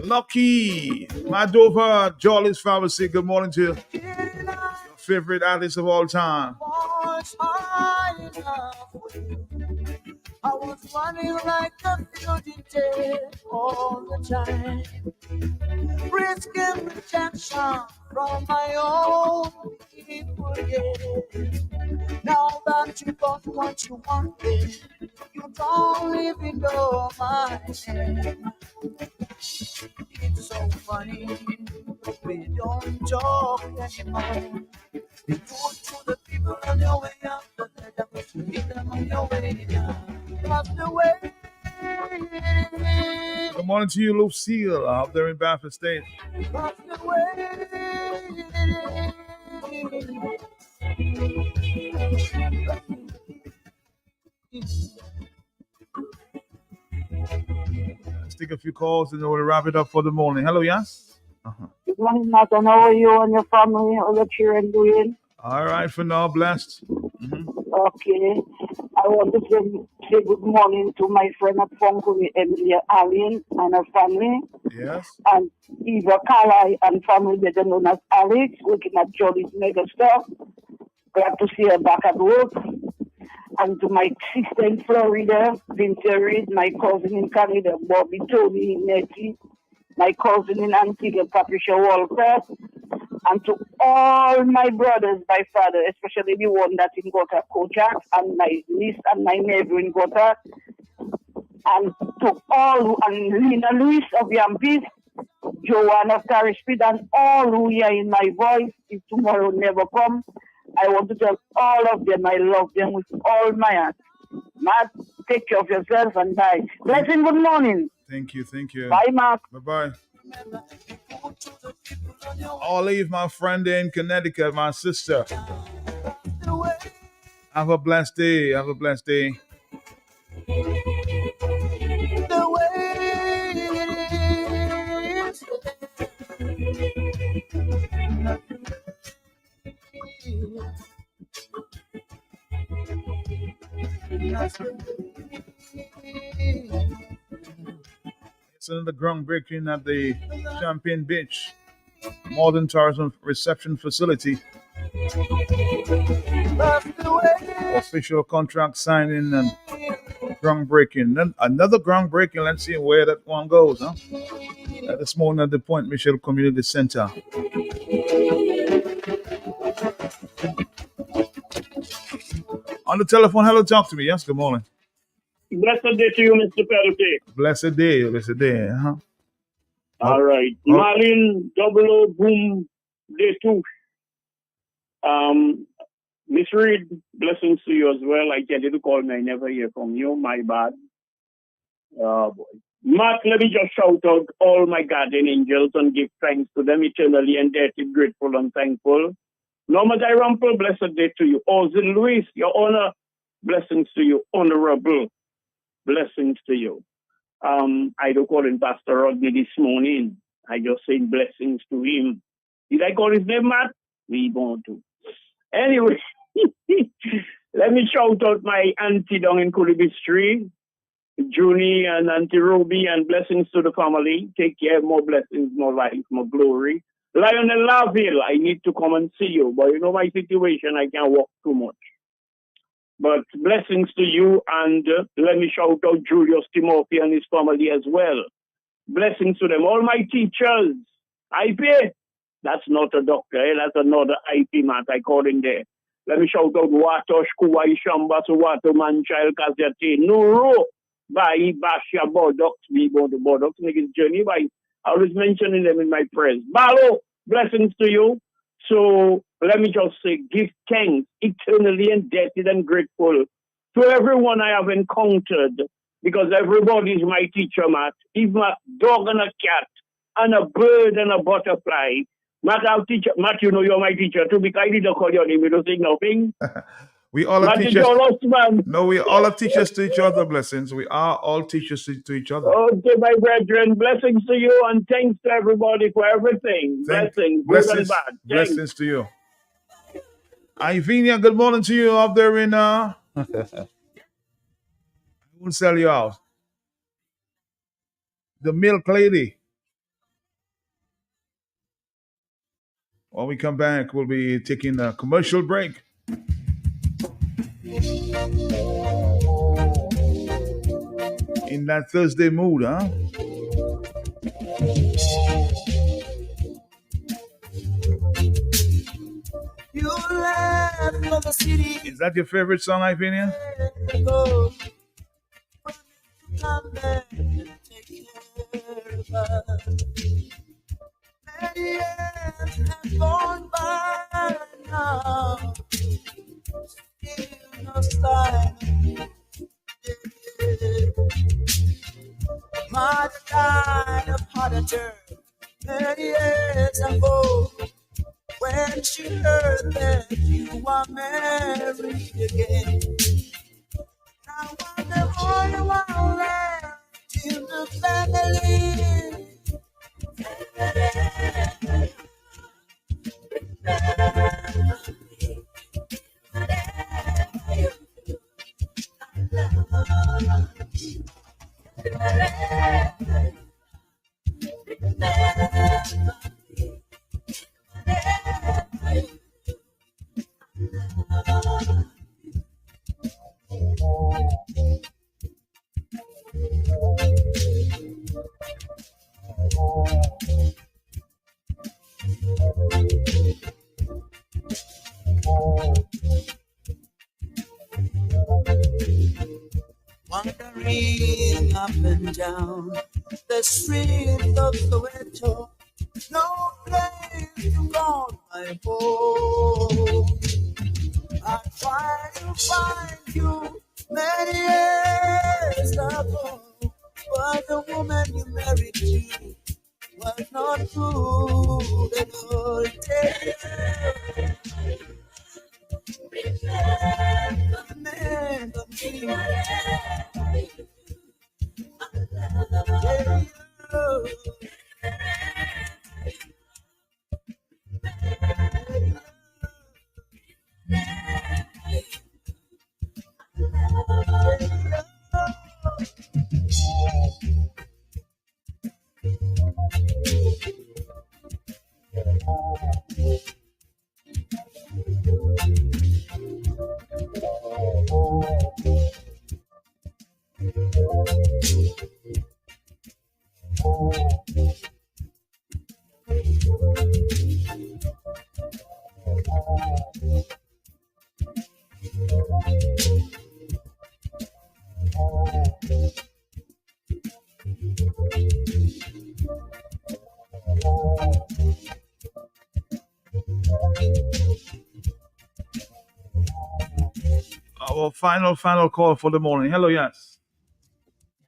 Lucky Madova, Jolly's Pharmacy. Good morning to you. Your favorite artist of all time. I was running like a fugitive all the time, risking rejection from my own people. Yeah. Now that you got what you wanted, you don't even know my name. It's so funny, we don't talk anymore. Be good to the people on your way up, but let them meet them on your way down. That's the way. Good morning to you, Lucille, out there in Baffin State. That's the way. Let's take a few calls and we'll wrap it up for the morning. Hello, yes? Good morning, Nathan. How are you and your family? How are your children doing? All right, for now, blessed. Okay. I want to say good morning to my friend at Funkumi, Emilia Allen and her family. Yes. And Eva Kalai and family, better known as Alex, working at Jolly's Megastore. Glad to see her back at work. And to my sister in Florida, Vincent Reed, my cousin in Canada, Bobby, Tony, Nettie, my cousin in Antigua, Patricia Walker, and to all my brothers by father, especially the one that in Gotha, Kojak, and my niece and my neighbor in Gotha, and to all, and Lena Lewis of Yampis, Joanne of Carrispid, and all who hear in my voice, if tomorrow never comes, I want to tell all of them I love them with all my heart. Matt, take care of yourself and bye. Blessing, good morning. Thank you. Bye, Mark. Bye-bye. Olive, my friend in Connecticut, my sister. Have a blessed day. It's another groundbreaking at the Champagne Beach Modern Tourism Reception Facility. Official contract signing and groundbreaking. Then another groundbreaking. Let's see where that one goes. This morning at the Point Michelle Community Center. On the telephone, hello, talk to me. Yes, good morning. Blessed day to you, Mr. Perote. Blessed day. All right. Marlin, double O, boom, day two. Miss Reed, blessings to you as well. I get you to call me. I never hear from you. My bad. Mark, let me just shout out all my guardian angels and give thanks to them eternally and deeply grateful and thankful. Norma Rumple, blessed day to you. Ozil Luis, your honor, blessings to you. Honorable, blessings to you. I don't call him Pastor Rodney this morning. I just saying blessings to him. Did I call his name, Matt? We want to. Anyway, let me shout out my auntie down in Kulibi Street, Junie and Auntie Ruby, and blessings to the family. Take care, more blessings, more life, more glory. Lionel Laville, I need to come and see you, but you know my situation, I can't walk too much. But blessings to you, and let me shout out Julius Timothy and his family as well. Blessings to them. All my teachers, IP, that's not a doctor, that's another IP mat I call in there. Let me shout out Watosh, Kuwai, Shamba, Wato, Manchild, Kaziati, Nuro, Bai, Basha, Bodox, Bibo, the Bodox, Niggas Journey, I always mentioning them in my prayers. Balo, blessings to you. So let me just say, give thanks eternally indebted and grateful to everyone I have encountered, because everybody is my teacher, Matt. Even a dog and a cat and a bird and a butterfly. Matt, our teacher, Matt, you know you're my teacher too, because I didn't call your name, you don't say nothing. We all are teachers. No, we all are teachers to each other, blessings. We are all teachers to each other. Okay, my brethren, blessings to you and thanks to everybody for everything. Blessings, good and bad. Blessings to you. Ivinia, good morning to you up there in I won't sell you out. The milk lady. When we come back, we'll be taking a commercial break. In that Thursday mood, huh? You left for the city. Is that your favorite song, Ivania? Come back and take care of us. Many years have gone by now. Still no sign. Mother died of heart attack many years ago. When she heard that you are married again. Now I'm the only one left in the family. Wandering up and down the streets of Soweto, no place to call my home. I tried to find you many years ago, but the woman you married to was not good at all. Remember me. Our final call for the morning. Hello, yes.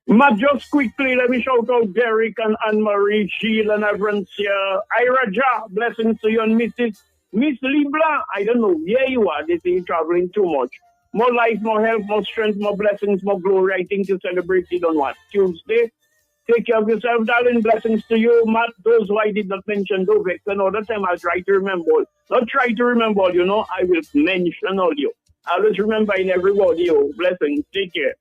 Ma, just quickly, let me shout out Derek and Anne-Marie, Sheila and Avrancia, Ira Ja, blessings to you and Miss Libla. I don't know where you are. They say you're traveling too much. More life, more health, more strength, more blessings, more glory. I think you celebrated on what? Tuesday. Take care of yourself, darling. Blessings to you, Matt. Those who I did not mention, though, another time I'll try to remember. Not try to remember, I will mention all you. I'll just remember in every word, you. Blessings. Take care.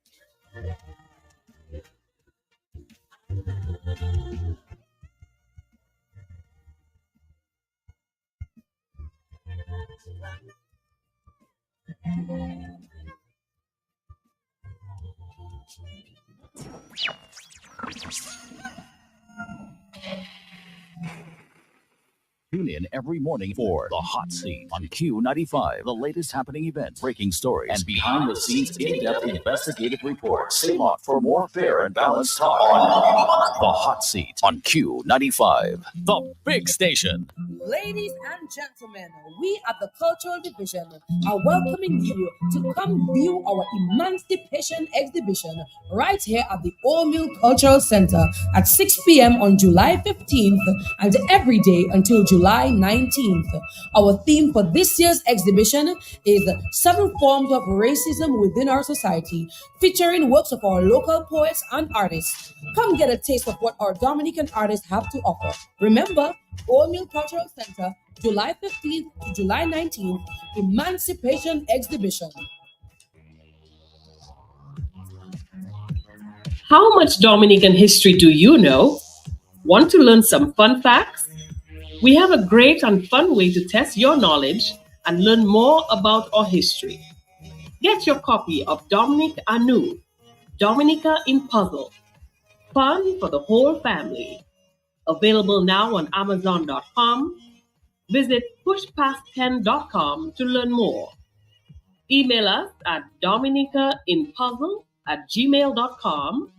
Tune in every morning for The Hot Seat on Q95. The latest happening events, breaking stories, and behind-the-scenes in-depth investigative reports. Stay locked for more fair and balanced talk on The Hot Seat on Q95, the big station. Ladies and gentlemen, we at the Cultural Division are welcoming you to come view our Emancipation exhibition right here at the Old Mill Cultural Center at 6 p.m. on July 15th and every day until July 19th. Our theme for this year's exhibition is 7 Forms of Racism Within Our Society, featuring works of our local poets and artists. Come get a taste of what our Dominican artists have to offer. Remember, Old Mill Cultural Center, July 15th to July 19th, Emancipation Exhibition. How much Dominican history do you know? Want to learn some fun facts? We have a great and fun way to test your knowledge and learn more about our history. Get your copy of Dominic Anu, Dominica in Puzzle. Fun for the whole family. Available now on Amazon.com. Visit pushpast10.com to learn more. Email us at dominicainpuzzle@gmail.com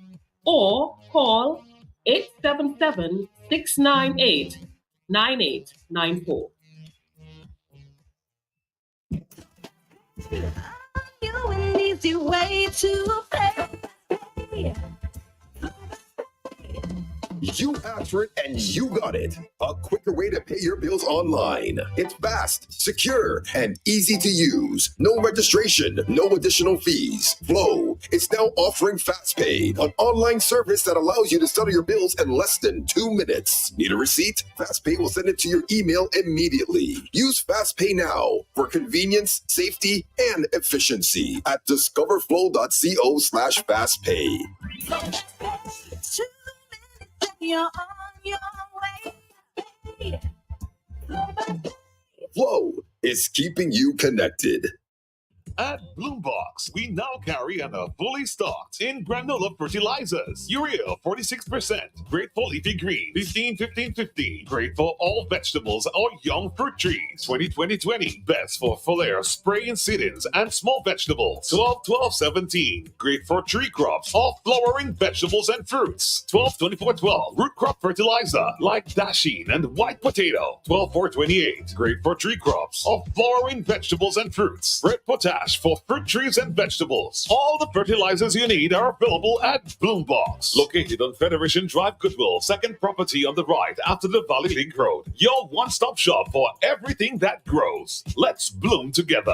or call 877-698-9894. You an easy way to pay. You asked for it and you got it. A quicker way to pay your bills online. It's fast, secure, and easy to use. No registration, no additional fees. Flow is now offering FastPay, an online service that allows you to settle your bills in less than 2 minutes. Need a receipt? FastPay will send it to your email immediately. Use FastPay now for convenience, safety, and efficiency at discoverflow.co/fastpay. You're on your way. Flow is keeping you connected. At Bloombox, we now carry and are fully stocked in granola fertilizers. Urea 46%, great for leafy green 15-15-15, great for all vegetables or young fruit trees 20-20-20, best for foliar spray and seedings and small vegetables 12-12-17, great for tree crops or flowering vegetables and fruits 12-24-12, root crop fertilizer like dasheen and white potato 12-4-28, great for tree crops or flowering vegetables and fruits. Red potash for fruit trees and vegetables. All the fertilizers you need are available at Bloombox, located on Federation Drive, Goodwill, second property on the right after the Valley Link Road. Your one-stop shop for everything that grows. Let's bloom together.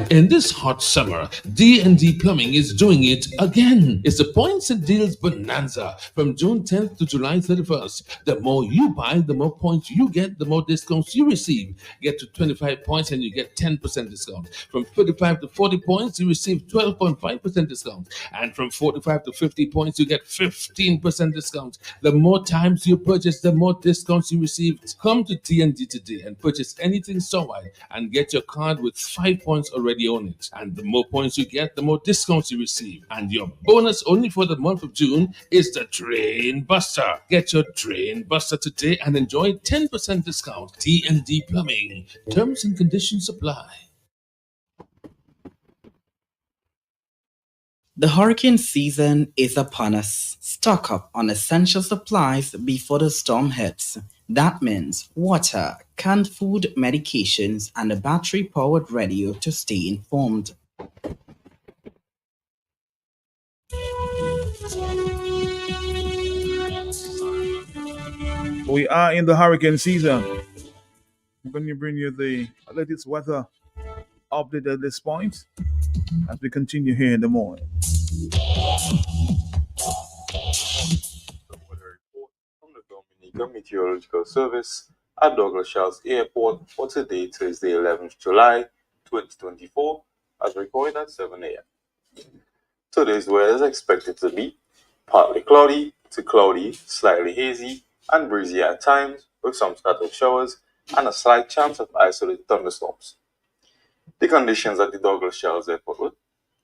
In this hot summer, D&D Plumbing is doing it again. It's the Points and Deals Bonanza from June 10th to July 31st. The more you buy, the more points you get, the more discounts you receive. Get to 25 points and you get 10% discount. From 35 to 40 points, you receive 12.5% discount. And from 45 to 50 points, you get 15% discount. The more times you purchase, the more discounts you receive. Come to D&D today and purchase anything store-wide and get your card with 5 points already on it. And the more points you get, the more discounts you receive. And your bonus only for the month of June is the Drain Buster. Get your Drain Buster today and enjoy 10% discount. D&D Plumbing. Terms and conditions apply. The hurricane season is upon us. Stock up on essential supplies before the storm hits. That means water, canned food, medications, and a battery-powered radio to stay informed. We are in the hurricane season. I'm going to bring you the latest weather update at this point as we continue here in the morning. Dominica Meteorological Service at Douglas Charles Airport for today, Thursday, 11th July 2024, as recorded at 7 a.m. Today's weather is expected to be partly cloudy to cloudy, slightly hazy, and breezy at times, with some scattered showers and a slight chance of isolated thunderstorms. The conditions at the Douglas Charles Airport were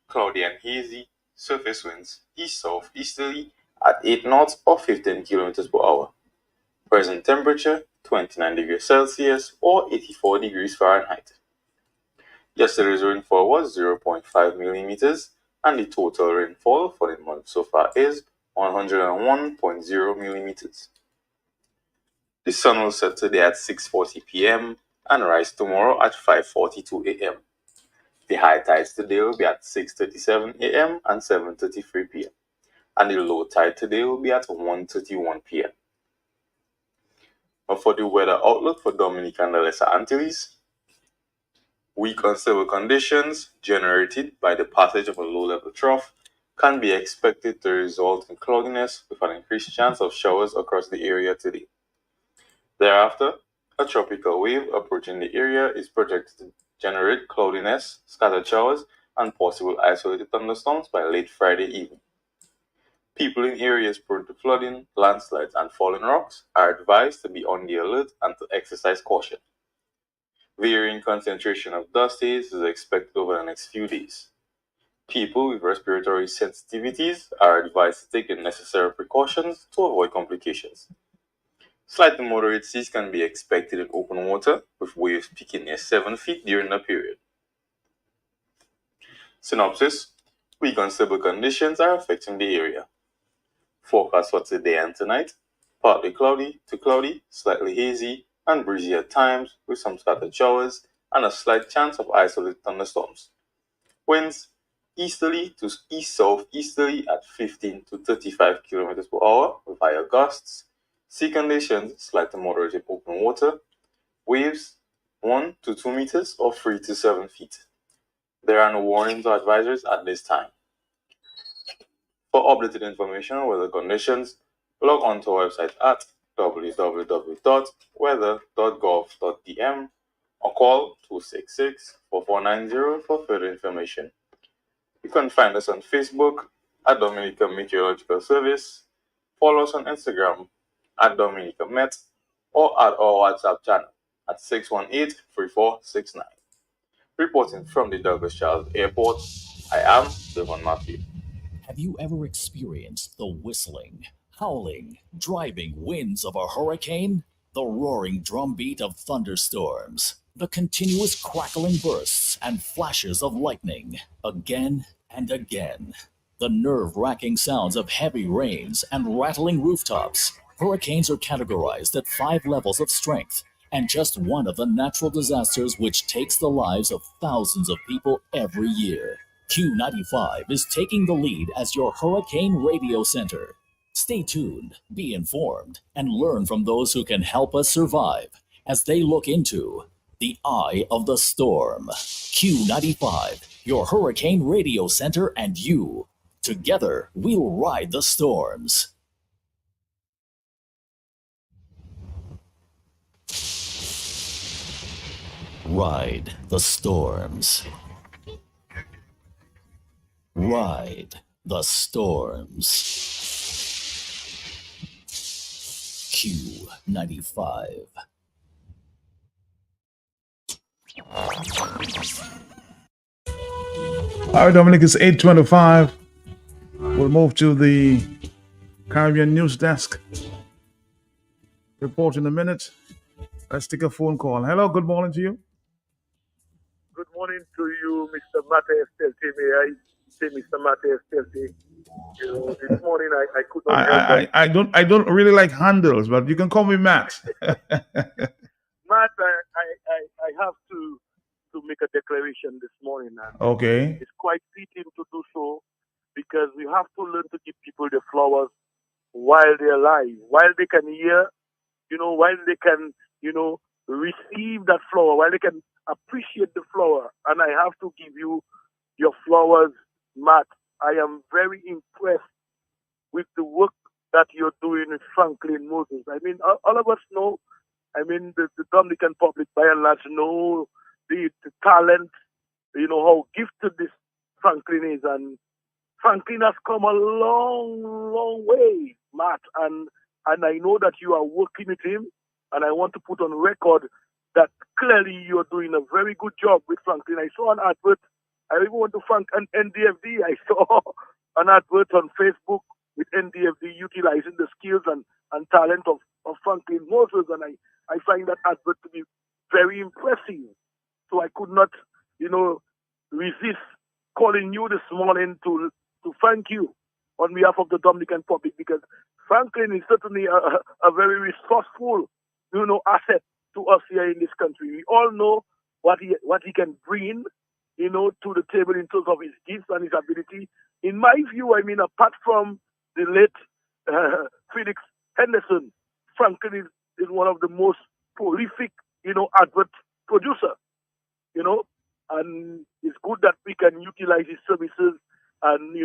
cloudy and hazy, surface winds east-south easterly at 8 knots or 15 kilometers per hour. Present temperature 29 degrees Celsius or 84 degrees Fahrenheit. Yesterday's rainfall was 0.5 millimeters, and the total rainfall for the month so far is 101.0 millimeters. The sun will set today at 6:40 p.m. and rise tomorrow at 5:42 a.m. The high tides today will be at 6:37 a.m. and 7:33 p.m. and the low tide today will be at 1:31 p.m. But for the weather outlook for Dominica and the Lesser Antilles, weak unstable conditions generated by the passage of a low-level trough can be expected to result in cloudiness with an increased chance of showers across the area today. Thereafter, a tropical wave approaching the area is projected to generate cloudiness, scattered showers, and possible isolated thunderstorms by late Friday evening. People in areas prone to flooding, landslides, and falling rocks are advised to be on the alert and to exercise caution. Varying concentration of dust haze is expected over the next few days. People with respiratory sensitivities are advised to take the necessary precautions to avoid complications. Slight to moderate seas can be expected in open water, with waves peaking near 7 feet during the period. Synopsis: weak unstable conditions are affecting the area. Forecast for today and tonight: partly cloudy to cloudy, slightly hazy, and breezy at times, with some scattered showers and a slight chance of isolated thunderstorms. Winds easterly to east-southeasterly at 15 to 35 km per hour, with higher gusts. Sea conditions: slight to moderate in open water. Waves 1 to 2 meters or 3 to 7 feet. There are no warnings or advisories at this time. For updated information on weather conditions, log on to our website at www.weather.gov.dm or call 266-4490 for further information. You can find us on Facebook at Dominica Meteorological Service, follow us on Instagram at Dominica Met, or at our WhatsApp channel at 618-3469. Reporting from the Douglas Charles Airport, I am Devon Matthew. Have you ever experienced the whistling, howling, driving winds of a hurricane? The roaring drumbeat of thunderstorms, the continuous crackling bursts and flashes of lightning, again and again. The nerve-wracking sounds of heavy rains and rattling rooftops. Hurricanes are categorized at 5 levels of strength, and just one of the natural disasters which takes the lives of thousands of people every year. Q95 is taking the lead as your hurricane radio center. Stay tuned, be informed, and learn from those who can help us survive as they look into the eye of the storm. Q95, your hurricane radio center, and you. Together, we'll ride the storms. Ride the storms. Ride the storms. Q95. All right, Dominic, it's 8:25. We'll move to the Caribbean News Desk. Report in a minute. Let's take a phone call. Hello, good morning to you. Good morning to you, Mr. Mate Estelti. May I say Mr. Mate Estelti? You know, this morning I could not help but... I don't really like handles, but you can call me Matt. Matt, I have to make a declaration this morning. And Okay. it's quite fitting to do so because we have to learn to give people the flowers while they're alive, while they can hear, while they can, receive that flower, while they can appreciate the flower. And I have to give you your flowers, Matt. I am very impressed with the work that you're doing with Franklin Moses. I mean, all of us know, the Dominican public by and large know the talent, how gifted this Franklin is. And Franklin has come a long, long way, Matt. And I know that you are working with him. And I want to put on record that clearly you're doing a very good job with Franklin. I saw an advert. I even want to thank NDFD. I saw an advert on Facebook with NDFD utilizing the skills and talent of Franklin Moses. And I find that advert to be very impressive. So I could not, resist calling you this morning to thank you on behalf of the Dominican public, because Franklin is certainly a very resourceful, asset to us here in this country. We all know what he can bring, to the table in terms of his gifts and his ability. In my view, apart from the late Felix Henderson, Franklin is one of the most prolific, advert producer, and it's good that we can utilize his services and,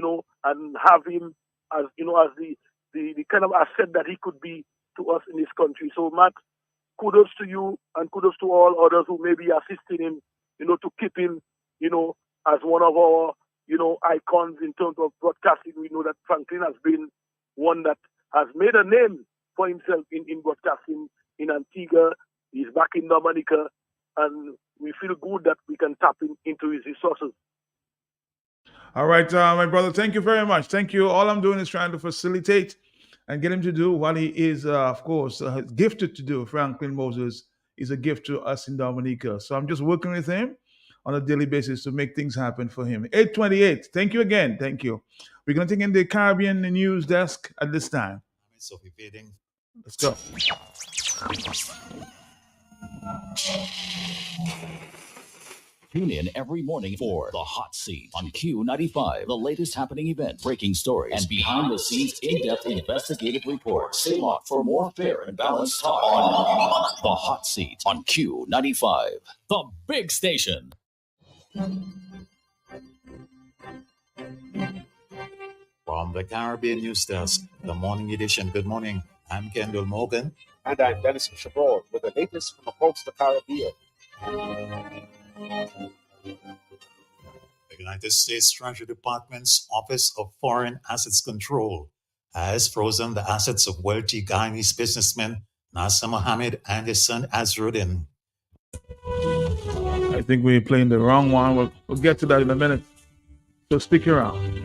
and have him as, as the kind of asset that he could be to us in this country. So, Matt, kudos to you and kudos to all others who may be assisting him, to keep him, as one of our, icons in terms of broadcasting. We know that Franklin has been one that has made a name for himself in broadcasting in Antigua. He's back in Dominica, and we feel good that we can tap into his resources. All right, my brother, thank you very much. Thank you. All I'm doing is trying to facilitate and get him to do what he is, of course, gifted to do. Franklin Moses is a gift to us in Dominica. So I'm just working with him on a daily basis to make things happen for him. 828. Thank you again. Thank you. We're going to take in the Caribbean news desk at this time. Let's go. Tune in every morning for The Hot Seat on Q95, the latest happening event, breaking stories, and behind-the-scenes in-depth investigative reports. Stay locked for more fair and balanced talk on The Hot Seat on Q95, the big station. From the Caribbean News Desk, the morning edition. Good morning. I'm Kendall Morgan. And I'm Dennis Chabot with the latest from across the Caribbean. The United States Treasury Department's Office of Foreign Assets Control has frozen the assets of wealthy Guyanese businessman Nasser Mohammed and his son Azruddin. I think we're playing the wrong one. We'll get to that in a minute. So stick around.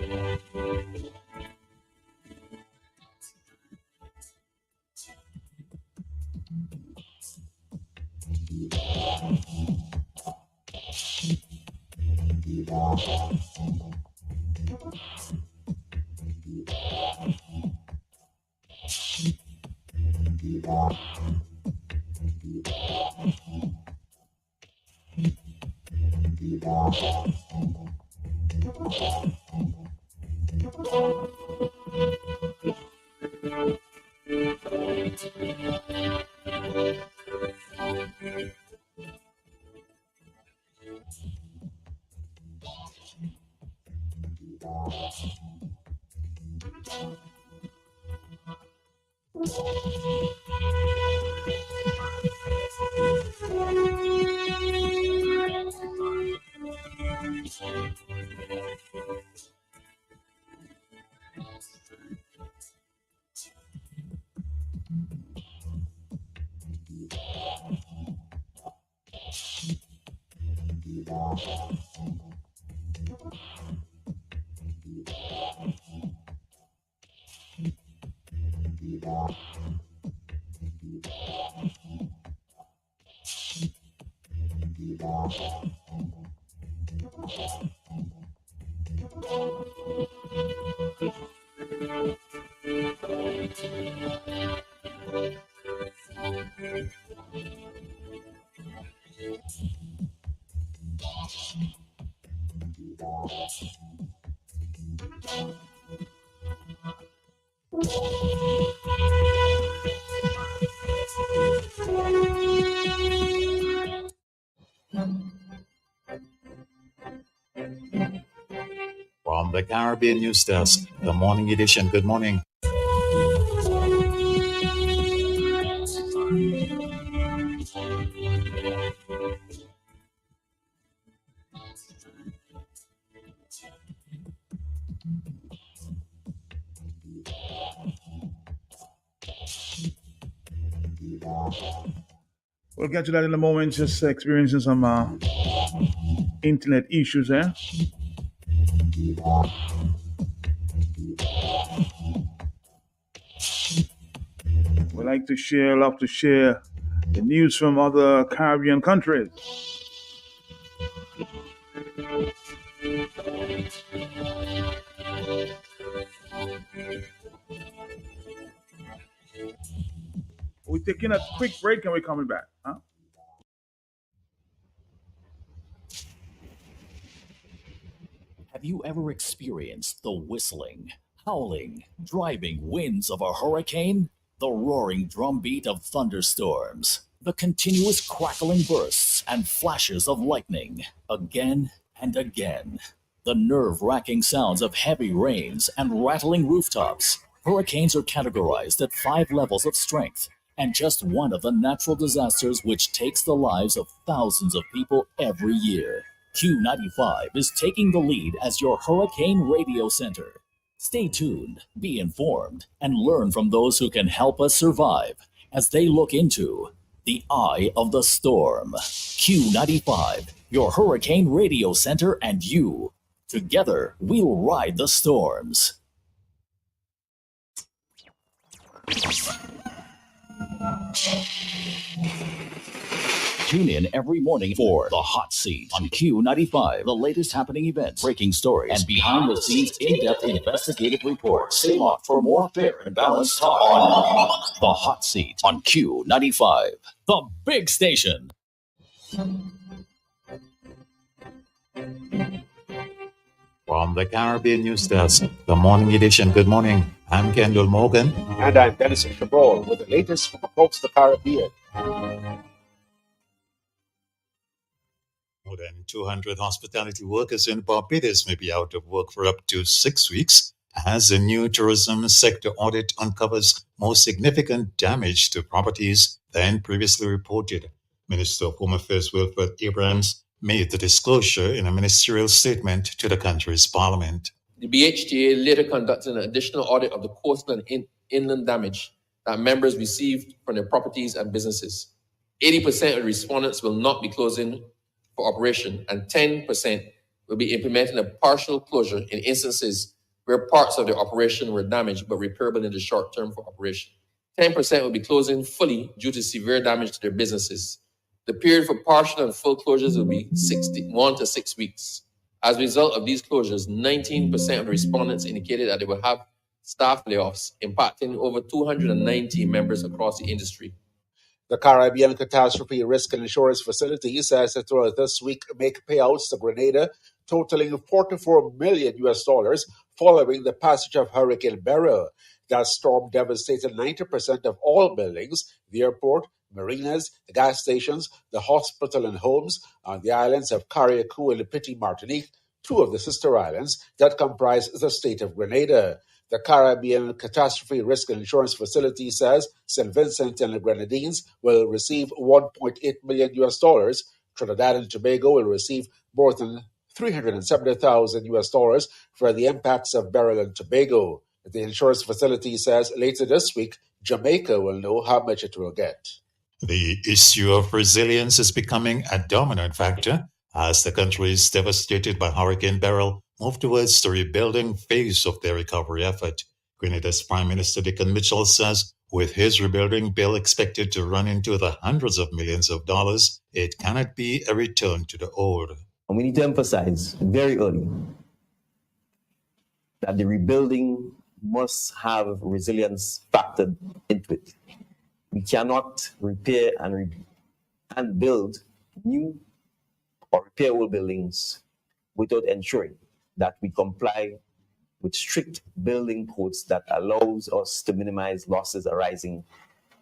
From the Caribbean News Desk, the morning edition. Good morning. We'll get to that in a moment. Just experiencing some internet issues there. We like to share, love to share the news from other Caribbean countries. We're taking a quick break and we're coming back. Huh? Have you ever experienced the whistling, howling, driving winds of a hurricane? The roaring drumbeat of thunderstorms, the continuous crackling bursts and flashes of lightning, again and again. The nerve-wracking sounds of heavy rains and rattling rooftops. Hurricanes are categorized at 5 levels of strength, and just one of the natural disasters which takes the lives of thousands of people every year. Q95 is taking the lead as your hurricane radio center. Stay tuned, be informed, and learn from those who can help us survive as they look into the eye of the storm. Q95, your hurricane radio center, and you. Together, we'll ride the storms. Tune in every morning for The Hot Seat on Q95. The latest happening events, breaking stories, and behind-the-scenes in-depth investigative reports. Stay locked for more fair and balanced talk on The Hot Seat on Q95, the big station. From the Caribbean News Desk, the morning edition. Good morning. I'm Kendall Morgan. And I'm Dennis Cabral with the latest from across the Caribbean. More than 200 hospitality workers in Barbados may be out of work for up to 6 weeks as a new tourism sector audit uncovers more significant damage to properties than previously reported. Minister of Home Affairs Wilfred Abrahams made the disclosure in a ministerial statement to the country's parliament. The BHTA later conducted an additional audit of the coastal and inland damage that members received from their properties and businesses. 80% of the respondents will not be closing for operation, and 10% will be implementing a partial closure in instances where parts of their operation were damaged but repairable in the short term for operation. 10% will be closing fully due to severe damage to their businesses. The period for partial and full closures will be 1 to 6 weeks. As a result of these closures, 19% of the respondents indicated that they will have staff layoffs, impacting over 290 members across the industry. The Caribbean Catastrophe Risk and Insurance Facility says it will this week make payouts to Grenada totaling $44 million following the passage of Hurricane Beryl. That storm devastated 90% of all buildings, the airport, marinas, the gas stations, the hospital and homes on the islands of Carriacou and Petit Martinique, two of the sister islands that comprise the state of Grenada. The Caribbean Catastrophe Risk and Insurance Facility says St. Vincent and the Grenadines will receive $1.8 million. Trinidad and Tobago will receive more than $370,000 for the impacts of Beryl and Tobago. The insurance facility says later this week, Jamaica will know how much it will get. The issue of resilience is becoming a dominant factor as the country is devastated by Hurricane Beryl move towards the rebuilding phase of their recovery effort. Grenada's Prime Minister Dickon Mitchell says with his rebuilding bill expected to run into the hundreds of millions of dollars, it cannot be a return to the old. And we need to emphasize very early that the rebuilding must have resilience factored into it. We cannot repair and build new or repair old buildings without ensuring that we comply with strict building codes that allows us to minimize losses arising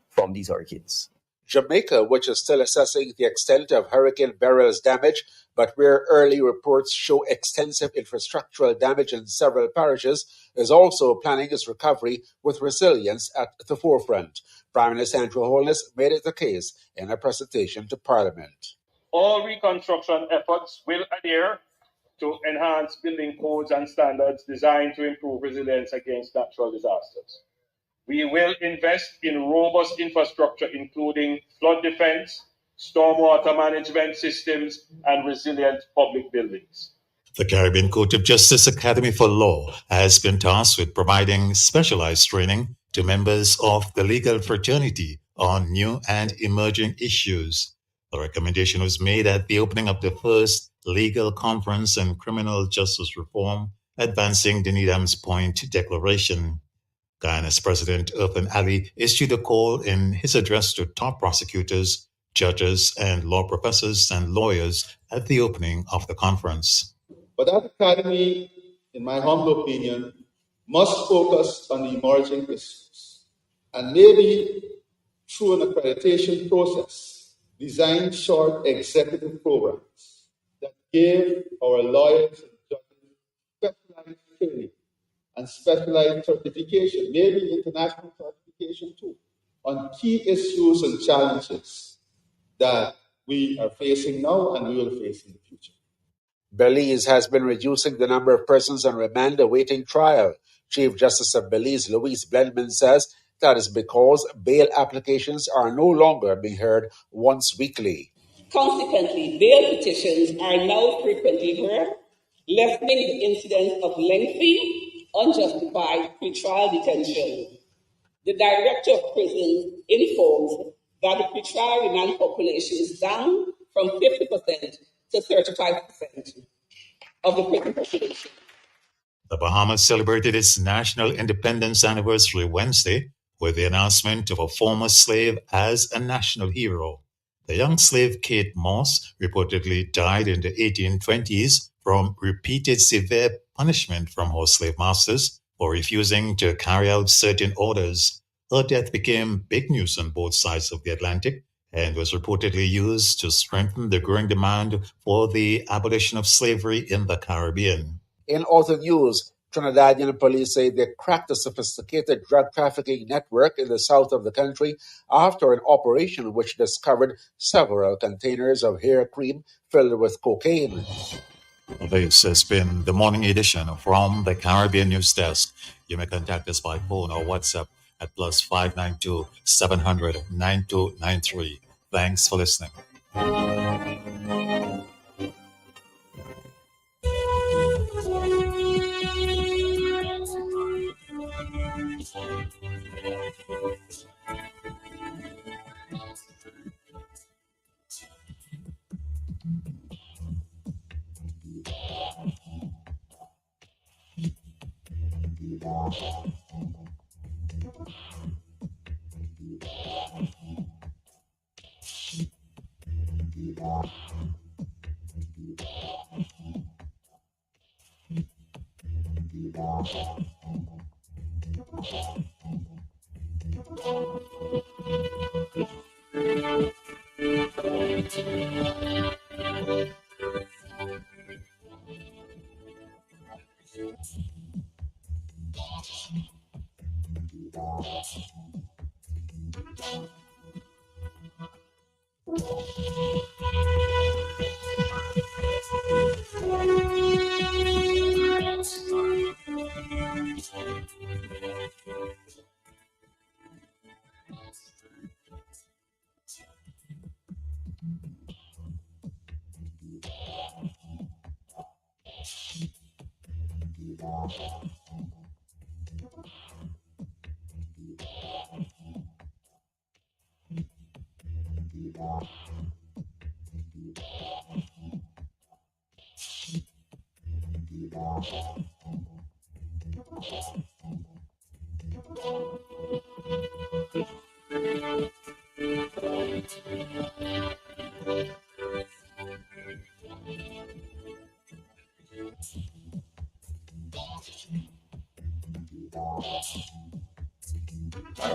from these hurricanes. Jamaica, which is still assessing the extent of Hurricane Beryl's damage, but where early reports show extensive infrastructural damage in several parishes, is also planning its recovery with resilience at the forefront. Prime Minister Andrew Holness made it the case in a presentation to Parliament. All reconstruction efforts will adhere to enhance building codes and standards designed to improve resilience against natural disasters. We will invest in robust infrastructure, including flood defense, stormwater management systems, and resilient public buildings. The Caribbean Court of Justice Academy for Law has been tasked with providing specialized training to members of the legal fraternity on new and emerging issues. The recommendation was made at the opening of the first Legal Conference on Criminal Justice Reform, Advancing the Needham's Point Declaration. Guyana's President Irfan Ali issued a call in his address to top prosecutors, judges, and law professors and lawyers at the opening of the conference. But that academy, in my humble opinion, must focus on the emerging issues and maybe through an accreditation process, design short executive programs that give our lawyers and judges specialized training and specialized certification, maybe international certification too, on key issues and challenges that we are facing now and we will face in the future. Belize has been reducing the number of persons on remand awaiting trial. Chief Justice of Belize, Louise Blendman, says that is because bail applications are no longer being heard once weekly. Consequently, bail petitions are now frequently heard, lessening the incidence of lengthy, unjustified pretrial detention. The Director of Prisons informs that the pretrial remand population is down from 50% to 35% of the prison population. The Bahamas celebrated its national independence anniversary Wednesday with the announcement of a former slave as a national hero. The young slave Kate Moss reportedly died in the 1820s from repeated severe punishment from her slave masters for refusing to carry out certain orders. Her death became big news on both sides of the Atlantic and was reportedly used to strengthen the growing demand for the abolition of slavery in the Caribbean. In other news, Trinidadian police say they cracked a sophisticated drug trafficking network in the south of the country after an operation which discovered several containers of hair cream filled with cocaine. This has been the morning edition from the Caribbean News Desk. You may contact us by phone or WhatsApp at +592 700 9293. Thanks for listening.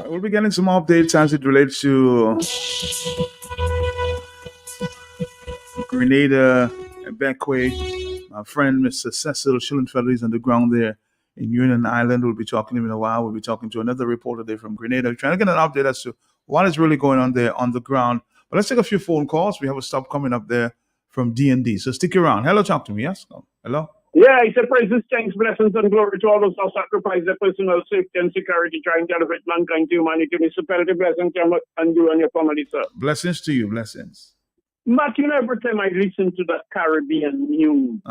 We'll be getting some updates as it relates to Grenada and Bequia. My friend, Mr. Cecil Schillenfelder, is on the ground there in Union Island. We'll be talking to him in a while. We'll be talking to another reporter there from Grenada. We're trying to get an update as to what is really going on there on the ground. But let's take a few phone calls. We have a stop coming up there from D&D. So stick around. Hello, talk to me. Yes? Hello? Yeah, I say praises, thanks, blessings, and glory to all those who sacrifice their personal safety and security trying to elevate mankind to humanity. Municipality blessings and you and your family, sir. Blessings to you. Blessings. Matt, you know, every time I listen to that Caribbean news,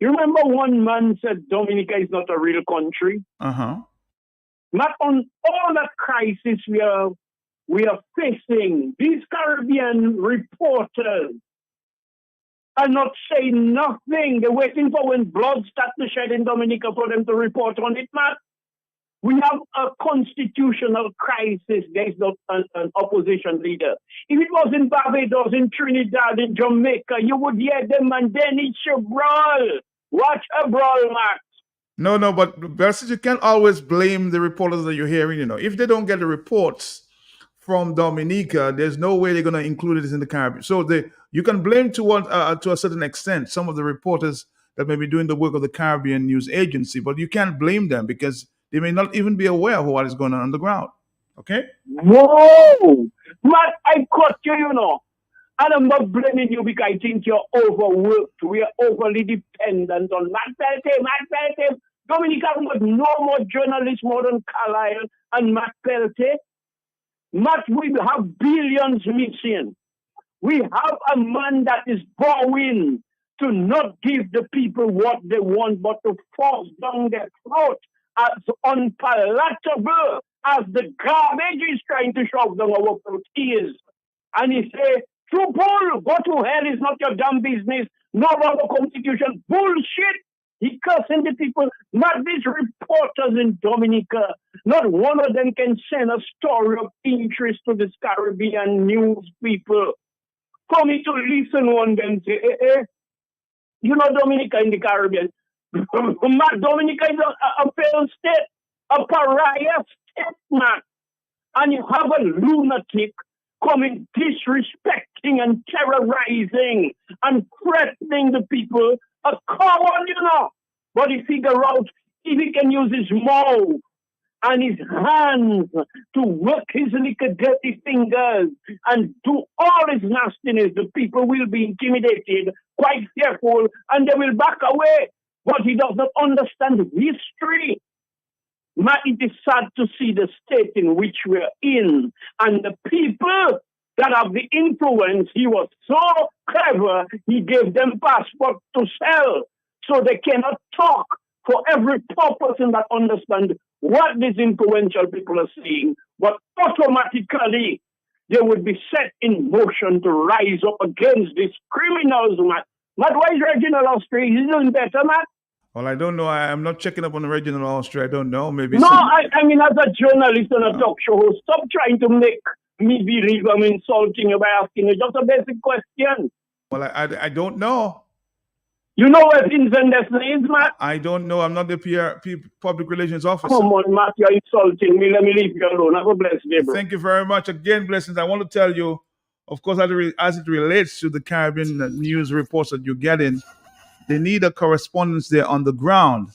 you remember one man said Dominica is not a real country? Matt, on all that crisis we are facing, these Caribbean reporters are not saying nothing. They're waiting for when blood starts to shed in Dominica for them to report on it, Matt. We have a constitutional crisis. There's not an opposition leader. If it was in Barbados, in Trinidad, in Jamaica, you would hear them and then it should brawl. Watch a brawl, Matt. No, but Versus, you can't always blame the reporters that you're hearing. You know, if they don't get the reports from Dominica, there's no way they're going to include it in the Caribbean. So you can blame to a certain extent some of the reporters that may be doing the work of the Caribbean News Agency, but you can't blame them because they may not even be aware of what is going on the ground. Okay? Whoa! Matt, I caught you, you know. And I'm not blaming you because I think you're overworked. We are overly dependent on Matt Peltier. Dominica got no more journalists more than Carlyle and Matt Pelte. Matt, we have billions missing. We have a man that is bowing to not give the people what they want, but to force down their throat as unpalatable as the garbage is trying to shove down our throat is. And he say, true bull, go to hell is not your damn business. No our constitution. Bullshit. He cursing the people. Not these reporters in Dominica. Not one of them can send a story of interest to this Caribbean news people. Coming to listen one them say, you know Dominica in the Caribbean. Dominica is a failed state, a pariah state, man. And you have a lunatic coming disrespecting and terrorizing and threatening the people. A coward, you know. But he figure out if he can use his mouth and his hands to work his little dirty fingers and do all his nastiness, the people will be intimidated, quite fearful, and they will back away. But he does not understand history. It is sad to see the state in which we're in, and the people that have the influence. He was so clever, he gave them passport to sell, so they cannot talk. For every poor person that understands what these influential people are saying, but automatically they would be set in motion to rise up against these criminals, Matt. Matt, why is Reginald Austria? He's doing better, Matt. Well, I don't know. I'm not checking up on the Reginald Austria. I don't know. Maybe. No, I mean, as a journalist and a talk show host, stop trying to make me believe I'm insulting you by asking you just a basic question. Well, I don't know. You know where Vincent Destiny is, Matt? I don't know. I'm not the public relations officer. Come on, Matt, you're insulting me. Let me leave you alone. Have a blessed day, bro. Thank you very much. Again, blessings. I want to tell you, of course, as it relates to the Caribbean news reports that you're getting, they need a correspondence there on the ground.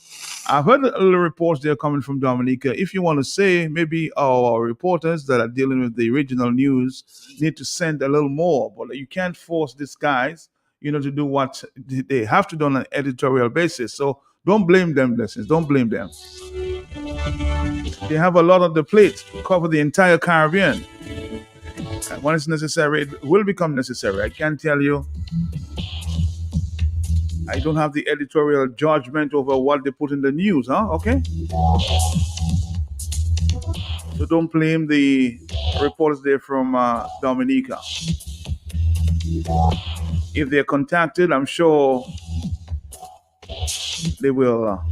I've heard a little reports there coming from Dominica. If you want to say, maybe our reporters that are dealing with the regional news need to send a little more, but you can't force these guys, to do what they have to do on an editorial basis. So don't blame them, blessings. Don't blame them. They have a lot on the plate to cover the entire Caribbean. And when it's necessary, it will become necessary. I can't tell you. I don't have the editorial judgment over what they put in the news, okay? So don't blame the reporters there from Dominica. If they're contacted, I'm sure they will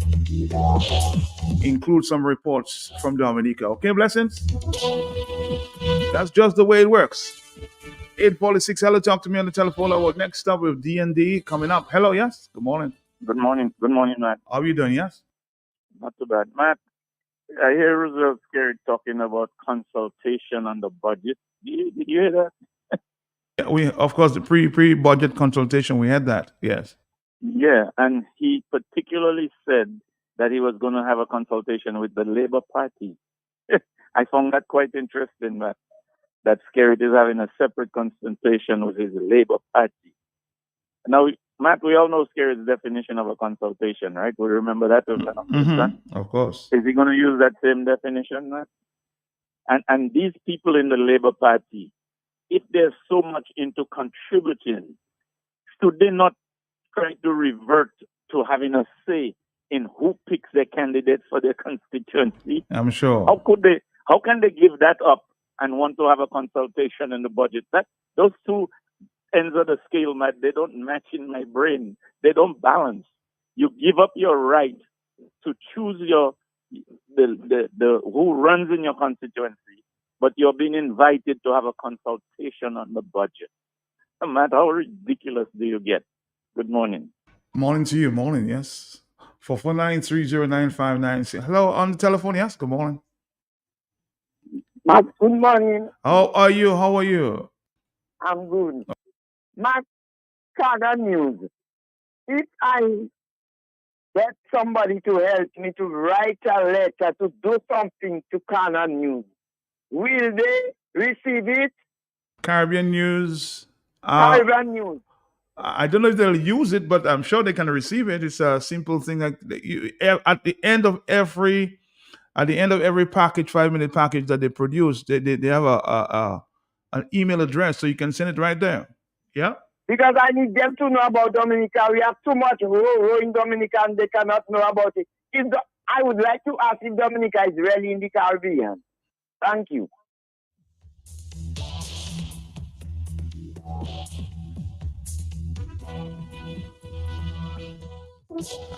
include some reports from Dominica. Okay, blessings? That's just the way it works. 846, hello, talk to me on the telephone. Next up with D&D coming up. Hello, yes? Good morning. Good morning. Good morning, Matt. How are you doing, yes? Not too bad. Matt, I hear Roosevelt Scary talking about consultation on the budget. Did you hear that? Yeah, of course, the pre-budget consultation, we had that, yes. Yeah, and he particularly said that he was going to have a consultation with the Labour Party. I found that quite interesting, Matt. That Scary is having a separate consultation with his Labour Party. Now, Matt, we all know Scary's definition of a consultation, right? We remember that. Of course. Is he going to use that same definition, Matt? And these people in the Labour Party, if they're so much into contributing, should they not try to revert to having a say in who picks their candidates for their constituency? I'm sure. How can they give that up and want to have a consultation in the budget? Those two ends of the scale, Matt, they don't match in my brain. They don't balance. You give up your right to choose the who runs in your constituency, but you're being invited to have a consultation on the budget. Matt, how ridiculous do you get? Good morning. Morning to you. Morning, yes. 449-309-596. Hello, on the telephone, yes. Good morning. Matt, good morning. How are you? How are you? I'm good. Matt, Canada News. If I get somebody to help me to write a letter to do something to Canada News, will they receive it? Caribbean News. Caribbean News. I don't know if they'll use it, but I'm sure they can receive it. It's a simple thing. Like at the end of every package, 5-minute package that they produce, they have an email address, so you can send it right there. Yeah. Because I need them to know about Dominica. We have too much row in Dominica and they cannot know about it. I would like to ask if Dominica is really in the Caribbean. Thank you.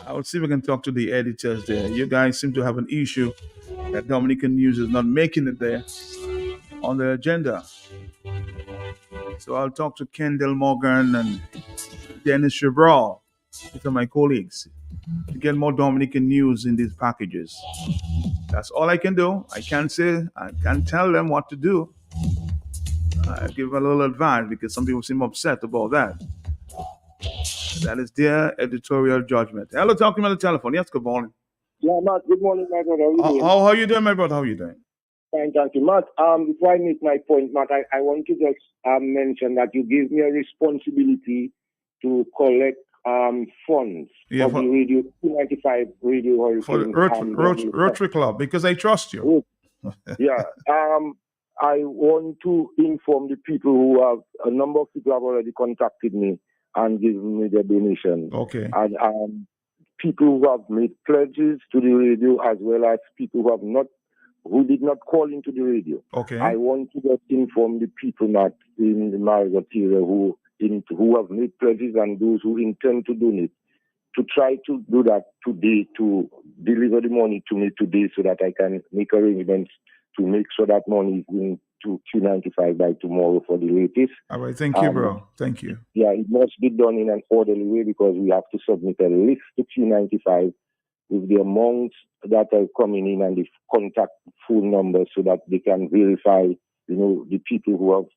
I will see if I can talk to the editors there. You guys seem to have an issue that Dominican news is not making it there on the agenda. So I'll talk to Kendall Morgan and Dennis Chevral, these are my colleagues, to get more Dominican news in these packages. That's all I can do. I can't tell them what to do. I give them a little advice because some people seem upset about that. That is their editorial judgment. Hello, talking on the telephone. Yes, good morning. Yeah, Matt, good morning, my brother. How are you doing, my brother? How are you doing? Fine, thank you. Matt, before I make my point, Matt, I want to just mention that you gave me a responsibility to collect funds for the radio 295 radio hurricane. For the Rotary Club, because I trust you. Yeah. I want to inform the people a number of people have already contacted me and given me their donation. Okay. And people who have made pledges to the radio, as well as people who did not call into the radio. Okay. I want to just inform the people that in the Marigot area who have made pledges and those who intend to donate to try to do that today, to deliver the money to me today so that I can make arrangements to make sure that money is going to Q95 by tomorrow for the latest. All right. Thank you, bro. Thank you. Yeah, it must be done in an orderly way because we have to submit a list to Q95 with the amounts that are coming in and the contact phone numbers so that they can verify, the people who have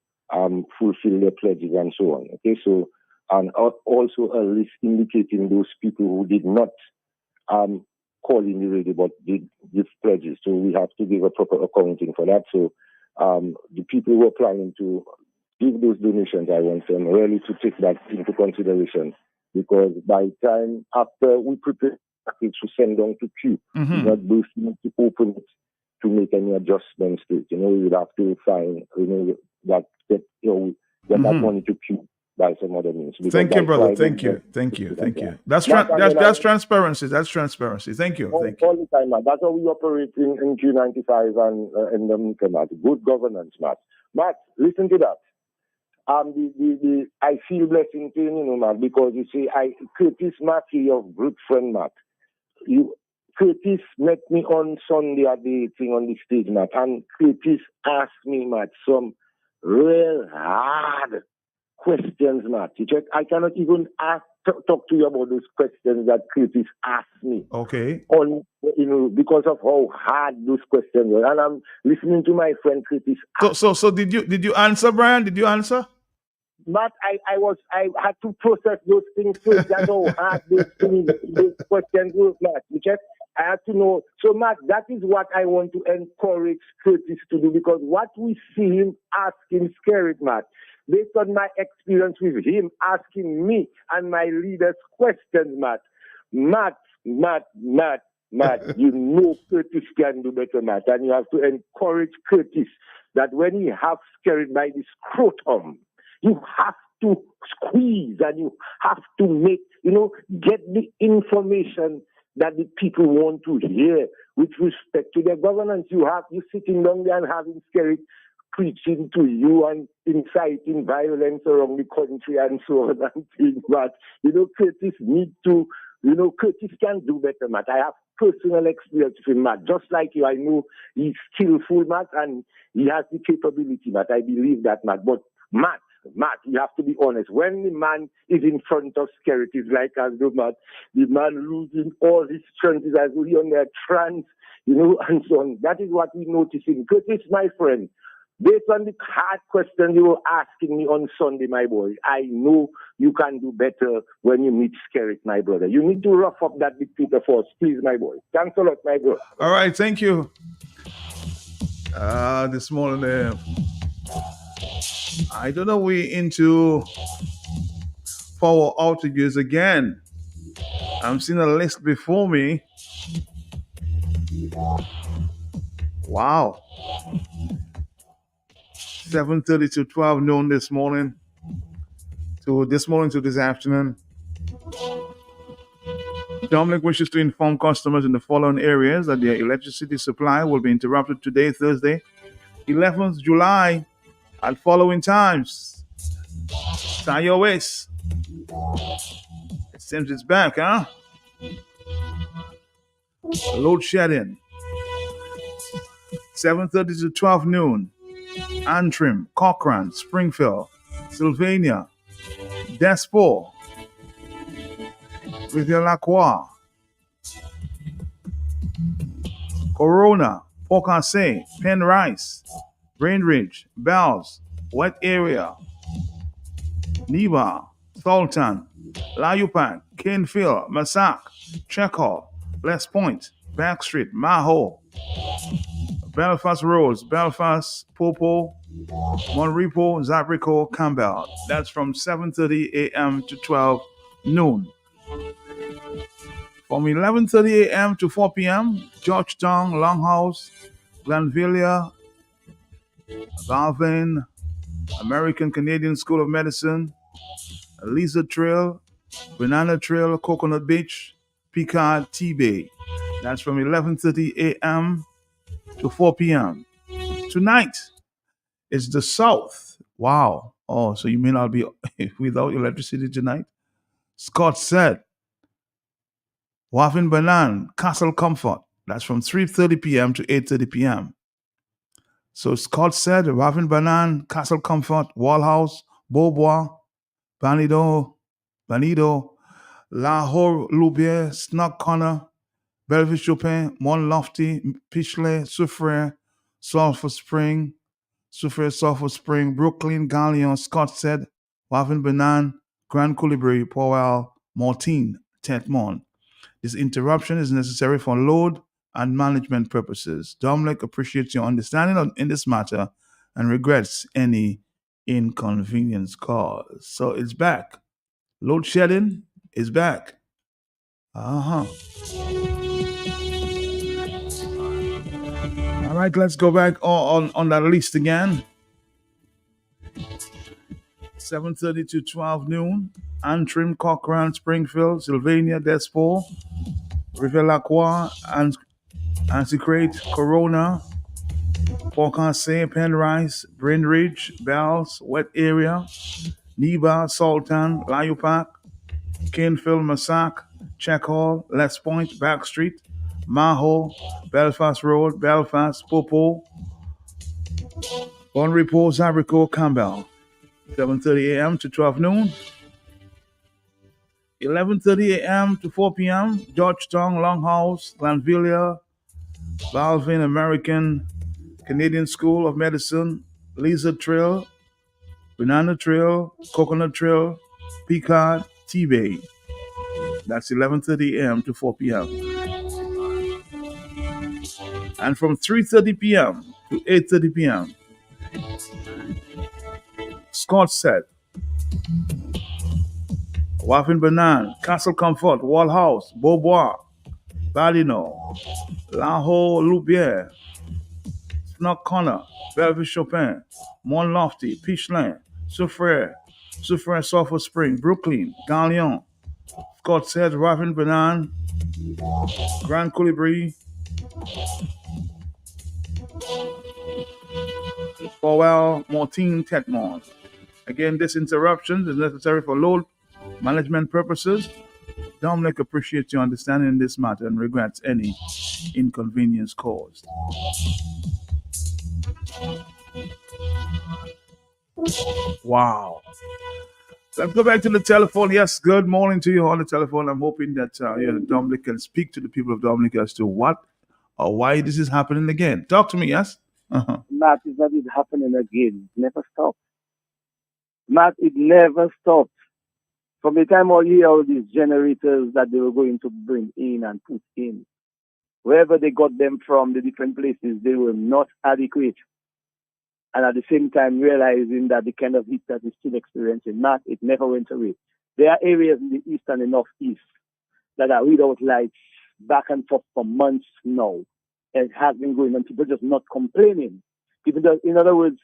fulfilled their pledges and so on. Okay, so, and also a list indicating those people who did not call in the radio but did give pledges. So we have to give a proper accounting for that. So the people who are planning to give those donations, I want them really to take that into consideration because by the time after we prepare package to send down to Q, not those need to open it to make any adjustments to it. We would have to find, that get that money to Q by some other means. Thank you, brother. Thank you. That's transparency. That's transparency. Thank you. All the time, Matt. That's how we operate in Q95 and in the Matt. Good governance, Matt. Matt, listen to that. I feel blessed in you, Matt, because you see, Curtis Mackey, your good friend, Matt. Curtis met me on Sunday at the thing on the stage, Matt, and Curtis asked me, Matt, some real hard questions, Matt. I cannot even talk to you about those questions that Curtis asked me. Okay. Because of how hard those questions were. And I'm listening to my friend Curtis. So did you answer, Brian? Did you answer? Matt, I had to process those things first. That's how hard those questions were, Matt. I had to know. So, Matt, that is what I want to encourage Curtis to do because what we see him asking scared, Matt. Based on my experience with him asking me and my leaders questions, Matt, Curtis can do better, Matt. And you have to encourage Curtis that when he has scared by the scrotum, you have to squeeze and you have to make, get the information that the people want to hear with respect to their governance. You sitting down there and having scary preaching to you and inciting violence around the country and so on and things. But, Curtis need to, Curtis can do better, Matt. I have personal experience with him, Matt. Just like you, I know he's skillful, Matt, and he has the capability, Matt. I believe that, Matt. But, Matt, you have to be honest. When the man is in front of securities like as though, Matt, the man losing all his strength as we on their trance, and so on. That is what we noticing. Curtis, my friend, based on the hard question you were asking me on Sunday, my boy, I know you can do better when you meet Skerrit, my brother. You need to rough up that dictator force, please, my boy. Thanks a lot, my brother. All right, thank you. This morning, I don't know, we into power outages again. I'm seeing a list before me. Wow. 7:30 to 12 noon this morning. To this afternoon. Dominic wishes to inform customers in the following areas that their electricity supply will be interrupted today, Thursday, 11th July, at following times. Tie your waist. It seems it's back, huh? Load shedding. 7:30 to 12 noon. Antrim, Cochrane, Springfield, Sylvania, Despot, Rivière-la-Croix, Corona, Port-Cassé, Penrice, Brainridge, Bells, Wet Area, Neba, Sultan, Layupan, Canefield, Massac, Chekhov, West Point, Backstreet, Maho, Belfast Roads, Belfast, Popo, Monrepo, Zabrico, Campbell. That's from 7:30 a.m. to 12 noon. From 11:30 a.m. to 4 p.m., Georgetown, Longhouse, Glenvilla, Valvin, American Canadian School of Medicine, Lizard Trail, Banana Trail, Coconut Beach, Picard, T-Bay. That's from 11:30 a.m. to 4 p.m. Tonight is the South. Wow. Oh, so you may not be without electricity tonight? Scott said, Waffin Banan, Castle Comfort. That's from 3:30 p.m. to 8:30 p.m. So Scott said, Waffin Banan, Castle Comfort, Wallhouse, Beaubois, Banido, Lahore, Loubier, Snug Corner, Bellevue Chopin, Mont Lofty, Pichelay, Soufriere, Sulphur Spring, Brooklyn, Galion, Scott said, Waffin Banan, Grand Colibri, Powell, Mortine, Tetmont. This interruption is necessary for load and management purposes. Dominic appreciates your understanding in this matter and regrets any inconvenience caused. So it's back. Load shedding is back. All right, let's go back on that list again. 7:30 to 12 noon. Antrim, Cochrane, Springfield, Sylvania, Despot, Rivière-la-Croix, Anticrate, Corona, Port-Cassé, Penrice, Brainridge, Bells, Wet Area, Neba, Sultan, Layupak, Canefield, Massac, Chekhov, Les Point, Backstreet, Maho, Belfast Road, Belfast, Popo, Monrepo, Zabrico, Campbell. 7:30 a.m. to 12 noon. 11:30 a.m. to 4 p.m. Georgetown, Longhouse, Glenvilla, Balvin, American Canadian School of Medicine, Lizard Trail, Banana Trail, Coconut Trail, Picard, T-Bay. That's 11:30 a.m. to 4 p.m. And from 3:30 p.m. to 8:30 p.m., Scott said, Waffin Banan, Castle Comfort, Wallhouse, Beaubois, Badino, Lahore, Loubier, Snug Corner, Bellevue Chopin, Mont Lofty, Pichelay, Soufriere, Sulphur Spring, Brooklyn, Galion. Scott said, Waffin Banan, Grand Colibri, Powell, Mortine, Tetmont. Again, this interruption is necessary for load management purposes. Dominic appreciates your understanding in this matter and regrets any inconvenience caused. Wow. Let's go back to the telephone. Yes, good morning to you on the telephone. I'm hoping that Dominic can speak to the people of Dominic as to what or why this is happening again. Talk to me, yes? Matt, it's not happening again. It never stopped. Matt, it never stopped. From the time all you hear all these generators that they were going to bring in and put in, wherever they got them from, the different places, they were not adequate. And at the same time, realizing that the kind of heat that we're still experiencing, Matt, it never went away. there are areas in the east and the northeast that are without lights back and forth for months now. It has been going on. People just not complaining. People just, in other words,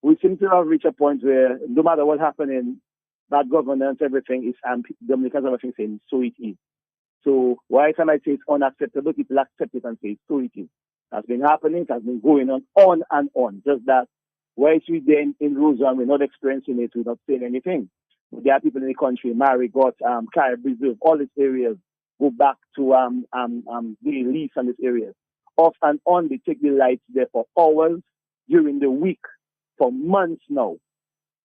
we seem to have reached a point where no matter what happening, bad governance, everything is, Dominicans have everything saying, so it is. So why can I say it's unacceptable? People accept it and say, so it is. That's been happening. It has been going on and on. Just that, whereas we then in Roseau, we're not experiencing it, we're not saying anything. There are people in the country, Marigot, Carib Reserve, all these areas go back to the lease on these areas. Off and on, they take the lights there for hours during the week, for months now.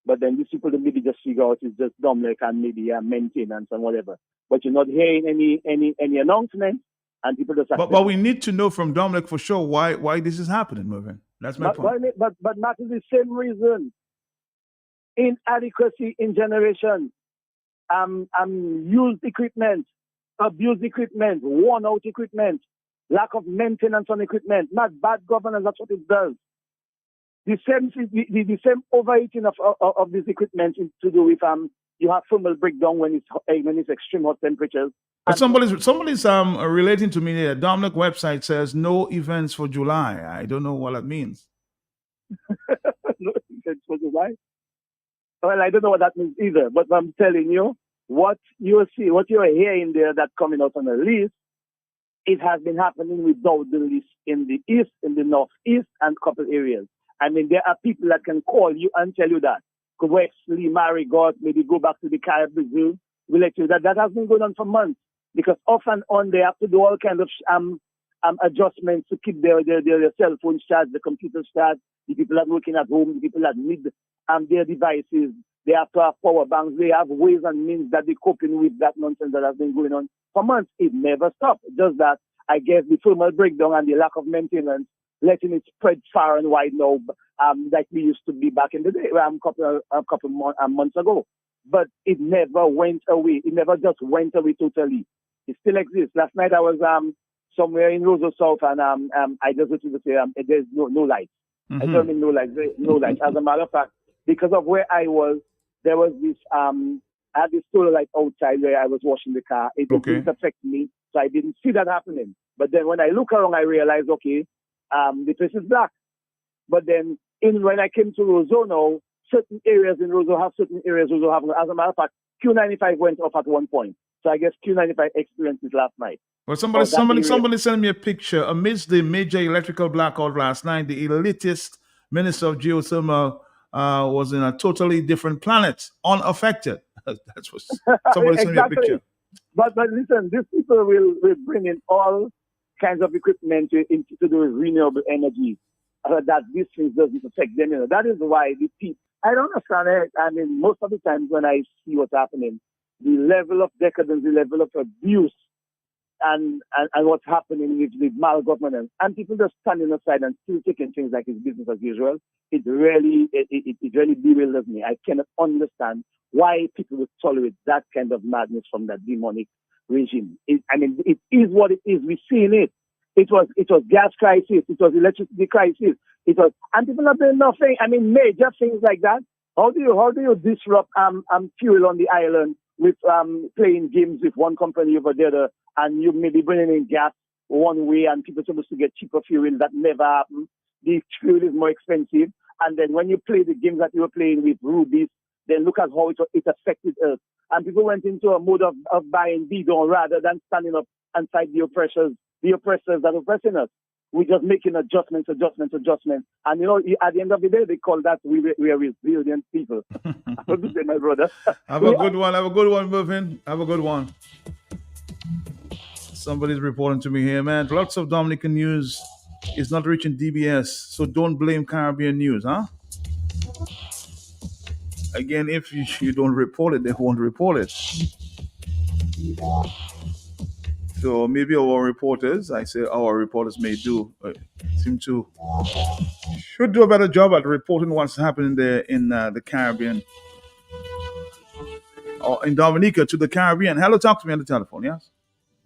But then these people maybe just figure out it's just Dominic and maybe maintenance and whatever. But you're not hearing any announcement, and people just. But we need to know from Dominic for sure why this is happening, Mervyn. That's my point. But not is the same reason. Inadequacy in generation, used equipment, abused equipment, worn out equipment, lack of maintenance on equipment, not bad governance. That's what it does. The same overheating of this equipment is to do with you have thermal breakdown when it's extreme hot temperatures. But somebody's relating to me there. Dominic website says no events for July. I don't know what that means. No events for July. Well, I don't know what that means either. But I'm telling you, what you're hearing there that's coming out on the list, it has been happening without the list in the east, in the northeast, and a couple areas. I mean, there are people that can call you and tell you that. Wesley, Marigot, maybe go back to the Carib Brazil, will let you that has been going on for months. Because off and on, they have to do all kinds of adjustments to keep their cell phones charged, the computers charged, the people that are working at home, the people that need their devices. They have to have power banks. They have ways and means that they're coping with that nonsense that has been going on for months. It never stopped. Just that, I guess, the thermal breakdown and the lack of maintenance, letting it spread far and wide now, like we used to be back in the day, a couple months ago. But it never went away. It never just went away totally. It still exists. Last night I was somewhere in Roseau South, and I just wanted to say there's no light. Mm-hmm. I don't mean no light. As a matter of fact, because of where I was, there was this I had this solar light outside where I was washing the car. It didn't affect me, so I didn't see that happening. But then when I look around, I realized, okay, the place is black. But then when I came to Roseau now, certain areas in Roseau have, certain areas Roseau have. As a matter of fact, Q95 went off at one point. So I guess Q95 experienced it last night. Well, somebody sent me a picture. Amidst the major electrical blackout last night, the elitist Minister of Geothermal was in a totally different planet, unaffected. That's what somebody sent me a picture. But listen, these people will bring in all kinds of equipment to do with renewable energy. That these things doesn't affect them. That is why the people. I don't understand it. I mean, most of the times when I see what's happening, the level of decadence, the level of abuse, and what's happening with malgovernance, and people just standing aside and still taking things like it's business as usual, it really bewilders me. I cannot understand why people would tolerate that kind of madness from that demonic regime. It is what it is. We're seeing it. It was gas crisis. It was electricity crisis. And people are doing nothing. I mean, major things like that. How do you disrupt fuel on the island with playing games with one company over there, and you maybe bringing in gas one way, and people are supposed to get cheaper fuel? That never happened. The fuel is more expensive. And then when you play the games that you were playing with rubies, then look at how it affected us. And people went into a mode of buying bidon rather than standing up and fight the oppressors that are oppressing us. We're just making adjustments. And at the end of the day, they call that we are resilient people. Have a good day, my brother. Have a good one, Mervyn. Have a good one. Somebody's reporting to me here, man. Lots of Dominican news is not reaching DBS, so don't blame Caribbean news, huh? Again, if you don't report it, they won't report it. So maybe our reporters may should do a better job at reporting what's happening there in the Caribbean, or in Dominica to the Caribbean. Hello, talk to me on the telephone, yes?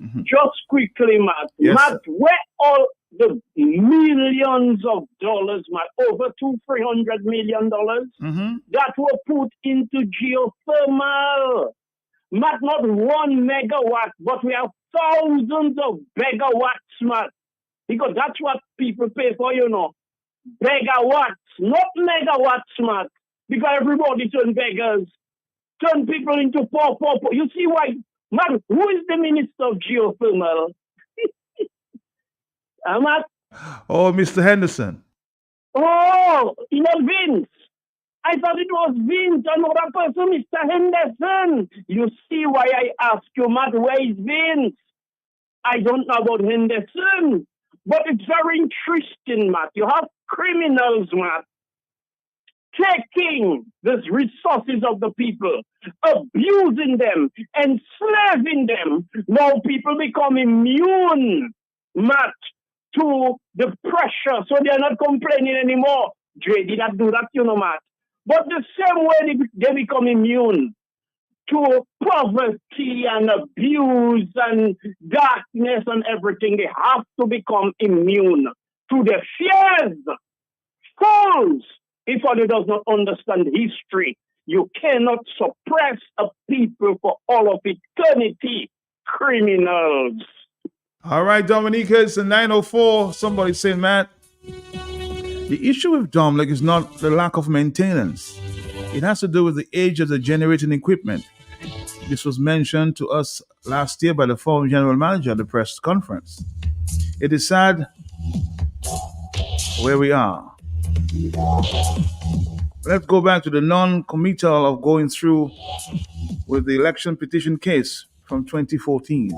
Mm-hmm. Just quickly, Matt. Yes, Matt, sir. where all the millions of dollars, Matt, over $300 million Mm-hmm. that were put into geothermal? Matt, not 1 megawatt, but we have thousands of megawatts, Matt. Because that's what people pay for, you know. Megawatts, not megawatts, Matt. Because everybody turn beggars. Turn people into poor. You see why? Matt, who is the Minister of Geothermal? Matt? Oh, Mr. Henderson. Oh, you know Vince. I thought it was Vince, another person, Mr. Henderson. You see why I ask you, Matt, where is Vince? I don't know about Henderson, but it's very interesting, Matt. You have criminals, Matt, taking the resources of the people, abusing them, enslaving them. Now people become immune, Matt, to the pressure, so they're not complaining anymore. Dre did not do that, you know, Matt. But the same way they become immune to poverty and abuse and darkness and everything, they have to become immune to the fears. Fools, if one does not understand history, you cannot suppress a people for all of eternity. Criminals. All right, Dominica, it's a 9:04. Somebody saying, Matt, the issue with Domlec is not the lack of maintenance. It has to do with the age of the generating equipment. This was mentioned to us last year by the former general manager at the press conference. It is sad where we are. Let's go back to the non-committal of going through with the election petition case from 2014.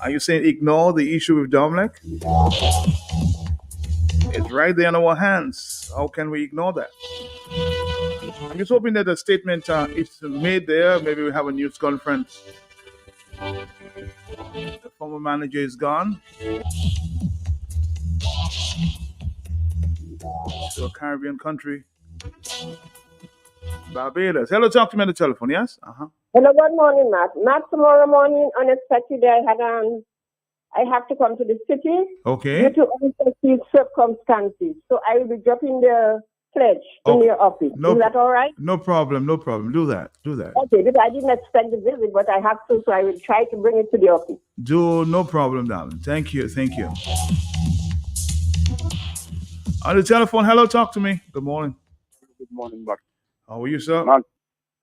Are you saying ignore the issue with Domlec? It's right there in our hands. How can we ignore that? I'm just hoping that the statement is made there. Maybe we have a news conference. The former manager is gone to a Caribbean country. Barbados. Hello, talk to me on the telephone, yes? Hello, good morning, Matt. Matt, tomorrow morning, unexpectedly, I have to come to the city. Okay. Due to unforeseen circumstances. So I will be dropping the pledge in your office. Is that all right? No problem. Do that. Okay, because I didn't expect the visit, but I have to, so I will try to bring it to the office. No problem, darling. Thank you. On the telephone, hello, talk to me. Good morning. Good morning, Matt. How are you, sir? Matt,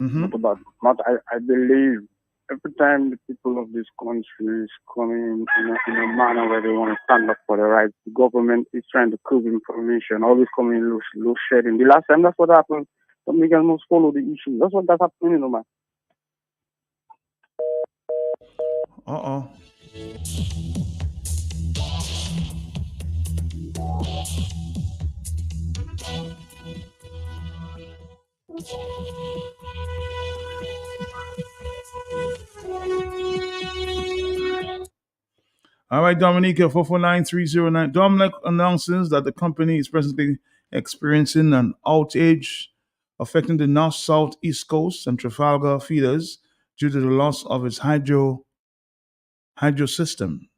Matt, I believe every time the people of this country is coming in a manner where they want to stand up for the rights, the government is trying to curb information, always coming loose shedding. The last time that's what happened, the Miguel must follow the issue. That's what that's happening, you know, man. All right, Dominica, 449309. Domlec announces that the company is presently experiencing an outage affecting the north, south, east coast and Trafalgar feeders due to the loss of its hydro system.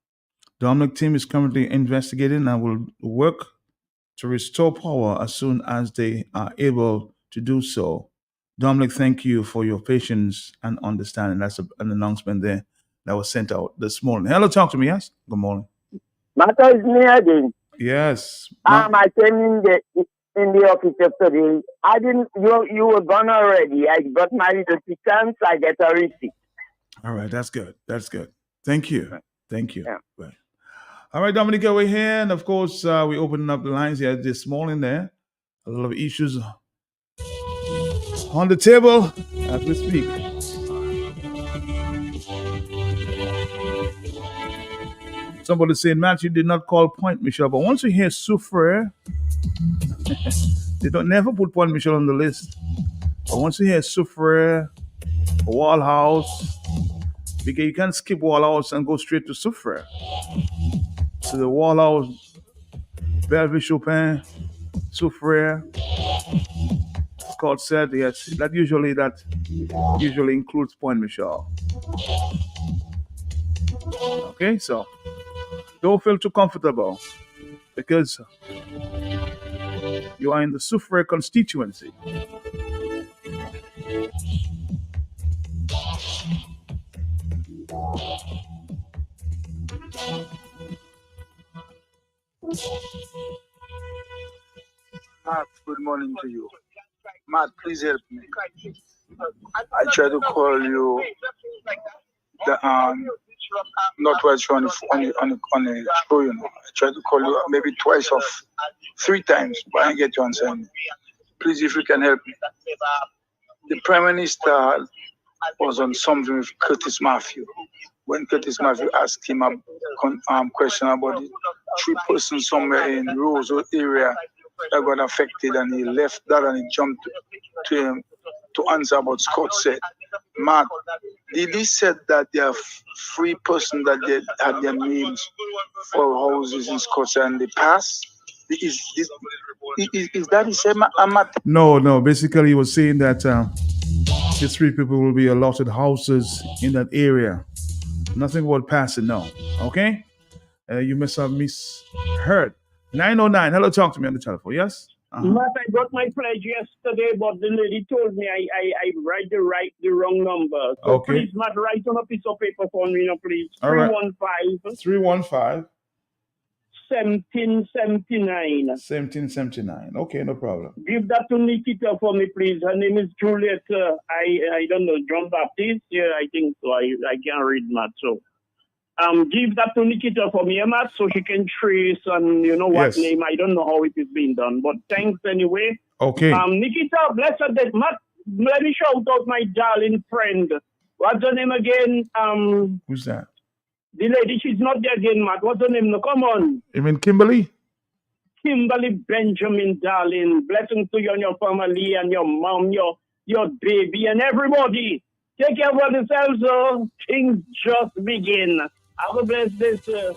Domlec team is currently investigating and will work to restore power as soon as they are able to do so. Domlec, thank you for your patience and understanding. That's an announcement there that was sent out this morning. Hello, talk to me, yes? Good morning. Matter is me again. Yes. I came in the office yesterday. I didn't. You were gone already. I got my little pittance. I get a receipt. All right, that's good. Thank you. Yeah. Right. All right, Dominica, we're here, and of course, we opened up the lines here this morning. There, a lot of issues on the table as we speak. Somebody saying, Matt, you did not call Point Michelle, but once you hear Soufriere, they don't never put Point Michelle on the list. But once you hear Soufriere, Wallhouse, because you can't skip Wallhouse and go straight to Soufriere. So the Wallhouse, Bellevue Chopin, Soufriere, Scott said, yes, that usually includes Point Michelle. Okay, so don't feel too comfortable because you are in the Soufriere constituency. Matt, good morning to you. Matt, please help me. I tried to call you the Northwest on the show, you know. I tried to call you maybe twice or 3 times, but I didn't get you answer me. Please, if you can help me. The Prime Minister was on something with Curtis Matthew. When Curtis Matthew asked him a question about the 3 persons somewhere in Roseau area that got affected, and he left that and he jumped to him to answer about Scott said. Mark, did he said that there are 3 persons that they had their names for houses in Scotland in the past? Is that he said, Matt? No. Basically, he was saying that these 3 people will be allotted houses in that area. Nothing about passing, no. Okay? You must have misheard. 909. Hello, talk to me on the telephone. Yes? Matt, I got my pledge yesterday, but the lady told me I write the wrong number. So Okay. please, Matt, write on a piece of paper for me, please. All right. 315 315 1779. 1779. Okay, no problem. Give that to Nikita for me, please. Her name is Juliet. I don't know, John Baptist. Yeah, I think so. I can't read Matt, so. Give that to Nikita for me, Matt, so she can trace and you know what Yes. name. I don't know how it is being done, but thanks anyway. Okay. Nikita, blessed day. Matt, let me shout out my darling friend. What's her name again? Who's that? The lady, she's not there again, Matt. What's her name? No, come on. You mean Kimberly? Kimberly Benjamin, darling. Blessings to you and your family and your mom, your baby and everybody. Take care of yourselves, so things just begin. Have a blessed day, sir.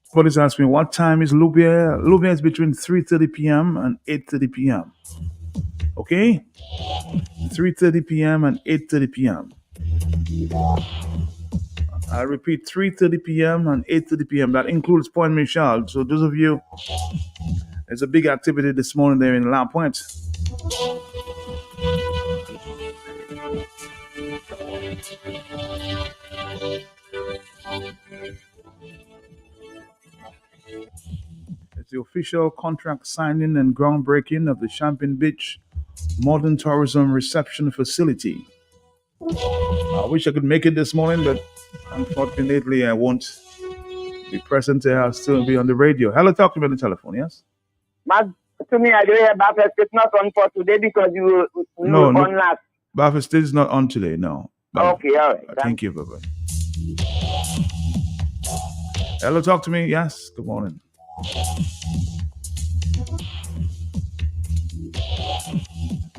Somebody's asking me, what time is Louvier? Louvier is between 3:30 p.m. and 8:30 p.m. Okay? 3:30 p.m. and 8:30 p.m. I repeat, 3:30 p.m. and 8:30 p.m. That includes Point Michel. So those of you, there's a big activity this morning there in La Pointe. It's the official contract signing and groundbreaking of the Champagne Beach Modern Tourism Reception Facility. I wish I could make it this morning, but unfortunately I won't be present there. I'll still be on the radio. Hello, talk to me on the telephone, yes? But to me, I don't hear Buffett. It's not on for today because you No, were on last. Buffett State is not on today, no. But Okay, all right. thank you, bye-bye. Hello, talk to me, yes? Good morning.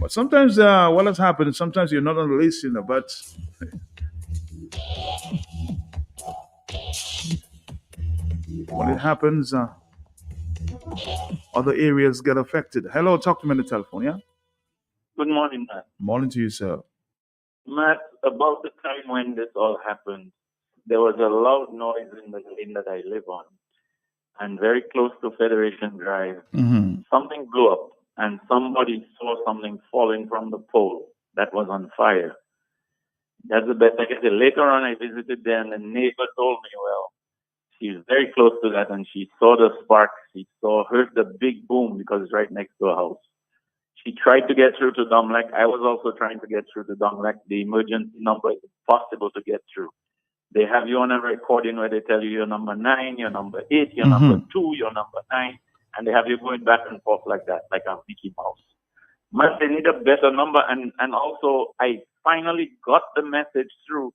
But sometimes what has happened is sometimes you're not on the list, but when it happens, other areas get affected. Hello, talk to me on the telephone, yeah? Good morning, Matt. Morning to you, sir. Matt, about the time when this all happened, there was a loud noise in the lane that I live on, and very close to Federation Drive. Mm-hmm. Something blew up, and somebody saw something falling from the pole that was on fire. That's the best I can say. Later on, I visited there, and the neighbor told me, well, she's very close to that, and she saw the sparks. She heard the big boom because it's right next to her house. She tried to get through to Domlec. I was also trying to get through to Domlec. The emergency number is impossible to get through. They have you on a recording where they tell you you're number 9, you're number 8, you're number 2, you're number 9, and they have you going back and forth like that, like a Mickey Mouse. But they need a better number, and also I finally got the message through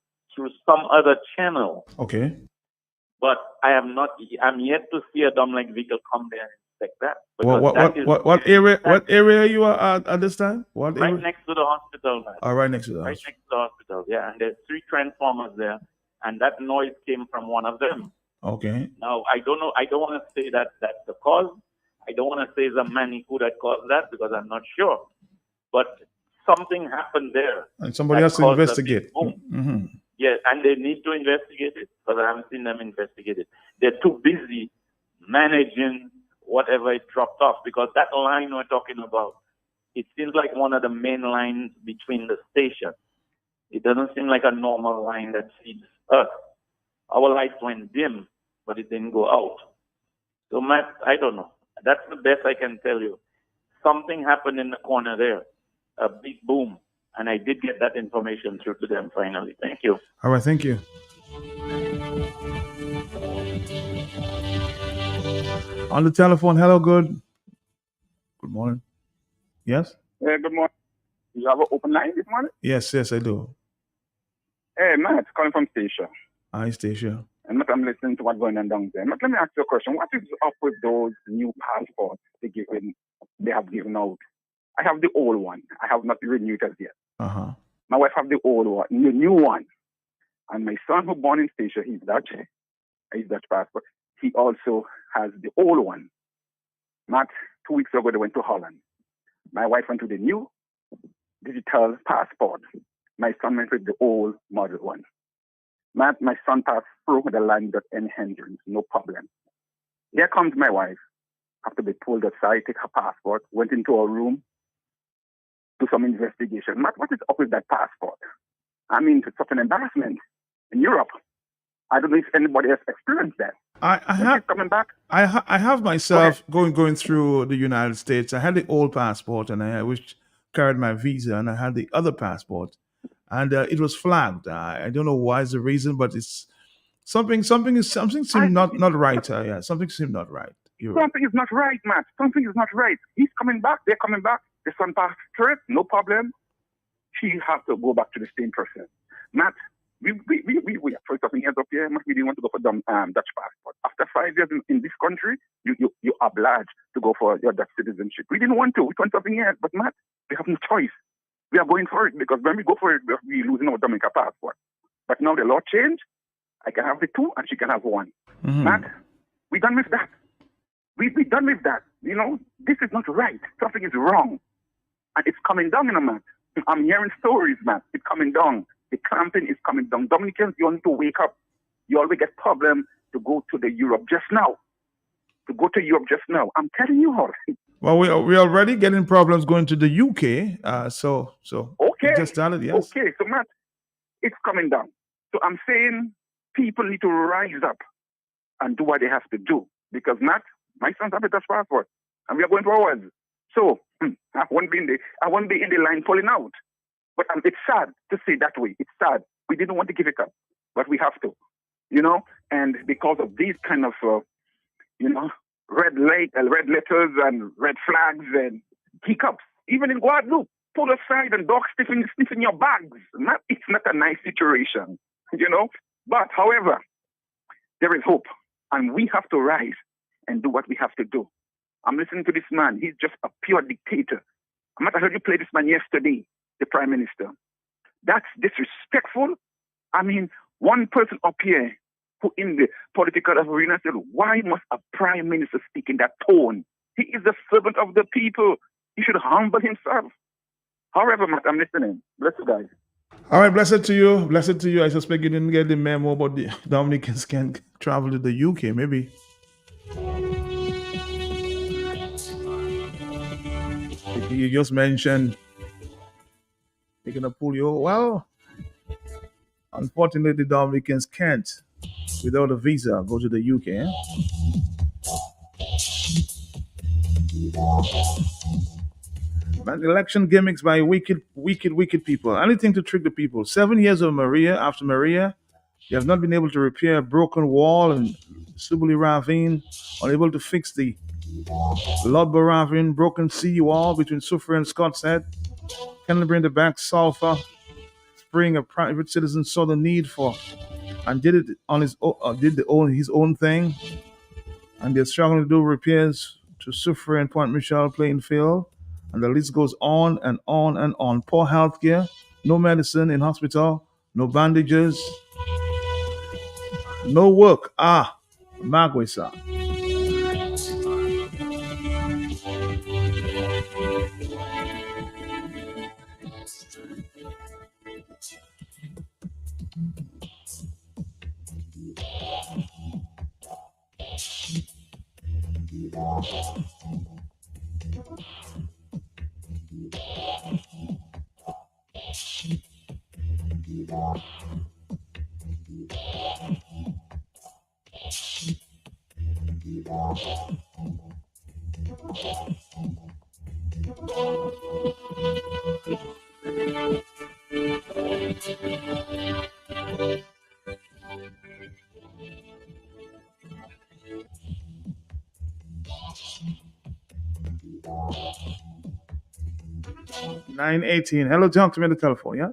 some other channel. Okay. But I'm yet to see a Domlec vehicle come there and inspect that. because What area you are at this time? What right area? next to the hospital, man. Oh, right next to the Right house. next to the hospital, yeah. And there's 3 transformers there, and that noise came from one of them. Okay. Now, I don't know. I don't want to say that that's the cause. I don't want to say it's a Manitou that caused that because I'm not sure. But something happened there. And somebody that has to caused a investigate. big boom. Mm-hmm. Yes, and they need to investigate it because I haven't seen them investigate it. They're too busy managing whatever it dropped off, because that line we're talking about, it seems like one of the main lines between the stations. It doesn't seem like a normal line that feeds us. Our lights went dim, but it didn't go out. So, Matt, I don't know. That's the best I can tell you. Something happened in the corner there, a big boom, and I did get that information through to them finally. Thank you. All right, thank you. On the telephone, hello, good morning. Yes? Hey, good morning. You have an open line this morning? Yes, I do. Hey, Matt, calling from Stacia. Hi, Stacia. And Matt, I'm listening to what's going on down there. Matt, let me ask you a question. What is up with those new passports they have given out? I have the old one. I have not renewed it yet. Uh-huh. My wife have the old one, the new one. And my son, who born in Stacia, he's Dutch passport. He also has the old one. Matt, 2 weeks ago, they went to Holland. My wife went to the new digital passport. My son went with the old model one. Matt, my son passed through the line without any hindrance, no problem. Here comes my wife. After they pulled aside, take her passport, went into a room, do some investigation. Matt, what is up with that passport? I mean, it's such an embarrassment in Europe. I don't know if anybody has experienced that. I have coming back. I have myself going through the United States. I had the old passport, and which carried my visa, and I had the other passport, and it was flagged. I don't know why is the reason, but it's something seemed not right. Something seemed not right. Something is not right, Matt. Something is not right. He's coming back. They're coming back. The son passed through it. No problem. She has to go back to the same person. Matt, we are talking heads up here. Matt, we didn't want to go for Dutch passport. After 5 years in this country, you obliged to go for your Dutch citizenship. We didn't want to. We went something else. But Matt, we have no choice. We are going for it because when we go for it, we're losing our Dominican passport. But now the law changed. I can have the two and she can have one. Mm-hmm. Matt, we're done with that. We're done with that. You know, this is not right. Something is wrong. And it's coming down, Matt. I'm hearing stories, Matt. It's coming down. The clamping is coming down. Dominicans, you need to wake up. You always get problem to go to the Europe just now. I'm telling you all. Well, we're already getting problems going to the UK. So okay. It just started, yes. Okay, so Matt, it's coming down. So I'm saying people need to rise up and do what they have to do. Because Matt, my sons have a Dutch passport, and we are going forward. So I won't be in the line falling out. But it's sad to say that way. It's sad. We didn't want to give it up, but we have to, And because of these kind of, red letters and red flags and hiccups, even in Guadeloupe, pull aside and dogs sniffing your bags. It's not a nice situation, But however, there is hope, and we have to rise and do what we have to do. I'm listening to this man. He's just a pure dictator. I heard you play this man yesterday, the Prime Minister. That's disrespectful. I mean, one person up here who in the political arena said, why must a Prime Minister speak in that tone? He is the servant of the people. He should humble himself. However, Matt, I'm listening. Bless you guys. All right, blessed to you. Blessed to you. I suspect you didn't get the memo about the Dominicans can travel to the UK, maybe. You just mentioned they're going to pull you. Well, unfortunately, the Dominicans can't, without a visa, go to the UK. But election gimmicks by wicked people. Anything to trick the people. 7 years of Maria. After Maria, you have not been able to repair a broken wall in Subuli Ravine, unable to fix the Lodba Ravine broken sea wall between Suffolk and Scott's Head. Can bring the back sulfur spring a private citizen saw the need for and did it on his own thing, and they're struggling to do repairs to Suffolk and Point Michelle Plainfield, and the list goes on and on and on. Poor healthcare, no medicine in hospital, no bandages, no work. Magwesa. 918. Hello, talk to me on the telephone, yeah?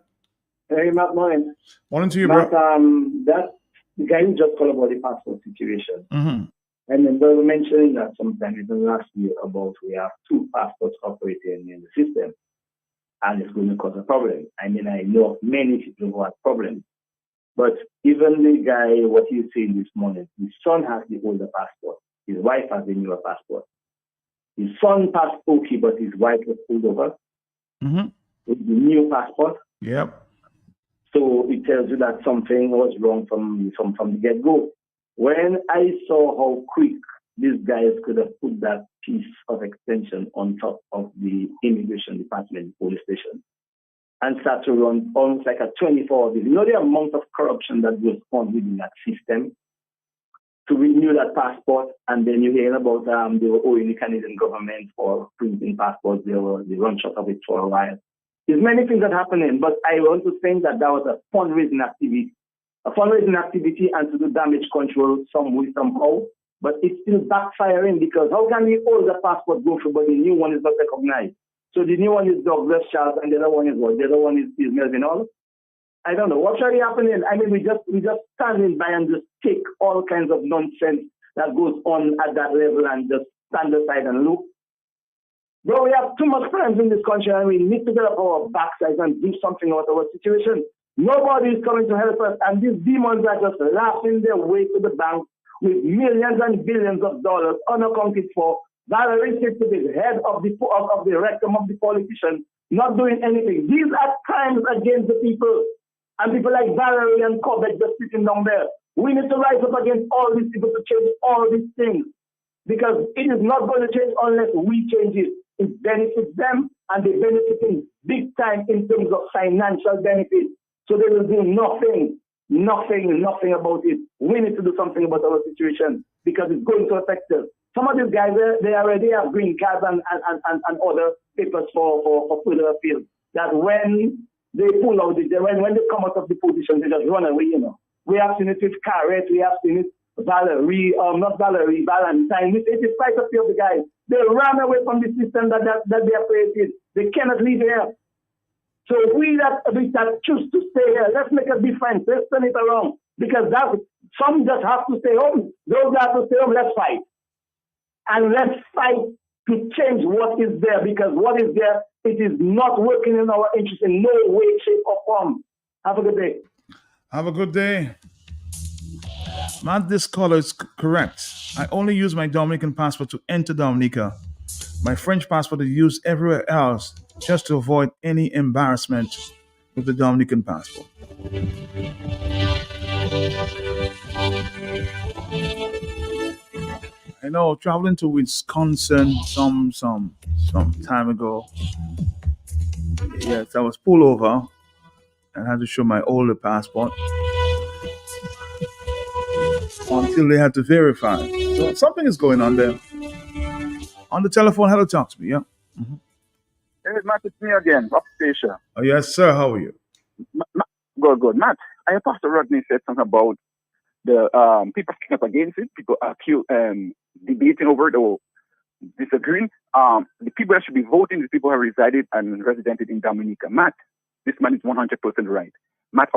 Hey, Matt, morning. Morning to you, Matt, bro. that the guy who just called about the passport situation. Mm-hmm. And then they were mentioning that sometime in the last year about we have 2 passports operating in the system. And it's going to cause a problem. I mean, I know of many people who have problems. But even the guy, what he's saying this morning, his son has the older passport. His wife has the newer passport. His son passed okay, but his wife was pulled over Mm-hmm. with the new passport. Yep. So it tells you that something was wrong from the get-go. When I saw how quick these guys could have put that piece of extension on top of the immigration department police station and start to run almost like a 24 hours. You know the amount of corruption that goes on within that system to renew that passport, and then you're hearing about they were owing the Canadian government for printing passports. They run short of it for a while. There's many things that are happening, but I want to think that was a fundraising activity, and to do damage control some way, somehow. But it's still backfiring because how can the older passport go through, but the new one is not recognized? So the new one is Douglas Charles, and the other one is what? The other one is Melvin Hall. I don't know what's really happening. I mean, we just standing by and just take all kinds of nonsense that goes on at that level and just stand aside and look. Bro, we have too much crimes in this country, and we need to get up our backsides and do something about our situation. Nobody is coming to help us, and these demons are just laughing their way to the bank with millions and billions of dollars unaccounted for. Valerie sits to the head of the rectum of the politician, not doing anything. These are crimes against the people. And people like Valerie and Corbett just sitting down there. We need to rise up against all these people to change all these things. Because it is not going to change unless we change it. It benefits them, and they benefit in big time in terms of financial benefit. So they will do nothing about it. We need to do something about our situation because it's going to affect us. Some of these guys, they already have green cards and other papers for further appeal. That when they pull out, when they come out of the position, they just run away, you know. We have seen it with Carrot, we have seen it Valentine. It is quite a few of the guys. They run away from the system that they have created. They cannot live here. So we that choose to stay here, let's make a difference. Let's turn it around. Because some just have to stay home. Those that have to stay home, let's fight. And let's fight to change what is there, because what is there, it is not working in our interest in no way, shape, or form. Have a good day. Have a good day. Matt, this caller is correct. I only use my Dominican passport to enter Dominica. My French passport is used everywhere else just to avoid any embarrassment with the Dominican passport. I know, traveling to Wisconsin some time ago. Yes, I was pulled over and had to show my older passport until they had to verify. So something is going on there. On the telephone, hello, talk to me, yeah? Mm-hmm. Hey, Matt, it's me again, Rob Stacia. Oh, yes, sir, how are you? Good. Matt, I heard Pastor Rodney said something about the people speaking up against it, people debating over it or disagreeing. The people that should be voting, the people who have resided and resided in Dominica. Matt, this man is 100% right. Matt,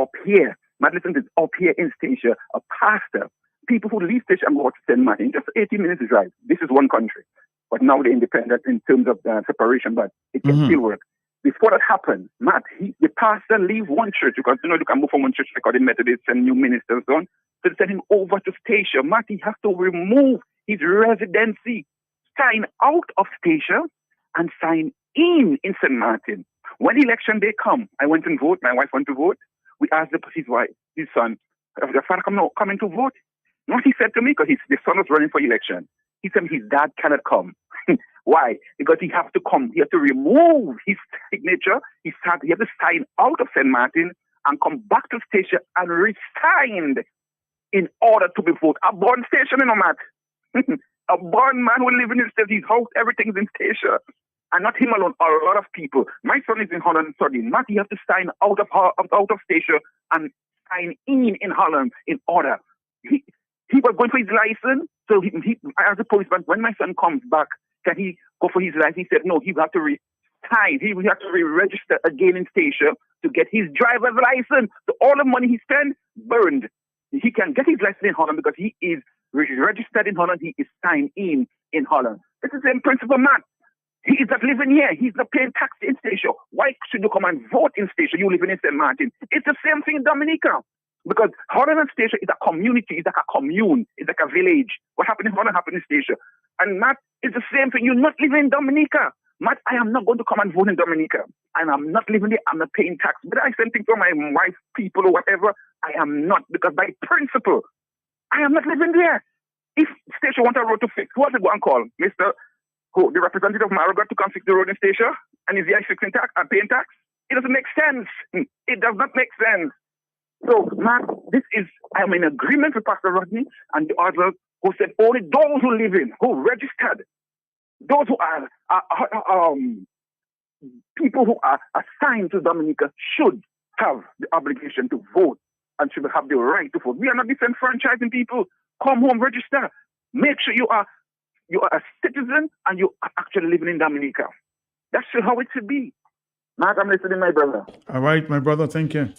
listen to this, up here in Stacia, a pastor, people who leave Stacia and go to St. Martin, just 18 minutes drive. This is one country. But now they're independent in terms of separation, but it can still work. Before that happened, Matt, the pastor leave one church, because you can move from one church like the Methodists and new ministers on, to send him over to Stacia. Matt, he has to remove his residency, sign out of Stacia, and sign in St. Martin. When election day come, I went and vote, my wife went to vote. We asked his son, your father coming to vote? What he said to me, because the son was running for election. He said his dad cannot come. Why? Because he has to come. He has to remove his signature. He has to sign out of St. Martin and come back to station and resign in order to be voted. A born station, you know, Matt. A born man who lives in his station, his house, everything's in station. And not him alone, a lot of people. My son is in Holland studying. Matt, he has to sign out of station and sign in Holland in order. He was going for his license. So he as a policeman, when my son comes back, can he go for his license? He said, no, he will have to resign. He will have to re-register again in station to get his driver's license. So all the money he spent, burned. He can get his license in Holland because he is registered in Holland. He is signed in Holland. It's the same principle, man. He is not living here. He's not paying tax in station. Why should you come and vote in station? You living in St. Martin. It's the same thing in Dominica. Because Holland and Station is a community. It's like a commune. It's like a village. What happened in Holland happened in Station. And Matt, it's the same thing. You're not living in Dominica. Matt, I am not going to come and vote in Dominica. And I'm not living there. I'm not paying tax. But I send things for my wife, people, or whatever. I am not. Because by principle, I am not living there. If Station want a road to fix, who has to go and call? Mr. Who? The representative of Marigot to come fix the road in Station? And is he fixing tax and paying tax? It doesn't make sense. It does not make sense. So, Matt, I'm in agreement with Pastor Rodney and the others who said only those who live in, who registered, those who are people who are assigned to Dominica should have the obligation to vote and should have the right to vote. We are not disenfranchising people. Come home, register. Make sure you are a citizen and you are actually living in Dominica. That's how it should be. Matt, I'm listening, my brother. All right, my brother. Thank you.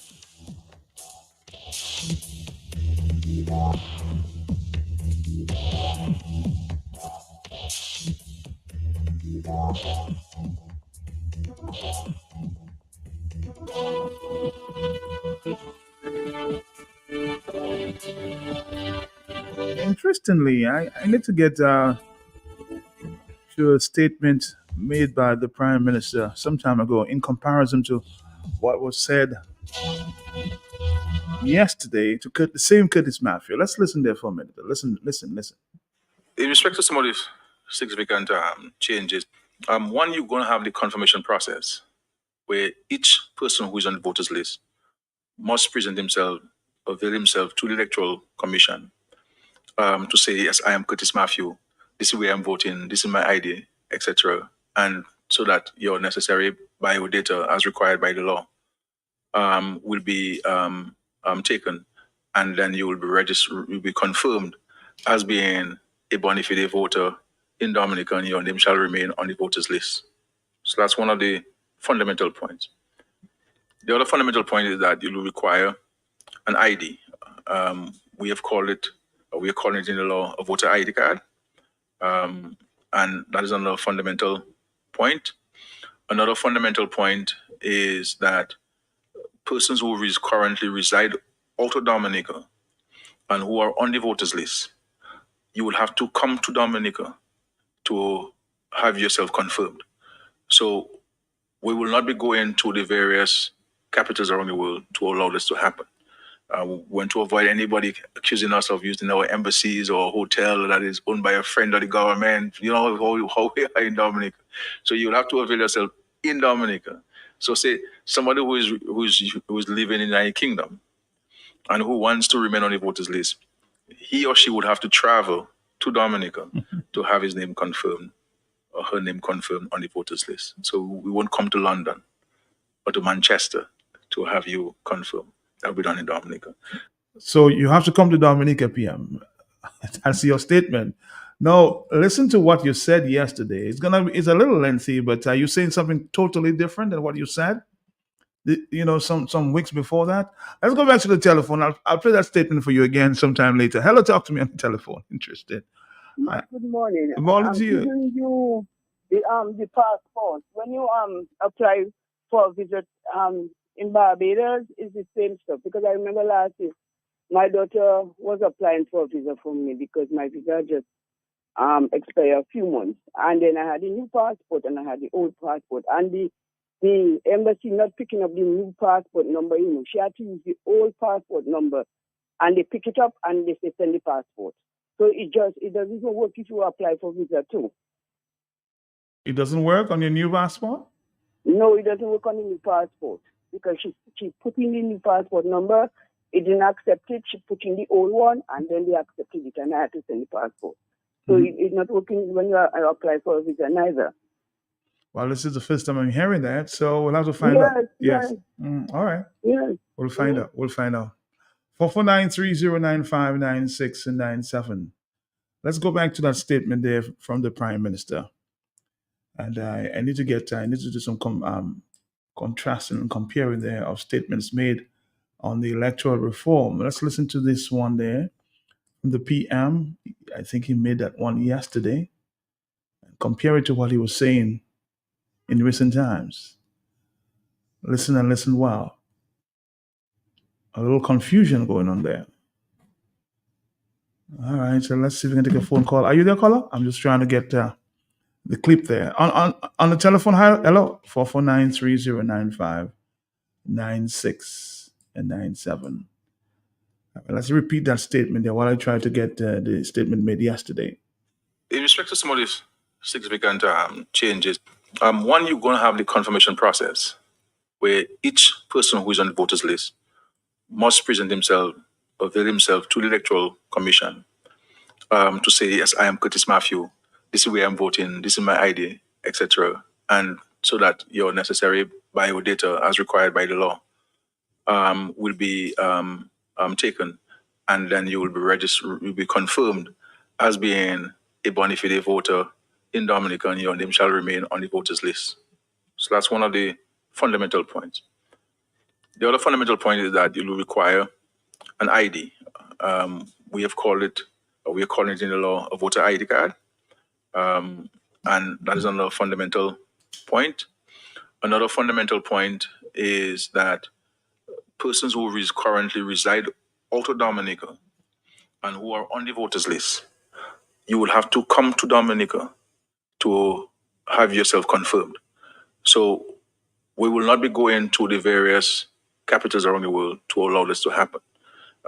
Interestingly, I need to get to a statement made by the Prime Minister some time ago in comparison to what was said yesterday to the same Curtis Mayfield. Let's listen there for a minute. Listen. In respect to some of these significant changes, one, you're going to have the confirmation process where each person who is on the voters list must present himself, avail himself to the Electoral Commission to say, yes, I am Curtis Mayfield. This is where I'm voting. This is my ID, etc. And so that your necessary biodata, as required by the law, will be taken, and then you will be registered, will be confirmed as being a bona fide voter in Dominica, and your name shall remain on the voters list. So that's one of the fundamental points. The other fundamental point is that you will require an ID. We are calling it in the law a voter ID card, and that is another fundamental point. Another fundamental point is that persons who currently reside out of Dominica and who are on the voters list, you will have to come to Dominica to have yourself confirmed. So we will not be going to the various capitals around the world to allow this to happen. We want to avoid anybody accusing us of using our embassies or a hotel that is owned by a friend of the government. You know how we are in Dominica. So you'll have to avail yourself in Dominica. So say somebody who is living in the United Kingdom and who wants to remain on the voters list, he or she would have to travel to Dominica to have his name confirmed or her name confirmed on the voters list. So we won't come to London or to Manchester to have you confirmed. That will be done in Dominica. So you have to come to Dominica, PM. That's your statement. Now, listen to what you said yesterday. It's a little lengthy, but are you saying something totally different than what you said? Some weeks before that. Let's go back to the telephone. I'll play that statement for you again sometime later. Hello, talk to me on the telephone. Interested. Good morning. Good morning to you. Giving you the passport. When you apply for a visit in Barbados, it's the same stuff. Because I remember last year, my daughter was applying for a visa for me because my visa just expired a few months. And then I had a new passport and I had the old passport. And the embassy not picking up the new passport number, she had to use the old passport number. And they pick it up and they say send the passport. So it doesn't even work if you apply for visa too. It doesn't work on your new passport? No, it doesn't work on the new passport because she put in the new passport number. It didn't accept it. She put in the old one, and then they accepted it, and I had to send the passport. So it's not working when you apply for a visa neither. Well, this is the first time I'm hearing that, so we'll have to find out. Yes. All right. Yes. We'll find out. We'll find out. 449-3095-96 and 97. Let's go back to that statement there from the Prime Minister. And I need to do some contrasting and comparing there of statements made on the electoral reform. Let's listen to this one there from the PM. I think he made that one yesterday. Compare it to what he was saying in recent times. Listen and listen well. A little confusion going on there. All right, so let's see if we can take a phone call. Are you there, caller? I'm just trying to get the clip there. On the telephone, hello? 449-3095-96 and 97. Right, let's repeat that statement there while I try to get the statement made yesterday. In respect to some of these significant changes, one, you're going to have the confirmation process where each person who is on the voters list must present himself, avail himself to the Electoral Commission to say, yes, I am Curtis Matthew, this is where I'm voting, this is my ID, etc. And so that your necessary biodata as required by the law will be taken, and then you will be registered, will be confirmed as being a bona fide voter in Dominica, and your name shall remain on the voters list. So that's one of the fundamental points. The other fundamental point is that you will require an ID. We are calling it in the law a voter ID card. And that is another fundamental point. Another fundamental point is that persons who currently reside out of Dominica and who are on the voters list, you will have to come to Dominica to have yourself confirmed. So we will not be going to the various capitals around the world to allow this to happen.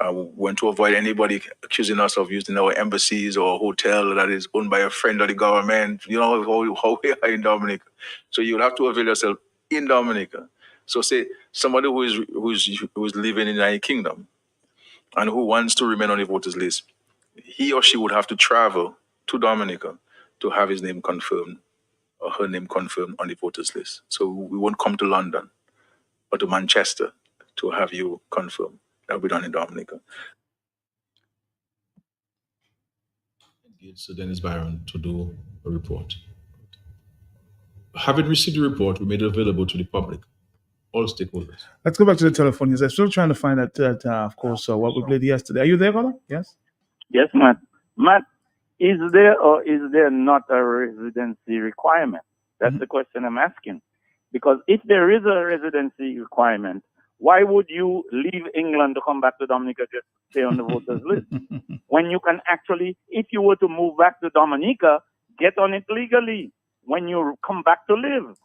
We want to avoid anybody accusing us of using our embassies or hotel that is owned by a friend of the government. You know how we are in Dominica. So you'll have to avail yourself in Dominica. So say somebody who is living in the United Kingdom and who wants to remain on the voters list, he or she would have to travel to Dominica to have his name confirmed or her name confirmed on the voters list. So we won't come to London or to Manchester to have you confirmed. That will be done in Dominica. Engage Sir Dennis Byron to do a report. Having received the report, we made it available to the public, all stakeholders. Let's go back to the telephone. Yes, I'm still trying to find out, of course, what we played yesterday. Are you there, caller? Yes? Yes, Matt. Matt, is there or is there not a residency requirement? That's the question I'm asking. Because if there is a residency requirement, why would you leave England to come back to Dominica just to stay on the voters list? When you can actually, if you were to move back to Dominica, get on it legally when you come back to live.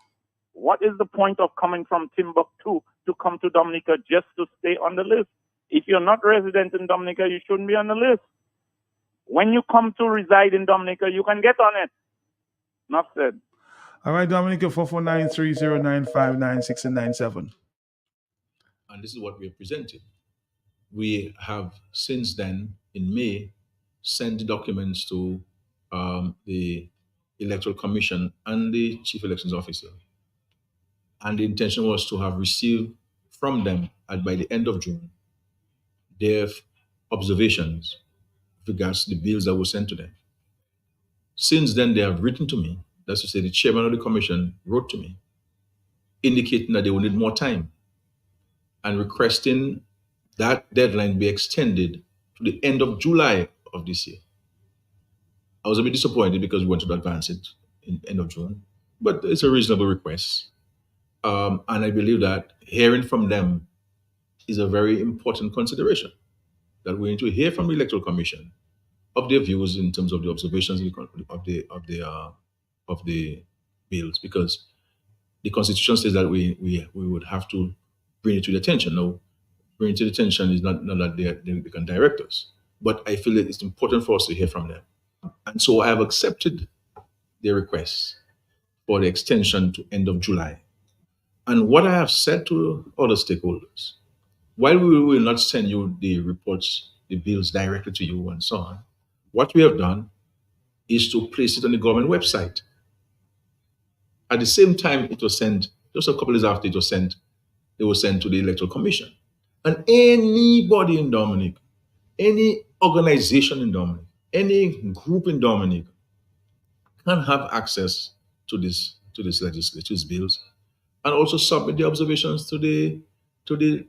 What is the point of coming from Timbuktu to come to Dominica just to stay on the list? If you're not resident in Dominica, you shouldn't be on the list. When you come to reside in Dominica, you can get on it. Enough said. All right, Dominica, 449-3095-96 and 97. And this is what we have presented. We have since then, in May, sent the documents to the Electoral Commission and the Chief Elections Officer. And the intention was to have received from them, by the end of June, their observations with regards to the bills that were sent to them. Since then, they have written to me, that's to say the chairman of the commission wrote to me, indicating that they will need more time and requesting that deadline be extended to the end of July of this year. I was a bit disappointed because we wanted to advance it in end of June, but it's a reasonable request. And I believe that hearing from them is a very important consideration, that we need to hear from the Electoral Commission of their views in terms of the observations of the bills, because the Constitution says that we would have to bring it to the attention. No, bring it to the attention is not that they can direct us. but I feel that it's important for us to hear from them. And so I have accepted their request for the extension to end of July. And what I have said to other stakeholders, while we will not send you the reports, the bills directly to you and so on, what we have done is to place it on the government website. At the same time, it was sent, just a couple of days after it was sent to the Electoral Commission. And anybody in Dominica, any organization in Dominica, any group in Dominica can have access to this legislature's bills and also submit the observations to the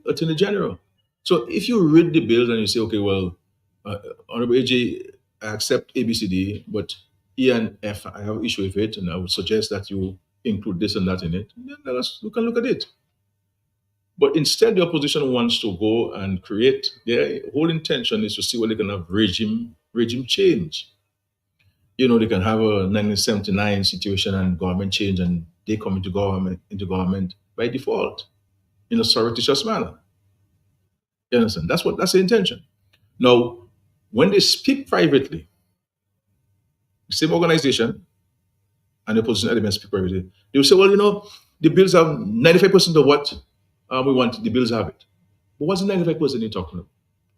Attorney General. So if you read the bills and you say, okay, well, Honorable AJ, I accept ABCD, but E and F, I have issue with it, and I would suggest that you include this and that in it, then we can look at it. But instead, the opposition wants to go and create, their whole intention is to see whether they can have regime change. You know, they can have a 1979 situation and government change, and they come into government by default in a surreptitious manner. You understand? That's the intention. Now, when they speak privately, the same organization and the opposition elements speak privately, they will say, well, you know, the bills have 95% of what we want, the bills have it. But what's the 95% you're talking about?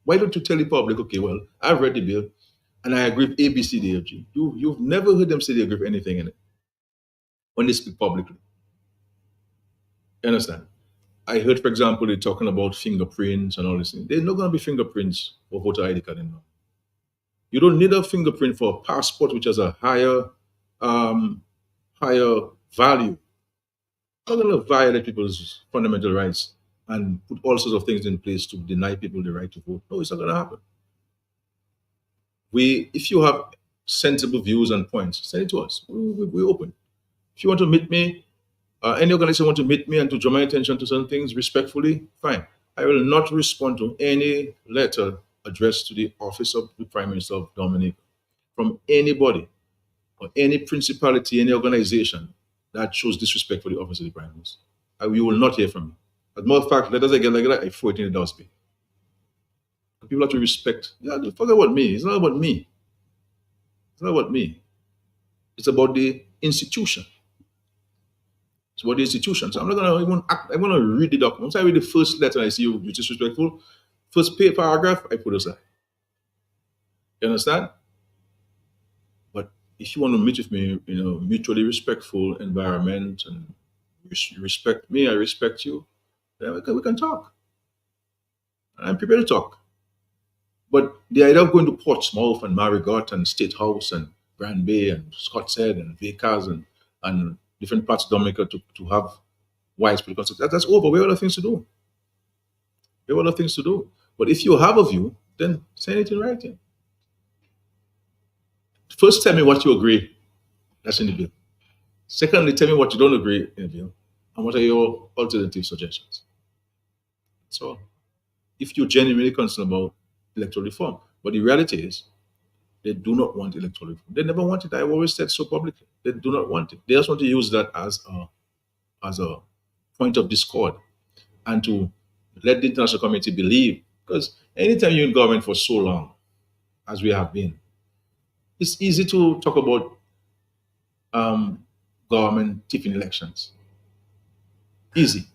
Why don't you tell the public, okay, well, I've read the bill and I agree with A, B, C, D, F, G. You've never heard them say they agree with anything in it when they speak publicly. You understand? I heard, for example, they're talking about fingerprints and all this thing. There's not going to be fingerprints for voter ID card anymore. You don't need a fingerprint for a passport, which has a higher value. Not going to violate people's fundamental rights and put all sorts of things in place to deny people the right to vote. No, it's not going to happen. If you have sensible views and points, send it to us. We're open. If you want to meet me, any organization want to meet me and to draw my attention to certain things respectfully, fine. I will not respond to any letter addressed to the office of the Prime Minister of Dominica from anybody or any principality, any organization that shows disrespect for the office of the Prime Minister. You will not hear from me. As a matter of fact, letters I get like that, I throw it in the dustbin. People have to respect. Yeah, forget about me. It's not about me. It's not about me. It's about the institution. It's about the institution. So I'm not going to even act. I'm going to read the document. Once I read the first letter, I see you're disrespectful. First paragraph, I put aside. You understand? But if you want to meet with me, you know, mutually respectful environment, and you respect me, I respect you, then we can talk. I'm prepared to talk. But the idea of going to Portsmouth and Marigot and State House and Grand Bay and Scott's Head and Vickers and different parts of Dominica to have widespread consultation, that's over. We have other things to do. We have other things to do. But if you have a view, then send it in writing. First, tell me what you agree. That's in the bill. Secondly, tell me what you don't agree in the bill. And what are your alternative suggestions? So, if you're genuinely concerned about electoral reform. But the reality is, they do not want electoral reform. They never want it. I've always said so publicly. They do not want it. They just want to use that as a point of discord and to let the international community believe. Because anytime you're in government for so long, as we have been, it's easy to talk about government tipping elections. Easy.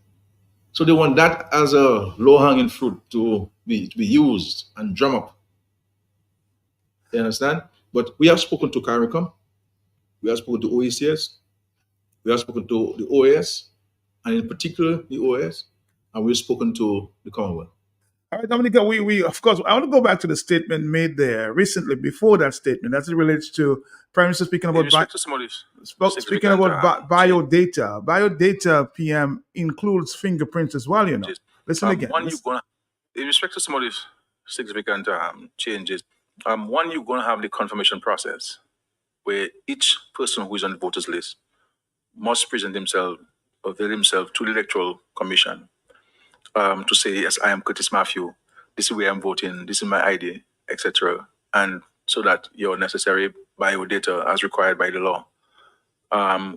So they want that as a low-hanging fruit to be used and drum up. You understand? But we have spoken to CARICOM, we have spoken to OECS, we have spoken to the OAS, and in particular the OAS, and we've spoken to the Commonwealth. All right, Dominica, we of course, I want to go back to the statement made there recently, before that statement, as it relates to Prime Minister speaking about speaking about biodata. Biodata, PM, includes fingerprints as well, you know. Listen again. In respect to some of these significant changes, one, you're going to have the confirmation process where each person who is on the voters list must avail himself to the Electoral Commission to say, yes, I am Curtis Matthew, this is where I'm voting, this is my ID, etc. And so that your necessary biodata as required by the law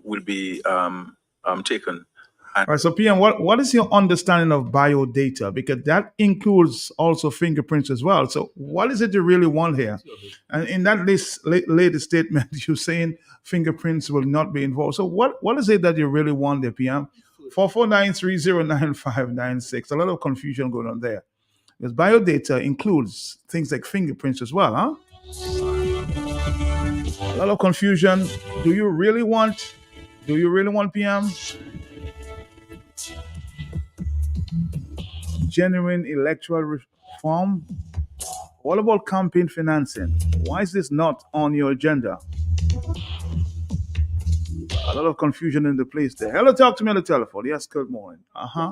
will be taken. All right, so PM, what is your understanding of biodata? Because that includes also fingerprints as well. So what is it you really want here? And in that latest statement, you're saying fingerprints will not be involved. So what is it that you really want there, PM? 4493099596. A lot of confusion going on there. Because biodata includes things like fingerprints as well, huh? A lot of confusion. Do you really want PM? Genuine electoral reform? What about campaign financing? Why is this not on your agenda? A lot of confusion in the place there. Hello, talk to me on the telephone. Yes, good morning.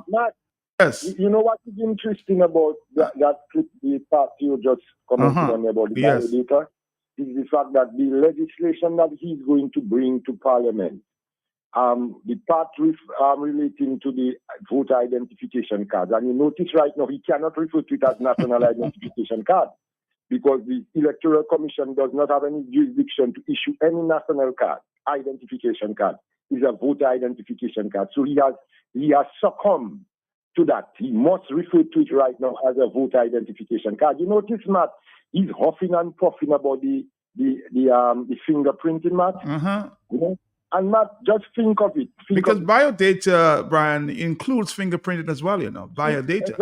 Matt, yes. You know what is interesting about that clip, the part you just commented on about the biodata, is the fact that the legislation that he's going to bring to Parliament, the part relating to the voter identification card, and you notice right now he cannot refer to it as national identification card because the Electoral Commission does not have any jurisdiction to issue any national card, identification card. It's a voter identification card. So he has succumbed to that. He must refer to it right now as a voter identification card. You notice, Matt, he's huffing and puffing about the fingerprinting, Matt. You know? And Matt, just think of it. Because biodata, Brian, includes fingerprinting as well, you know, biodata.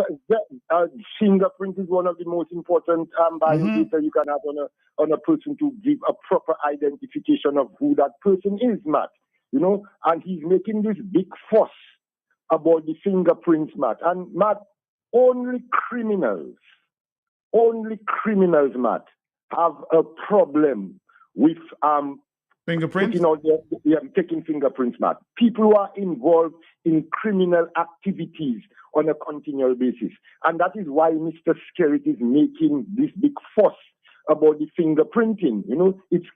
Fingerprint is one of the most important biodata you can have on a person to give a proper identification of who that person is, Matt. You know, and he's making this big fuss about the fingerprints, Matt. And Matt, only criminals, Matt, have a problem with fingerprints? Taking fingerprints, Matt. People who are involved in criminal activities on a continual basis. And that is why Mr. Skerrit is making this big fuss about the fingerprinting. You know, it's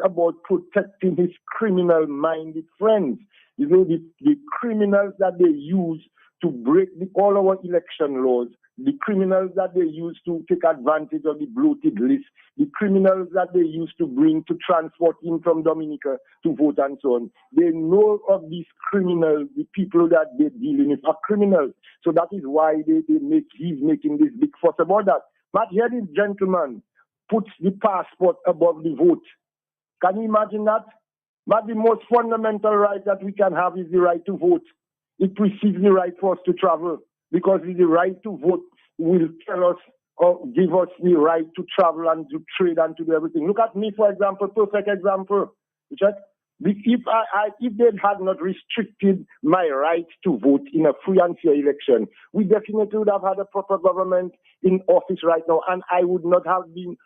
about protecting his criminal-minded friends. You know, the criminals that they use to break all our election laws, the criminals that they use to take advantage of the bloated list, the criminals that they use to bring to transport in from Dominica to vote and so on. They know of these criminals, the people that they're dealing with are criminals. So that is why he's making this big fuss about that. But here this gentleman puts the passport above the vote. Can you imagine that? But the most fundamental right that we can have is the right to vote. It precedes the right for us to travel, because the right to vote will tell us or give us the right to travel and to trade and to do everything. Look at me, for example, perfect example. If they had not restricted my right to vote in a free and fair election, we definitely would have had a proper government in office right now, and I would not be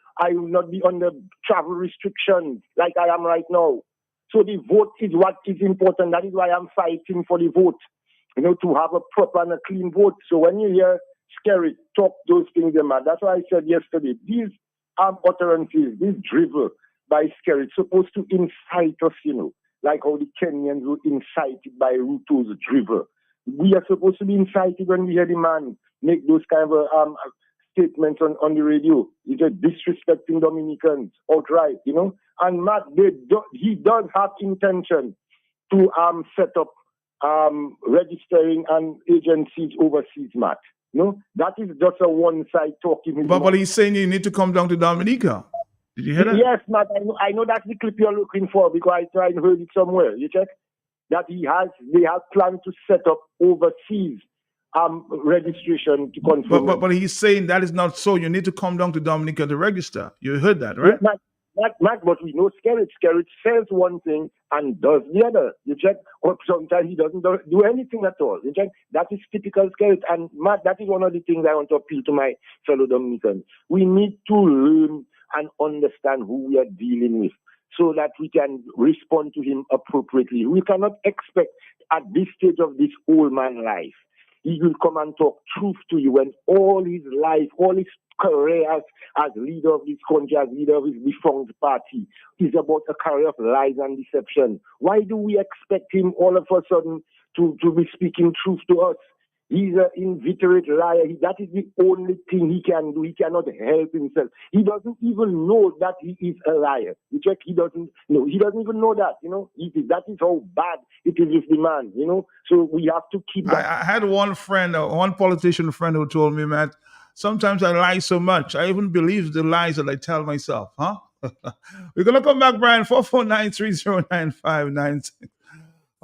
under travel restrictions like I am right now. So the vote is what is important. That is why I'm fighting for the vote, you know, to have a proper and a clean vote. So when you hear Skerrit talk those things, that's why I said yesterday, these utterances, this drivel by Skerrit, supposed to incite us, you know, like how the Kenyans were incited by Ruto's drivel. We are supposed to be incited when we hear the man make those kind of statements on the radio. He's just disrespecting Dominicans outright, you know. And Matt, he does have intention to set up registering and agencies overseas, Matt. No, that is just a one-side talking. But he's saying you need to come down to Dominica. Did you hear that? Yes, Matt. I know that's the clip you're looking for because I tried and heard it somewhere. You check that they have planned to set up overseas registration to confirm. But he's saying that is not so. You need to come down to Dominica to register. You heard that, right? Matt, but we know Skerrit. Skerrit says one thing and does the other. You check, or sometimes he doesn't do anything at all. You check, that is typical Skerrit. And Matt, that is one of the things I want to appeal to my fellow Dominicans. We need to learn and understand who we are dealing with, so that we can respond to him appropriately. We cannot expect at this stage of this old man life, he will come and talk truth to you when all his life, all his career as leader of this country, as leader of his defunct party, is about a career of lies and deception. Why do we expect him all of a sudden to be speaking truth to us? He's an inveterate liar. That is the only thing he can do. He cannot help himself. He doesn't even know that he is a liar. You check, he doesn't know. He doesn't even know that, that is how bad it is with the man, So we have to keep that. I had one friend, one politician friend who told me, man, sometimes I lie so much, I even believe the lies that I tell myself, huh? We're going to come back, Brian, 449-309-596.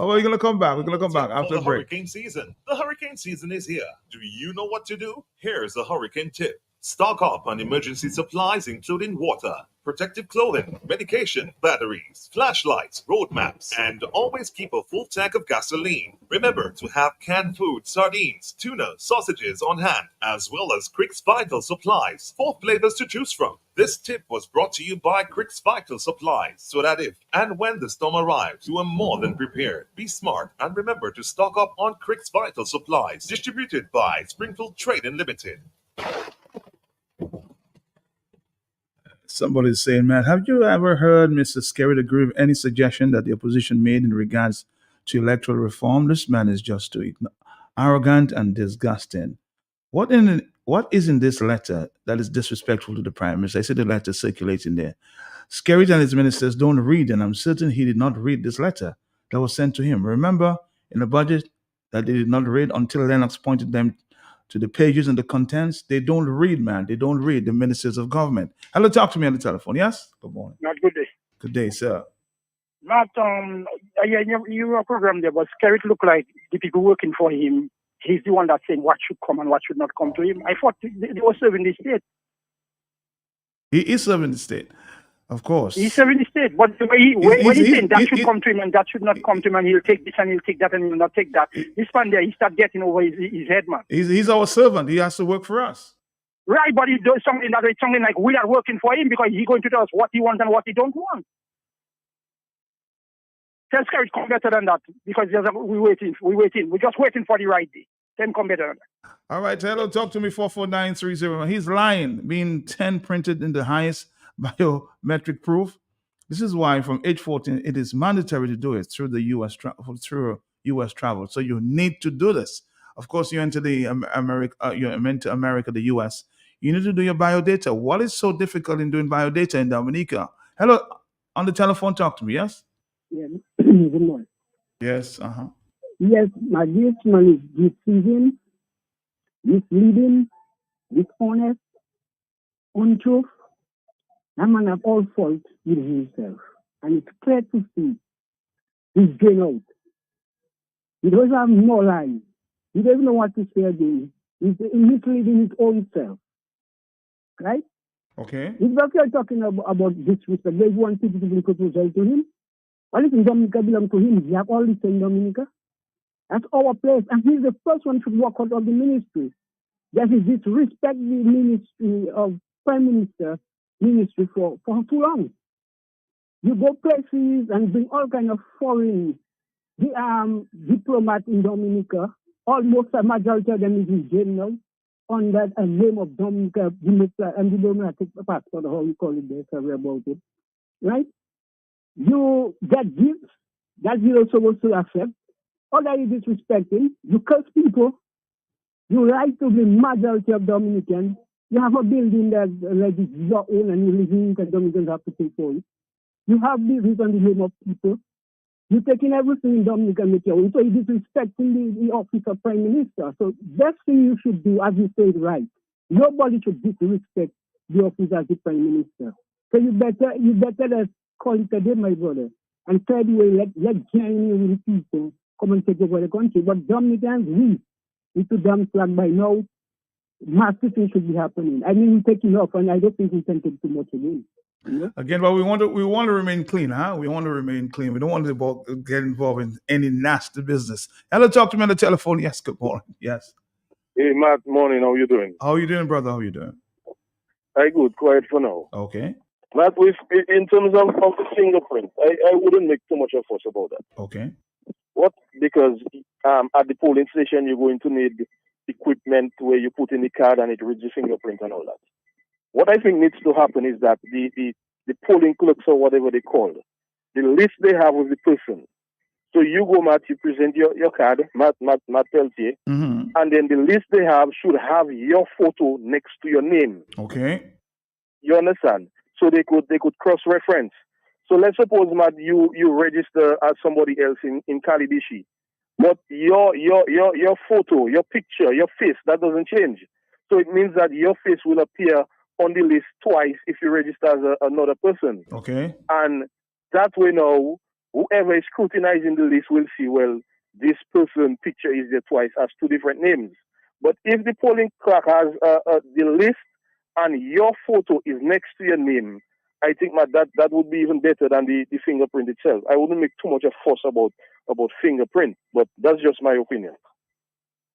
Oh, we're going to come back. We're going to come back after the the break. hurricane season. The hurricane season is here. Do you know what to do? Here's a hurricane tip. Stock up on emergency supplies, including water, protective clothing, medication, batteries, flashlights, road maps, and always keep a full tank of gasoline. Remember to have canned food, sardines, tuna, sausages on hand, as well as Crick's Vital Supplies. 4 flavors to choose from. This tip was brought to you by Crick's Vital Supplies, so that if and when the storm arrives, you are more than prepared. Be smart and remember to stock up on Crick's Vital Supplies, distributed by Springfield Trading Limited. Somebody's saying, man, have you ever heard Mr. Skerrit agree with any suggestion that the opposition made in regards to electoral reform? This man is just too arrogant and disgusting. What is in this letter that is disrespectful to the Prime Minister? I see the letter circulating there. Skerrit and his ministers don't read, and I'm certain he did not read this letter that was sent to him. Remember, in the budget, that they did not read until Lennox pointed them to the pages and the contents. They don't read, man. They don't read, the ministers of government. Hello, talk to me on the telephone. Yes? Good morning. Not good day. Good day, sir. Not your program there, but Skerrit look like the people working for him. He's the one that's saying what should come and what should not come to him. I thought they were serving the state. He is serving the state, of course. He's serving the state, but when he's saying that should come to him and that should not come to him, and he'll take this and he'll take that and he'll not take that. This man there, he start getting over his head, man. He's our servant. He has to work for us. Right, but he does something like we are working for him because he's going to tell us what he wants and what he don't want. Tell Skerrit come better than that because we're waiting. We're just waiting for the right day. Then come better than that. All right, hello, talk to me, 44930. He's lying, being 10 printed in the highest biometric proof. This is why from age 14, it is mandatory to do it through the U.S. travel. So you need to do this. Of course, you enter the America, the U.S. You need to do your biodata. What is so difficult in doing biodata in Dominica? Hello, on the telephone, talk to me, yes? Yeah, good morning. Yes, Yes, my dear man is deceiving, misleading, dishonest, untruth. That man have all fault with himself. And it's clear to see he's going out. He doesn't have no lies. He doesn't know what to say again. He's misleading his own self. Right? Okay. If you're talking about disrespect, there's one people to bring proposal to him. Well, listen, Dominica belongs to him. We have all this in Dominica. That's our place. And he's the first one to walk out of the ministry. That is disrespect the ministry of Prime Minister ministry for too long. You go places and bring all kind of foreign diplomat in Dominica. Almost a majority of them is in jail now under a name of Dominica and the diplomatic passport, how you call it there, sorry about it. Right? You get gifts that you're supposed to accept. All that is disrespecting. You curse people. You lie to the majority of Dominicans. You have a building that is your own and you live in because Dominicans have to pay for it. You have business on the name of people. You're taking everything in Dominica and make your own. So you're disrespecting the office of Prime Minister. So best thing you should do, as you said, right. Nobody should disrespect the office as the Prime Minister. So you better call it a day, my brother. And third way, let genuine people come and take over the country. But Dominicans, we need to damn flag by now. Massive things should be happening. I mean, we're taking off, and I don't think we can take too much again. Yeah. Again, but we want to remain clean, huh? We want to remain clean. We don't want to get involved in any nasty business. Hello, talk to me on the telephone. Yes, good morning. Yes. Hey, Matt, morning. How you doing? How you doing, brother? How you doing? I good. Quiet for now. Okay. Matt, in terms of the fingerprint, I wouldn't make too much of a fuss about that. Okay. What? Because at the polling station, you're going to need equipment where you put in the card and it reads the fingerprint and all that. What I think needs to happen is that the polling clerks or whatever they call, the list they have with the person So you go, Matt, you present your card, Matt Peltier, and then the list they have should have your photo next to your name. Okay. You understand? So they could cross-reference. So let's suppose, Matt, you register as somebody else in Kalibishi, but your photo, your picture, your face, that doesn't change. So it means that your face will appear on the list twice if you register as another person. Okay. And that way now, whoever is scrutinizing the list will see, well, this person picture is there twice as two different names. But if the polling clerk has the list and your photo is next to your name, I think that would be even better than the fingerprint itself. I wouldn't make too much of a fuss about fingerprint, but that's just my opinion.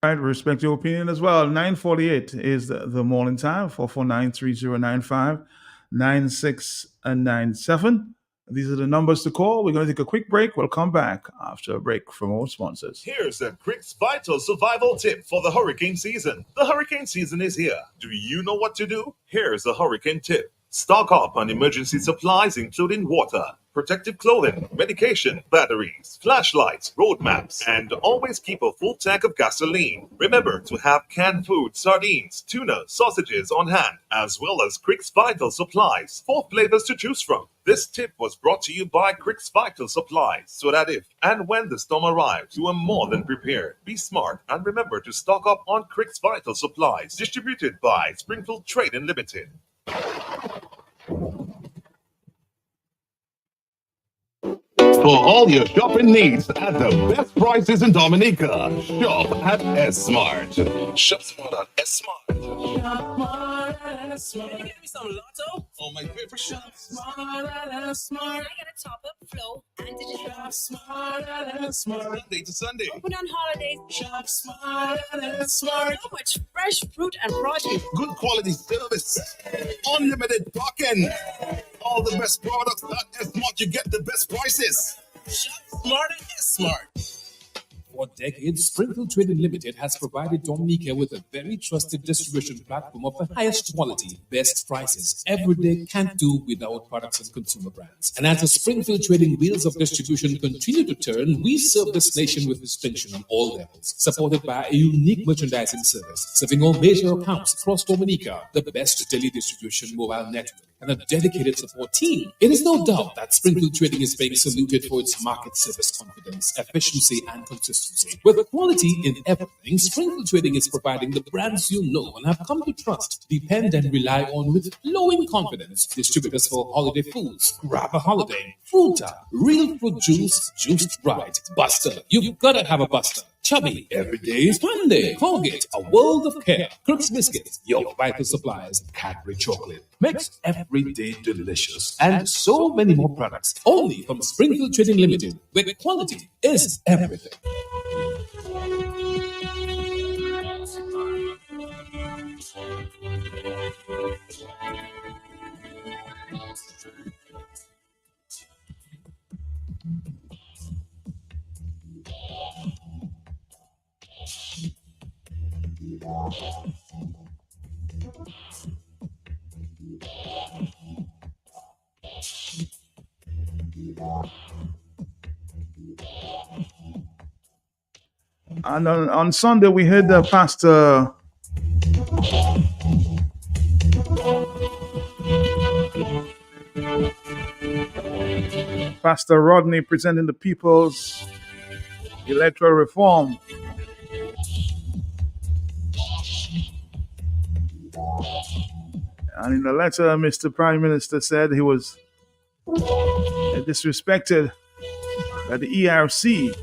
All right, respect your opinion as well. 9:48 is the morning time. 449-3095-9697. These are the numbers to call. We're going to take a quick break. We'll come back after a break from our sponsors. Here's a quick vital survival tip for the hurricane season. The hurricane season is here. Do you know what to do? Here's a hurricane tip. Stock up on emergency supplies, including water, protective clothing, medication, batteries, flashlights, road maps, and always keep a full tank of gasoline. Remember to have canned food, sardines, tuna, sausages on hand, as well as Crick's Vital Supplies, 4 flavors to choose from. This tip was brought to you by Crick's Vital Supplies, so that if and when the storm arrives, you are more than prepared. Be smart and remember to stock up on Crick's Vital Supplies, distributed by Springfield Trading Limited. For all your shopping needs at the best prices in Dominica, shop at S-Mart. Shop smart at S-Mart. Shop smart at S-Mart. Can you get me some Lotto? Oh, my favorite. Shop smart at S-Mart. I got a top-up flow and digital. Shop smart at S-Mart. Sunday to Sunday. Open on holidays. Shop smart at S-Mart. So much fresh fruit and produce. Good quality service. Unlimited parking. All the best products at S-Mart. You get the best prices. Shop smart at S-Mart. For decades, Springfield Trading Limited has provided Dominica with a very trusted distribution platform of the highest quality, best prices. Every day can't do without products and consumer brands. And as the Springfield Trading wheels of distribution continue to turn, we serve this nation with distinction on all levels, supported by a unique merchandising service, serving all major accounts across Dominica, the best daily distribution mobile network, and a dedicated support team. It is no doubt that Springfield Trading is being saluted for its market service confidence, efficiency, and consistency. With quality in everything, Springfield Trading is providing the brands you know and have come to trust, depend, and rely on with flowing confidence. Distributors for holiday foods, Grab a Holiday, Fruta, Real Fruit Juice, Juiced Right, Buster. You've got to have a Buster. Chubby, every day is fun day. Colgate, a world of care. Crooks Biscuits, your vital supplies. Cadbury Chocolate, makes every day delicious. And so many more products, only from Springfield Trading Limited, where quality is everything. And on Sunday, we heard Pastor Rodney presenting the people's electoral reform. And in the letter, Mr. Prime Minister said he was disrespected by the ERC.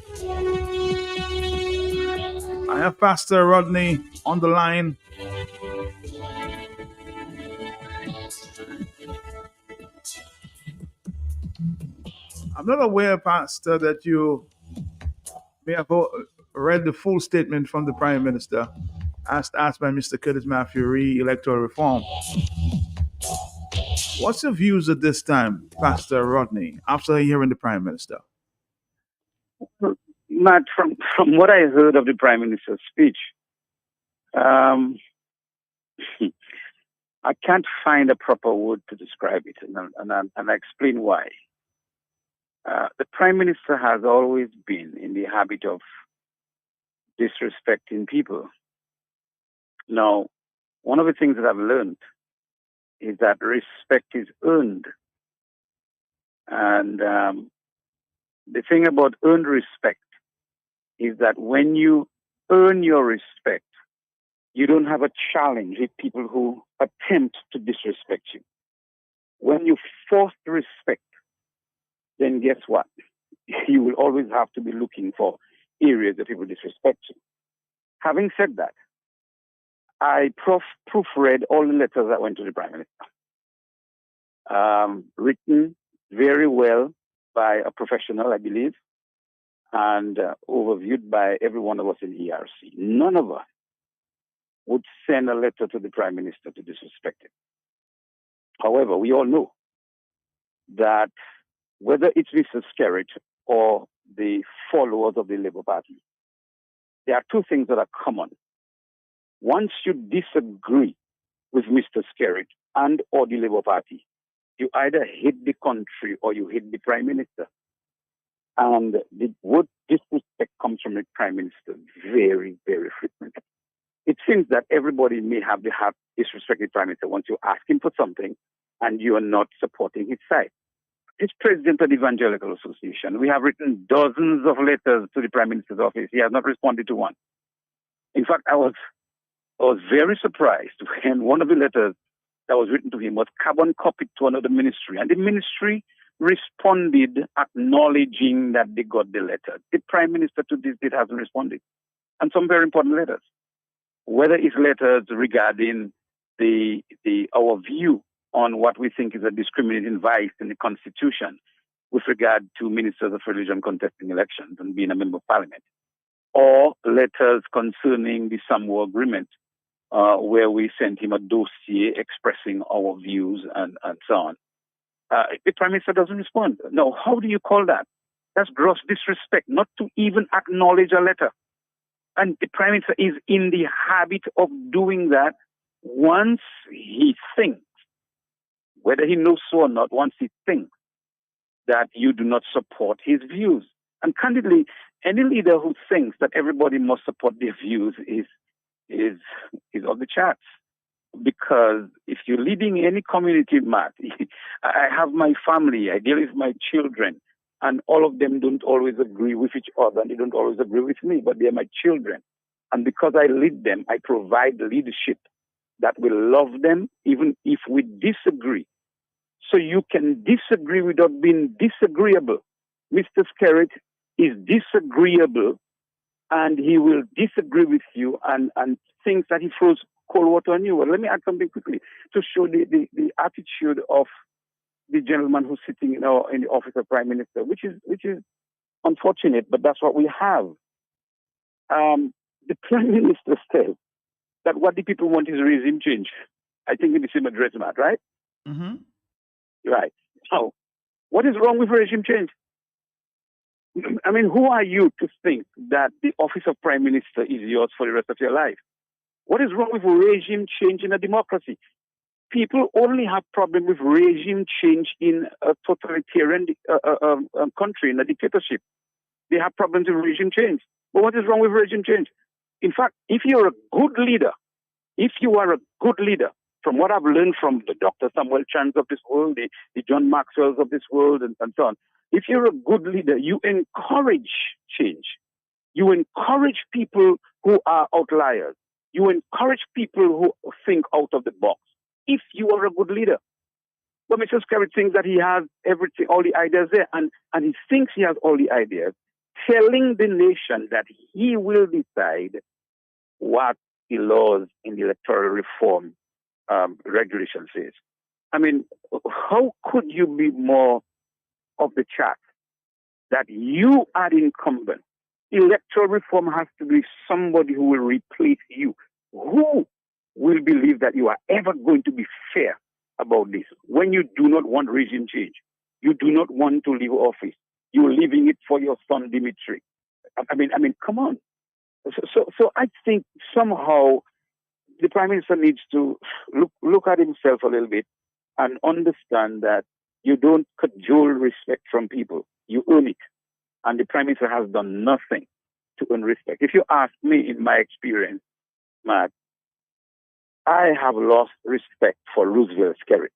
I have Pastor Rodney on the line. I'm not aware, Pastor, that you may have read the full statement from the Prime Minister asked by Mr. Curtis Matthew electoral reform. What's your views at this time, Pastor Rodney, after hearing the Prime Minister? Matt, from what I heard of the Prime Minister's speech, I can't find a proper word to describe it, and I explain why. The Prime Minister has always been in the habit of disrespecting people. Now, one of the things that I've learned is that respect is earned. And the thing about earned respect is that when you earn your respect, you don't have a challenge with people who attempt to disrespect you. When you force respect, then guess what? You will always have to be looking for areas that people disrespect you. Having said that, I proofread all the letters that went to the Prime Minister. Written very well by a professional, I believe, and overviewed by every one of us in ERC. None of us would send a letter to the Prime Minister to disrespect him. However, we all know that whether it's Mr. Skerrit or the followers of the Labour Party, there are two things that are common. Once you disagree with Mr. Skerrit and or the Labour Party, you either hate the country or you hate the Prime Minister. And the word disrespect comes from the Prime Minister very, very frequently. It seems that everybody may have disrespect the Prime Minister once you ask him for something and you are not supporting his side. He's president of the Evangelical Association. We have written dozens of letters to the Prime Minister's office. He has not responded to one. In fact, I was very surprised when one of the letters that was written to him was carbon copied to another ministry. And the ministry responded acknowledging that they got the letter. The Prime Minister to this date hasn't responded. And some very important letters. Whether it's letters regarding our view on what we think is a discriminating vice in the Constitution with regard to ministers of religion contesting elections and being a member of Parliament, or letters concerning the Samoa Agreement, where we sent him a dossier expressing our views and so on. The Prime Minister doesn't respond. Now, how do you call that? That's gross disrespect, not to even acknowledge a letter. And the Prime Minister is in the habit of doing that once he thinks, whether he knows so or not, once he thinks that you do not support his views. And candidly, any leader who thinks that everybody must support their views is on the charts. Because if you're leading any community, Matt, I have my family, I deal with my children, and all of them don't always agree with each other, and they don't always agree with me, but they're my children. And because I lead them, I provide leadership that will love them even if we disagree. So you can disagree without being disagreeable. Mr. Skerrit is disagreeable, and he will disagree with you and thinks that he throws cold water on you. Well, let me add something quickly to show the attitude of the gentleman who's sitting in the office of Prime Minister, which is unfortunate, but that's what we have. The Prime Minister said that what the people want is regime change. I think in the same address, Matt, right? Mm-hmm. Right. So, what is wrong with regime change? I mean, who are you to think that the office of Prime Minister is yours for the rest of your life? What is wrong with regime change in a democracy? People only have problem with regime change in a totalitarian country, in a dictatorship. They have problems with regime change. But what is wrong with regime change? In fact, if you're a good leader, from what I've learned from the Dr. Samuel Chans of this world, the John Maxwells of this world, and so on, if you're a good leader, you encourage change. You encourage people who are outliers. You encourage people who think out of the box. If you are a good leader. But Mr. Skerrit thinks that he has everything, all the ideas there, and he thinks he has all the ideas, telling the nation that he will decide what the laws in the electoral reform regulation says. I mean, how could you be more of the chart that you are incumbent? Electoral reform has to be somebody who will replace you. Who will believe that you are ever going to be fair about this when you do not want regime change? You do not want to leave office. You're leaving it for your son, Dimitri. I mean, come on. So I think somehow the Prime Minister needs to look at himself a little bit and understand that you don't cajole respect from people. you earn it. And the Prime Minister has done nothing to earn respect. If you ask me, in my experience, Matt, I have lost respect for Roosevelt Skerrit,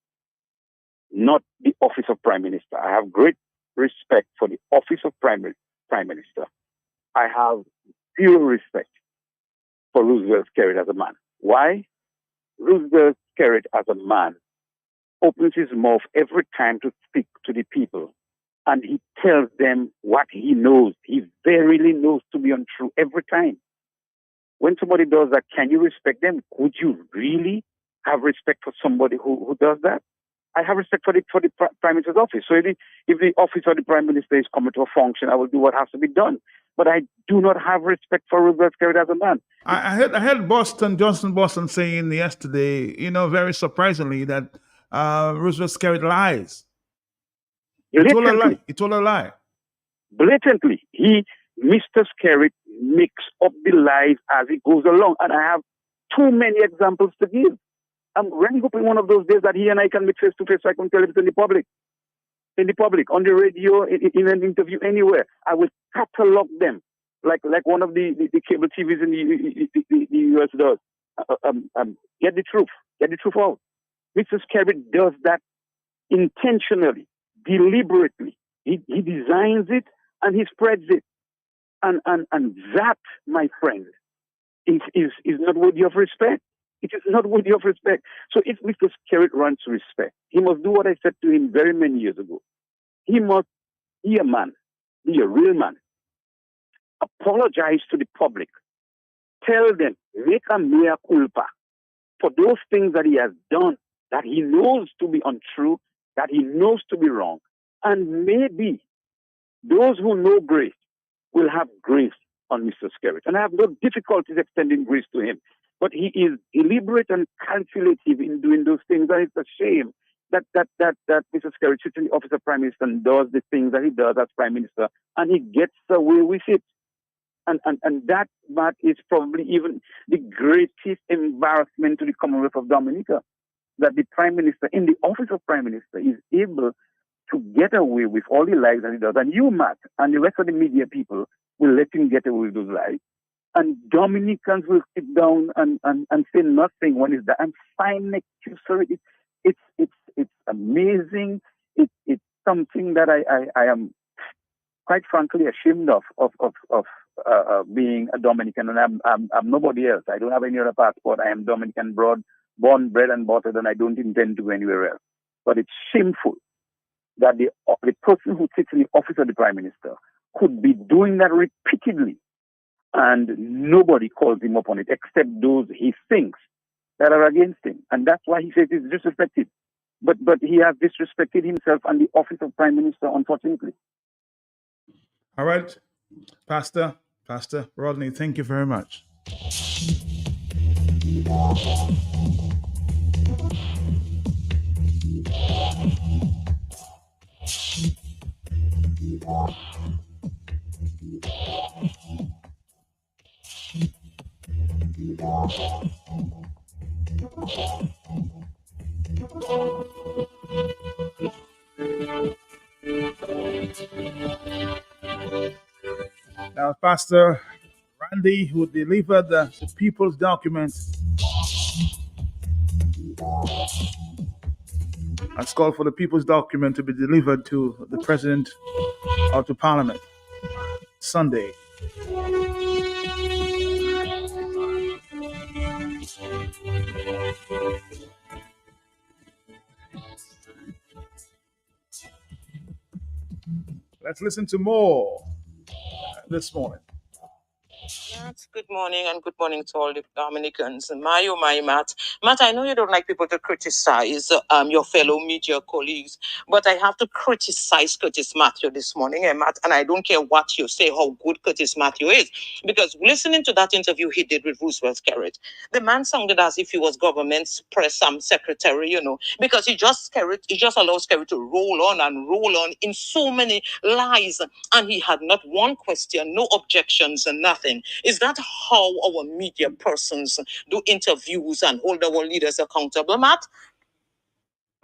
not the office of Prime Minister. I have great respect for the office of Prime Minister. I have zero respect for Roosevelt Skerrit as a man. Why? Roosevelt Skerrit as a man opens his mouth every time to speak to the people, and he tells them what he knows. He verily knows to be untrue every time. When somebody does that, can you respect them? Would you really have respect for somebody who does that? I have respect for the Prime Minister's office. So if the office of the Prime Minister is coming to a function, I will do what has to be done. But I do not have respect for Roosevelt Skerrit as a man. I heard Johnson Boston saying yesterday, very surprisingly, that Roosevelt Skerrit lies. He told a lie. Blatantly. Mr. Skerrit makes up the lies as he goes along. And I have too many examples to give. I'm really hoping one of those days that he and I can meet face to face so I can tell it in the public, on the radio, in an interview, anywhere. I will catalog them like one of the cable TVs in the US does. Get the truth out. Mr. Skerrit does that intentionally, deliberately. He designs it and he spreads it. And that, my friend, is not worthy of respect. It is not worthy of respect. So if Mr. Skerrit runs respect, he must do what I said to him very many years ago. He must be a man, be a real man. Apologize to the public. Tell them, make a mea culpa for those things that he has done, that he knows to be untrue, that he knows to be wrong. And maybe those who know grace will have grace on Mr. Skerrit. And I have no difficulties extending grace to him. But he is deliberate and calculative in doing those things. And it's a shame that Mr. Skerrit sits in the office of Prime Minister and does the things that he does as Prime Minister, and he gets away with it. And that is probably even the greatest embarrassment to the Commonwealth of Dominica, that the Prime Minister, in the office of Prime Minister, is able to get away with all the lies that he does. And you, Matt, and the rest of the media people will let him get away with those lies. And Dominicans will sit down and say nothing when it's done. And sign next to, sir, it's amazing. It's something that I am quite frankly ashamed of being a Dominican, and I'm nobody else. I don't have any other passport. I am Dominican, born, bred, and buttered, and I don't intend to go anywhere else. But it's shameful that the person who sits in the office of the Prime Minister could be doing that repeatedly, and nobody calls him up on it except those he thinks that are against him. And that's why he says he's disrespected. But he has disrespected himself and the office of Prime Minister, unfortunately. All right, Pastor Rodney, thank you very much. Now, Pastor Randy, who delivered the People's Document, has called for the People's Document to be delivered to the President or to Parliament Sunday. Let's listen to more this morning. Good morning, and good morning to all the Dominicans. My, Matt. Matt, I know you don't like people to criticize your fellow media colleagues, but I have to criticize Curtis Matthew this morning, Matt, and I don't care what you say, how good Curtis Matthew is, because listening to that interview he did with Roosevelt Skerrit, the man sounded as if he was government's press secretary, because he just allows Skerrit to roll on in so many lies, and he had not one question, no objections, and nothing. Is that how our media persons do interviews and hold our leaders accountable, Matt?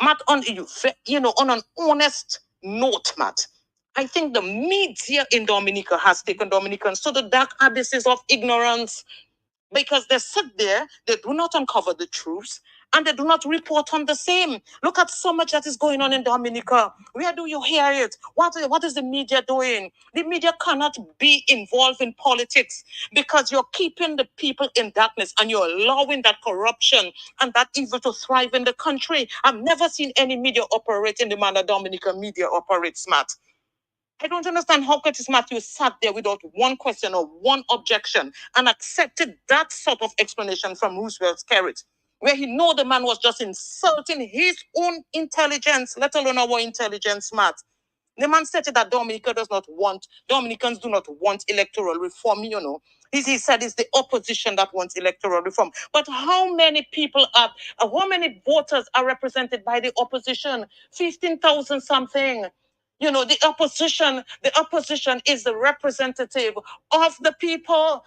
Matt, on an honest note, Matt, I think the media in Dominica has taken Dominicans to the dark abysses of ignorance, because they sit there, they do not uncover the truths, and they do not report on the same. Look at so much that is going on in Dominica. Where do you hear it? What is the media doing? The media cannot be involved in politics because you're keeping the people in darkness and you're allowing that corruption and that evil to thrive in the country. I've never seen any media operate in the manner Dominica media operates, Matt. I don't understand how Curtis Matthews sat there without one question or one objection and accepted that sort of explanation from Roosevelt Skerrit, where he know the man was just insulting his own intelligence, let alone our intelligence, Matt. The man stated that Dominicans do not want electoral reform, you know. He said it's the opposition that wants electoral reform. But how many voters are represented by the opposition? 15,000 something. You know, the opposition is the representative of the people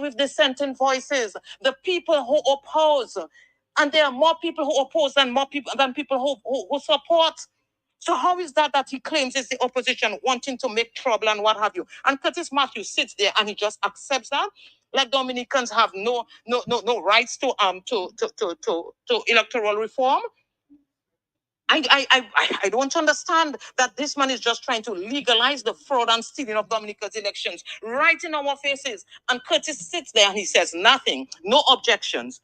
with dissenting voices, the people who oppose. And there are more people who oppose than people who support. So how is that he claims it's the opposition wanting to make trouble and what have you? And Curtis Matthews sits there and he just accepts that, like Dominicans have no rights to electoral reform. I don't understand that this man is just trying to legalize the fraud and stealing of Dominica's elections right in our faces. And Curtis sits there and he says nothing, no objections.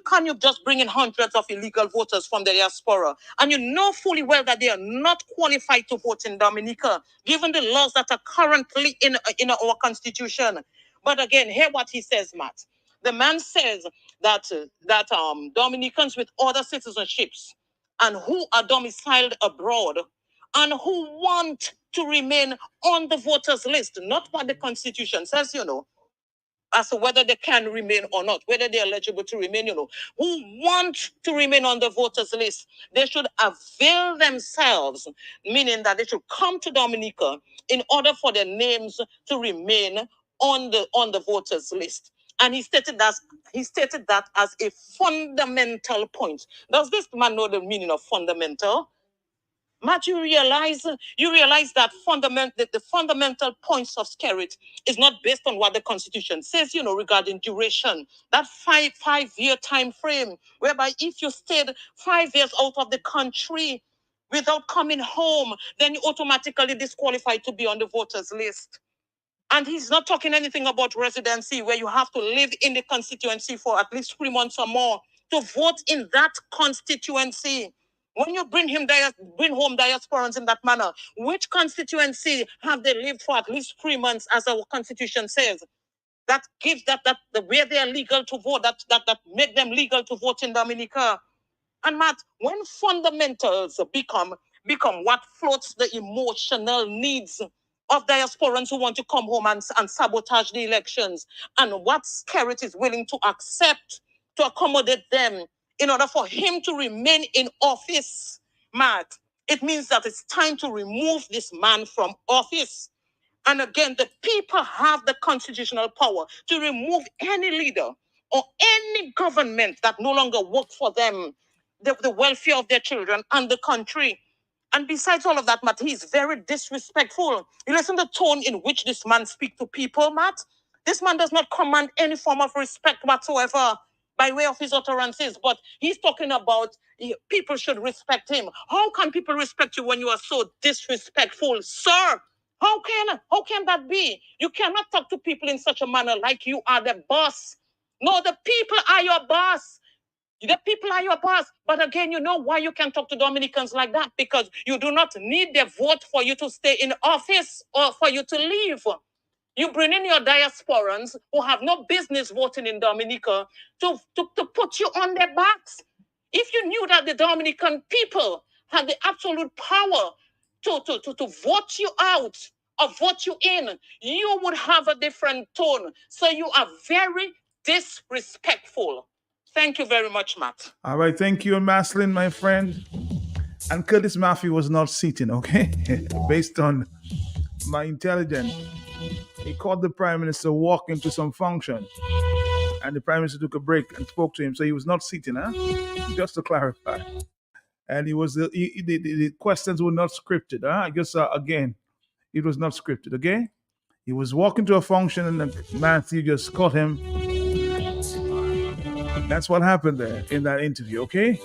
Can you just bring in hundreds of illegal voters from the diaspora? And you know fully well that they are not qualified to vote in Dominica, given the laws that are currently in our constitution. But again, hear what he says, Matt. The man says that Dominicans with other citizenships and who are domiciled abroad and who want to remain on the voters list, not what the Constitution says, you know, as to whether they can remain or not, whether they're eligible to remain, you know, who want to remain on the voters list, they should avail themselves, meaning that they should come to Dominica in order for their names to remain on the voters list. And he stated that as a fundamental point. Does this man know the meaning of fundamental? Matt, you realize that the fundamental points of Skerrit is not based on what the Constitution says, you know, regarding duration. That five-year time frame, whereby if you stayed 5 years out of the country without coming home, then you automatically disqualified to be on the voters list. And he's not talking anything about residency, where you have to live in the constituency for at least 3 months or more to vote in that constituency. When you bring home diasporans in that manner, which constituency have they lived for at least 3 months, as our constitution says? That gives that the way they are legal to vote, that make them legal to vote in Dominica. And Matt, when fundamentals become what floats the emotional needs of diasporans who want to come home and sabotage the elections, and what Skerrit is willing to accept to accommodate them in order for him to remain in office, Matt, it means that it's time to remove this man from office. And again, the people have the constitutional power to remove any leader or any government that no longer works for them, the welfare of their children and the country. And besides all of that, Matt, he's very disrespectful. You listen to the tone in which this man speaks to people, Matt. This man does not command any form of respect whatsoever by way of his utterances, but he's talking about people should respect him. How can people respect you when you are so disrespectful, sir? How can that be? You cannot talk to people in such a manner like you are the boss. No, the people are your boss. The people are your boss. But again, you know why you can talk to Dominicans like that? Because you do not need their vote for you to stay in office or for you to leave. You bring in your diasporans who have no business voting in Dominica to put you on their backs. If you knew that the Dominican people had the absolute power to vote you out or vote you in, you would have a different tone. So you are very disrespectful. Thank you very much, Matt. All right, thank you, Maslin, my friend. And Curtis Matthews was not sitting, okay? Based on my intelligence. He called the Prime Minister walking to some function. And the Prime Minister took a break and spoke to him. So he was not sitting, huh? Just to clarify. And he was the questions were not scripted, huh? Just again, It was not scripted, okay? He was walking to a function and Matthew just caught him. That's what happened there in that interview, okay?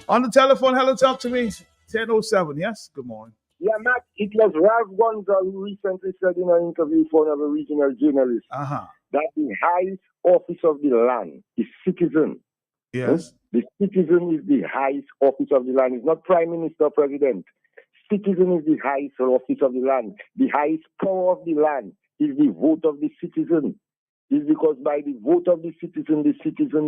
On the telephone, hello, talk to me. 10:07, yes? Good morning. Yeah, Matt, it was Ralph Gonza who recently said in an interview for another regional journalist that the highest office of the land is citizen. Yes. The citizen is the highest office of the land. It's not prime minister or president. Citizen is the highest office of the land. The highest power of the land is the vote of the citizen. It's because by the vote of the citizen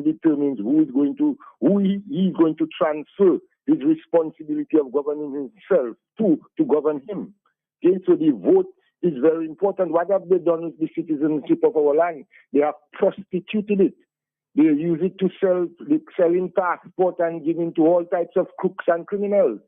determines who he is going to transfer his responsibility of governing himself to govern him. Okay, so the vote is very important. What have they done with the citizenship of our land? They have prostituted it. They use it to selling passport and giving to all types of crooks and criminals.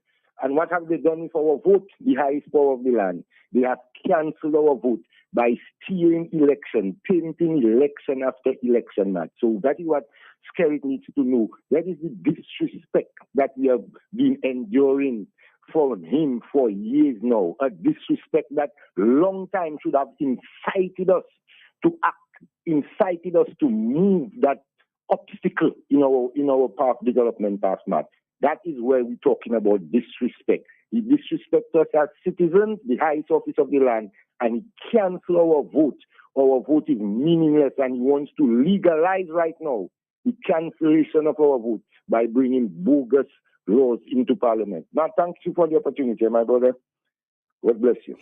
And what have they done with our vote? The highest power of the land. They have cancelled our vote by steering election, painting election after election, Matt. So that is what Skerrit needs to know. That is the disrespect that we have been enduring from him for years now. A disrespect that long time should have incited us to act, incited us to move that obstacle in our path development path, Matt. That is where we're talking about disrespect. He disrespects us as citizens, the highest office of the land, and he cancels our vote. Our vote is meaningless, and he wants to legalize right now the cancellation of our vote by bringing bogus laws into Parliament. Now, thank you for the opportunity, my brother. God bless you.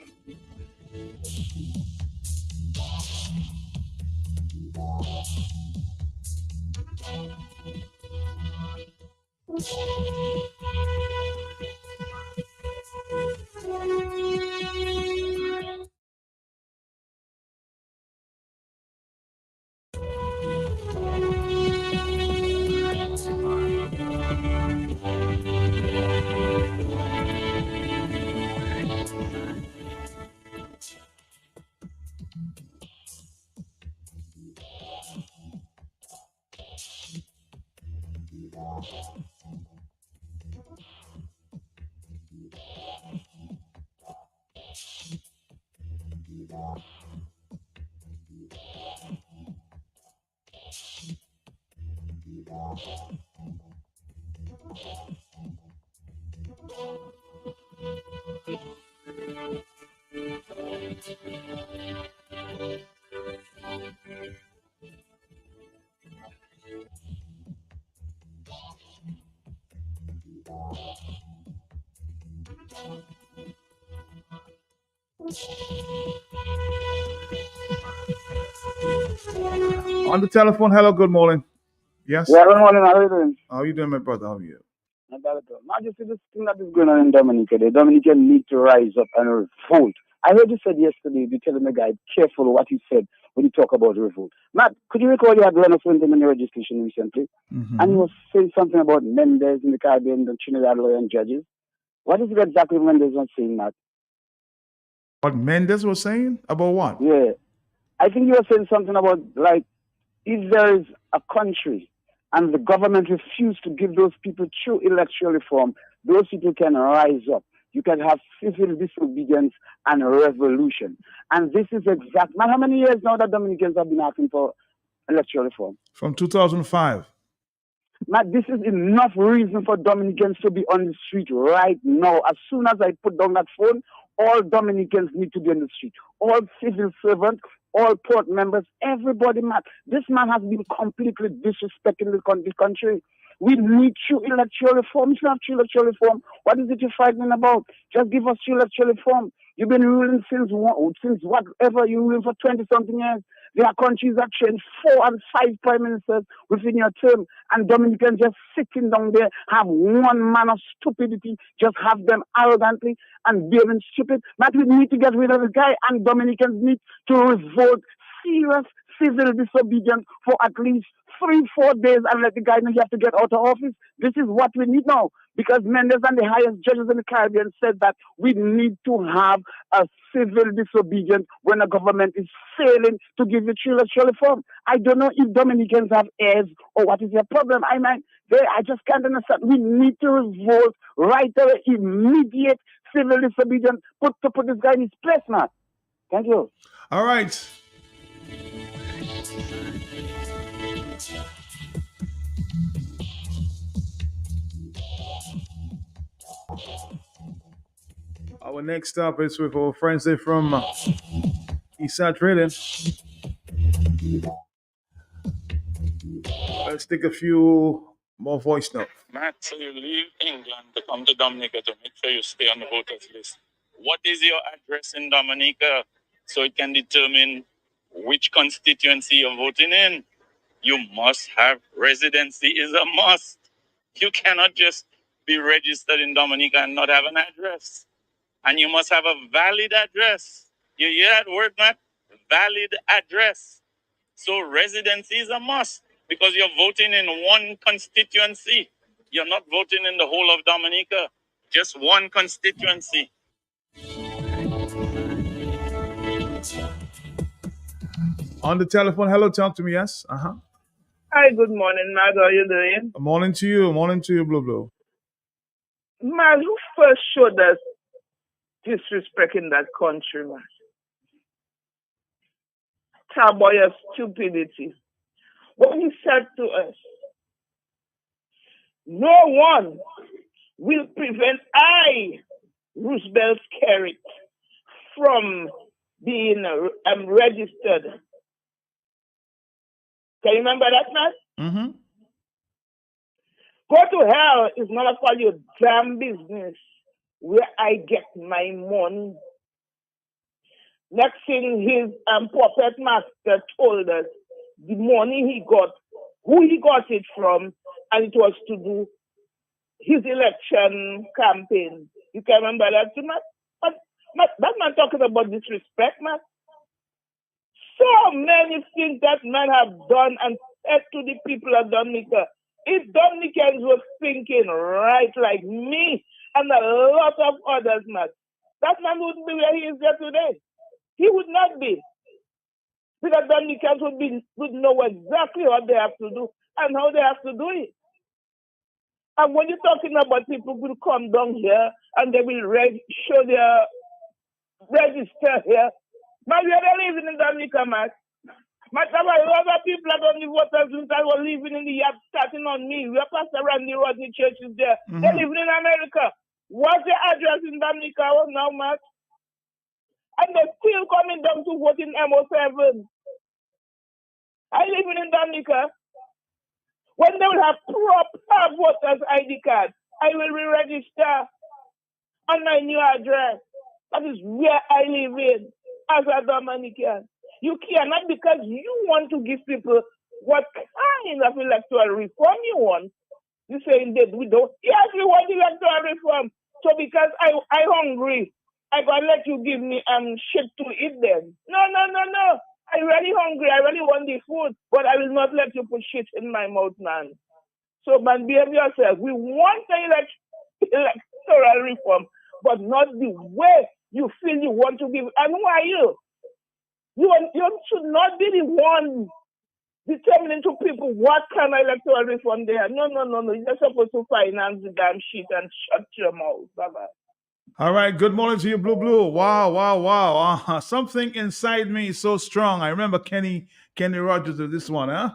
On the telephone, hello, good morning. Yes? Yeah, good morning. How are you doing? How are you doing, my brother? How are you? Not bad at all. Now, you see this thing that is going on in Dominica. The Dominican need to rise up and revolt. I heard you said yesterday, you're telling the guy, careful what he said when you talk about revolt. Matt, could you recall you had Leonard Swinton in your registration recently? Mm-hmm. And you were saying something about Mendes in the Caribbean, the Trinidad lawyer and judges. What is it exactly Mendes was saying, Matt? What Mendes was saying? About what? Yeah. I think you were saying something about, like, if there is a country and the government refused to give those people true electoral reform, those people can rise up. You can have civil disobedience and a revolution. And this is exact. Man, how many years now that Dominicans have been asking for electoral reform? From 2005. Matt, this is enough reason for Dominicans to be on the street right now. As soon as I put down that phone, all Dominicans need to be on the street. All civil servants, all port members, everybody, Matt. This man has been completely disrespecting the country. We need true electoral reform. If you have true electoral reform, what is it you're fighting about? Just give us true electoral reform. You've been ruling since whatever, you're ruling for 20-something years. There are countries that change 4 and 5 prime ministers within your term, and Dominicans just sitting down there, have one man of stupidity, just have them arrogantly and being stupid. But we need to get rid of the guy, and Dominicans need to revolt serious civil disobedience for at least 3-4 days and let the guy know you have to get out of office. This is what we need now, because Mendes and the highest judges in the Caribbean said that we need to have a civil disobedience when a government is failing to give you true electoral reform. I don't know if Dominicans have ears or what is their problem. I mean, I just can't understand. We need to revolt right away, immediate civil disobedience, put this guy in his place, man. Thank you. All right. Our next stop is with our friends there from Eastside Trading. Let's take a few more voice notes. Matt, so you leave England to come to Dominica to make sure you stay on the voters list. What is your address in Dominica so it can determine which constituency you're voting in? You must have residency is a must. You cannot just be registered in Dominica and not have an address. And you must have a valid address. You hear that word, Matt? Valid address. So residency is a must because you're voting in one constituency. You're not voting in the whole of Dominica, just one constituency. On the telephone, hello, talk to me, yes? Uh-huh. Hi, good morning, Matt. How are you doing? Morning to you, Blue Blue. Matt, who first showed us disrespect in that country, man? Boy of stupidity. When he said to us, no one will prevent Roosevelt Skerrit, from being registered. Can you remember that, man? Mm-hmm. Go to hell is not about your damn business where I get my money. Next thing his puppet master told us the money he got, who he got it from, and it was to do his election campaign. You can remember that, too, Matt? That man talking about disrespect, man. So many things that man have done and said to the people of Dominica. If Dominicans were thinking right like me and a lot of others, man, that man wouldn't be where he is there today. He would not be. Because Dominicans would know exactly what they have to do and how they have to do it. And when you're talking about people who come down here and they will show their register here, man, we are living in Dominica, man. But a lot of people are on the voters list that were living in the yard starting on me. We are Pastor Randy Rodney churches there. Mm-hmm. They're living in America. What's the address in Dominica now, Matt? And they're still coming down to vote in MO7. I live in Dominica. When they will have proper voters ID card, I will re-register on my new address. That is where I live in as a Dominican. You cannot, because you want to give people what kind of electoral reform you want. You say indeed we don't. Yes, we want electoral reform. So because I hungry, I gonna let you give me shit to eat then. No. I really hungry. I really want the food, but I will not let you put shit in my mouth, man. So man, behave yourself. We want the electoral reform, but not the way you feel you want to give. And who are you? You should not be the one determining to people what kind of electoral reform they have. No. You're supposed to finance the damn shit and shut your mouth. Bye-bye. All right, good morning to you, Blue Blue. Wow. Something inside me is so strong. I remember Kenny Rogers with this one, huh?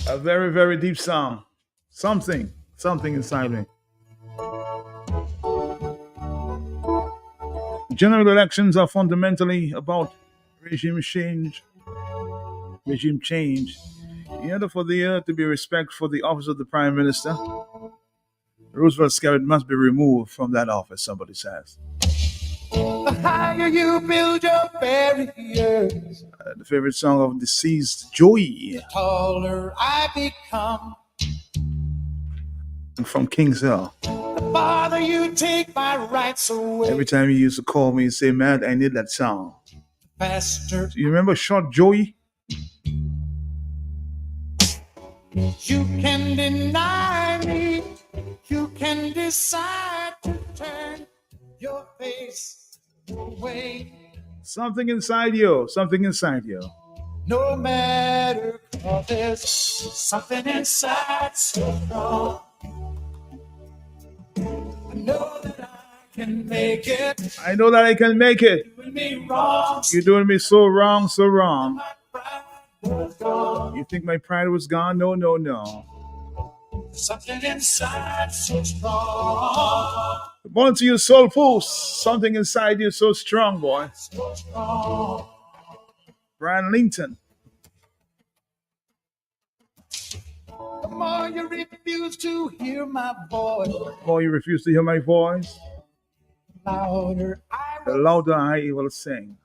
A very, very deep song. Something inside me. General elections are fundamentally about regime change. In order for there to be respect for the office of the Prime Minister, Roosevelt Skerrit must be removed from that office, somebody says. The higher you build your barriers, The favorite song of deceased Joey, the taller I become. from Kings Hill. The farther you take my rights away, Every time he used to call me and say, "Man, I need that song." faster You remember Short Joey? you can deny me. You can decide to turn your face away. Something inside you. no matter, 'cause there's something inside so strong. I know that I can make it. I know that I can make it. Doing me wrong. You're doing me so wrong, so wrong. Was gone. You think my pride was gone? No, no, no. Something inside so strong. Good morning to you, soul fools. Something inside you so strong, boy. So strong. Brian Linton. The more you refuse to hear my voice, The more you refuse to hear my voice, louder I the louder I will sing.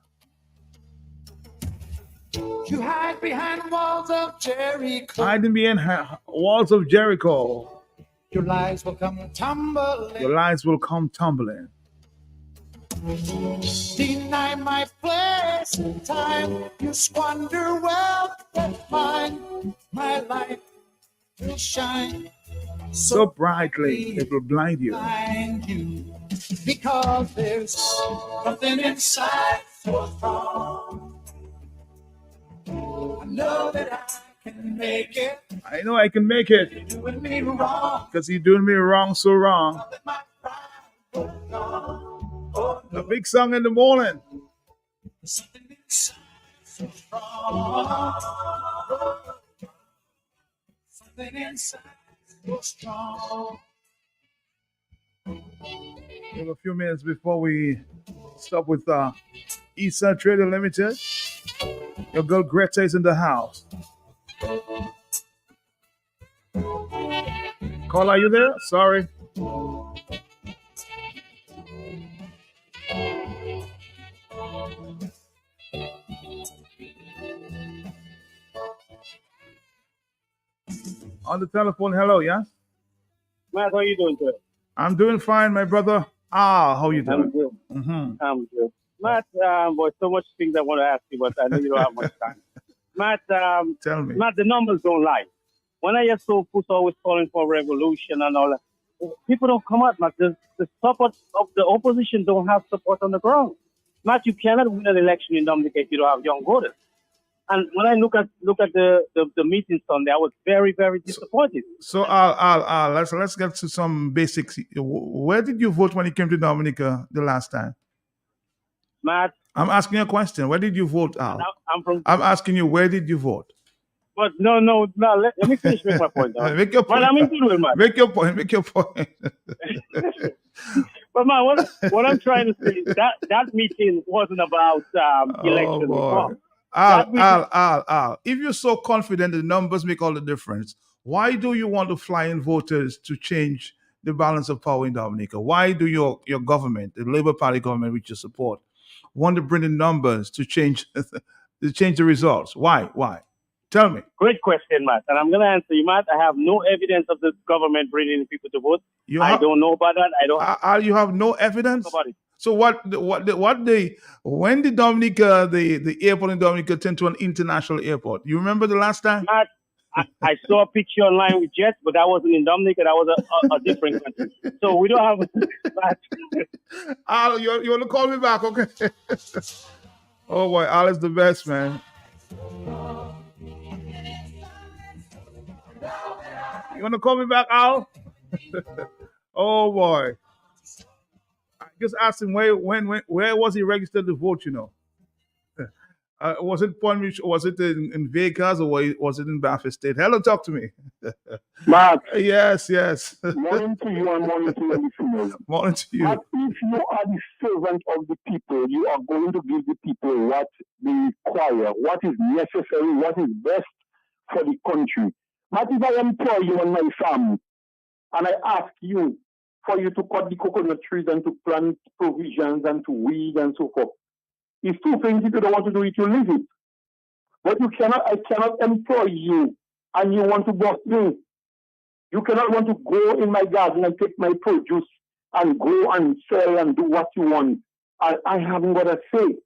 You hide behind walls of Jericho. Hiding behind walls of Jericho. Your lies will come tumbling. Your lies will come tumbling. Deny my place in time. You squander wealth that's mine. My light will shine So brightly it will blind you. behind you. Because there's something inside so strong. I know that I can make it. I know I can make it. You're doing me wrong. Because you're doing me wrong, so wrong. A big song in the morning. Something inside so strong. Something inside so strong. We have a few minutes before we stop with Eastside Trader Limited. Your girl Greta is in the house. Call, are you there? Sorry. On the telephone, hello, yes? Matt, how you doing today? I'm doing fine, my brother. How you doing? I'm good. Mm-hmm. I'm good. Matt, boy, so much things I want to ask you, but I know you don't have much time. Matt, Tell me. Matt, the numbers don't lie. When I hear so who's always calling for revolution and all that, people don't come out, Matt. The support of the opposition don't have support on the ground. Matt, you cannot win an election in Dominica if you don't have young voters. And when I look at the meeting Sunday, I was very, very disappointed. So let's get to some basics. Where did you vote when you came to Dominica the last time? Matt, I'm asking you a question. Where did you vote, Al? I'm asking you, where did you vote? But no, let me finish make my point. Make your point. But I'm into it, man. Make your point. But man, what I'm trying to say is that meeting wasn't about election reform. Al, if you're so confident the numbers make all the difference, why do you want to fly in voters to change the balance of power in Dominica? Why do your government, the Labour Party government which you support, want to bring in numbers to change the results? Why? Tell me. Great question, Matt. And I'm going to answer you, Matt. I have no evidence of the government bringing people to vote. I don't know about that. You have no evidence? Nobody. So when did Dominica, the airport in Dominica turn to an international airport? You remember the last time? Matt, I saw a picture online with jets, but that wasn't in Dominica. That was a different country. So we don't have Matt. Al, you want to call me back, okay? Oh boy, Al is the best, man. You want to call me back, Al? Oh boy. I just asked him where was he registered to vote, you know? Was it Point Ridge, was it in Vegas, or was it in Baffin State? Hello, talk to me. Mark. Yes. Morning to you and morning to you. Morning to you. But if you are the servant of the people, you are going to give the people what they require, what is necessary, what is best for the country. But if I employ you on my farm and I ask you for you to cut the coconut trees and to plant provisions and to weed and so forth, it's two things. If you don't want to do it, you leave it. But I cannot employ you and you want to boss me. You cannot want to go in my garden and take my produce and go and sell and do what you want. I haven't got a say.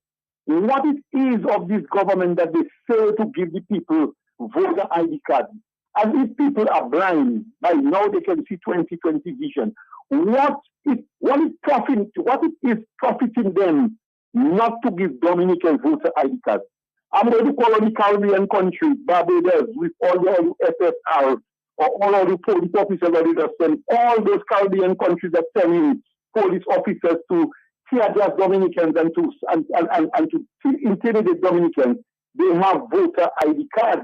What it is of this government that they fail to give the people voter ID cards. And if people are blind, by now they can see 20/20 vision. What it is profiting them not to give Dominicans voter ID cards? I'm going to call on the Caribbean countries, Barbados, with all the SSR, or all the police officers that they send, all those Caribbean countries that send in police officers to tear gas Dominicans and to intimidate Dominicans. They have voter ID cards.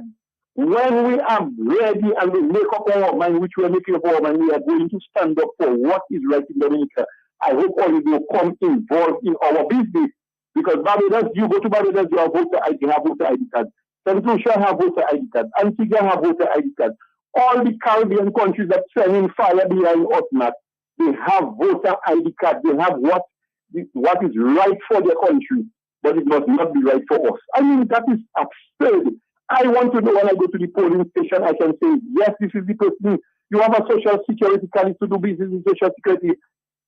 When we are ready and we make up our mind, which we are making up our mind, we are going to stand up for what is right in Dominica. I hope all of you come involved in our business. Because Barbados, you go to Barbados, you have voter ID cards. St. Lucia have voter ID cards. Antigua have voter ID cards. All the Caribbean countries that send in fire behind us, Matt, they have voter ID cards. They have what is right for their country, but it must not be right for us. I mean, that is absurd. I want to know when I go to the polling station, I can say, yes, this is the person. You have a social security card to do business in social security.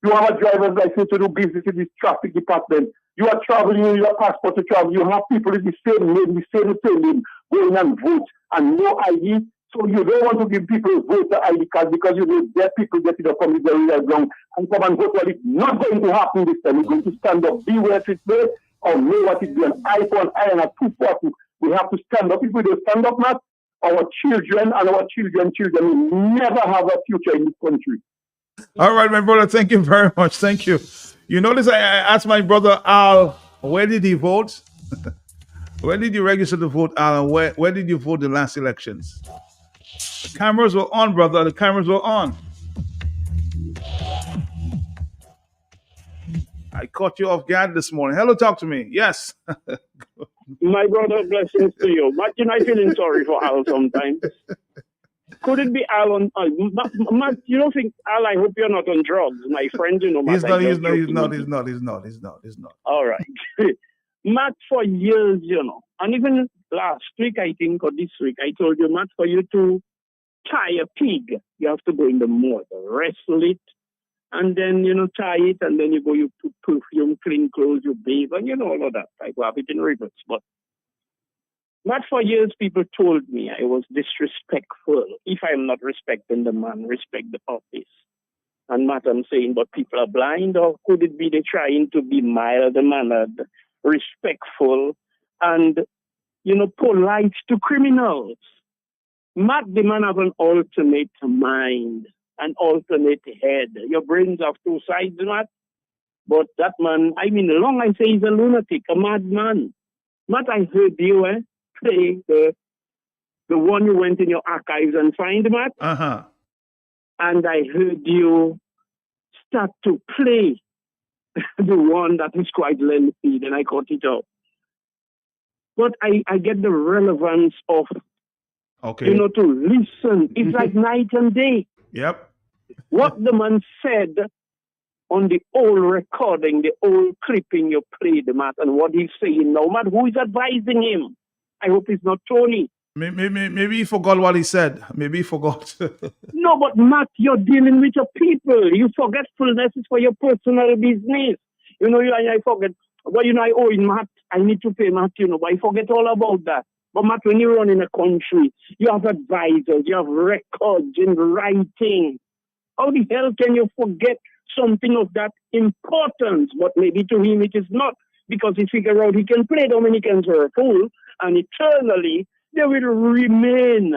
You have a driver's license to do business in the traffic department. You are traveling in your passport to travel. You have people with the same name, the same name, going and vote and no ID. So you don't want to give people voter ID cards because you know there are people getting up from the real ground and come and vote. Well, it's not going to happen this time. We're going to stand up, be where it's there, or know what it's doing. Eye for an eye and a tooth for a tooth. We have to stand up. If we don't stand up, Matt, our children and our children will never have a future in this country. All right, my brother, thank you very much. Thank you. You notice I asked my brother Al, where did he vote? Where did you register to vote, Al? And where did you vote the last elections? The cameras were on, brother. The cameras were on. I caught you off guard this morning. Hello, talk to me. Yes. My brother, blessings to you. But you know, I'm feeling sorry for Al sometimes. Could it be Al on? Matt, you don't think Al? I hope you're not on drugs, my friend. You know, Matt, He's not. All right, Matt. For years, you know, and even last week, I think, or this week, I told you, Matt, for you to tie a pig, you have to go in the mortar, wrestle it, and then tie it, and then you put perfume, clean clothes, you bathe, and all of that. I have it in reverse, but. Not for years, people told me I was disrespectful. If I'm not respecting the man, respect the office. And Matt, I'm saying, but people are blind, or could it be they're trying to be mild-mannered, respectful, and, polite to criminals? Matt, the man have an alternate mind, an alternate head. Your brains have two sides, Matt. But that man, long I say he's a lunatic, a madman. Matt, I heard you, play the one you went in your archives and find, Matt. Uh-huh. And I heard you start to play the one that is quite lengthy, then I cut it off. But I get the relevance of, to listen. It's like night and day. Yep. What the man said on the old recording, the old clipping you played, Matt, and what he's saying now, Matt, who is advising him? I hope it's not Tony. Maybe he forgot what he said. Maybe he forgot. No, but Matt, you're dealing with your people. Your forgetfulness is for your personal business. I forget. But I owe in Matt. I need to pay Matt, but I forget all about that. But Matt, when you run in a country, you have advisors, you have records in writing. How the hell can you forget something of that importance? But maybe to him it is not. Because he figure out he can play Dominicans for a fool, and eternally they will remain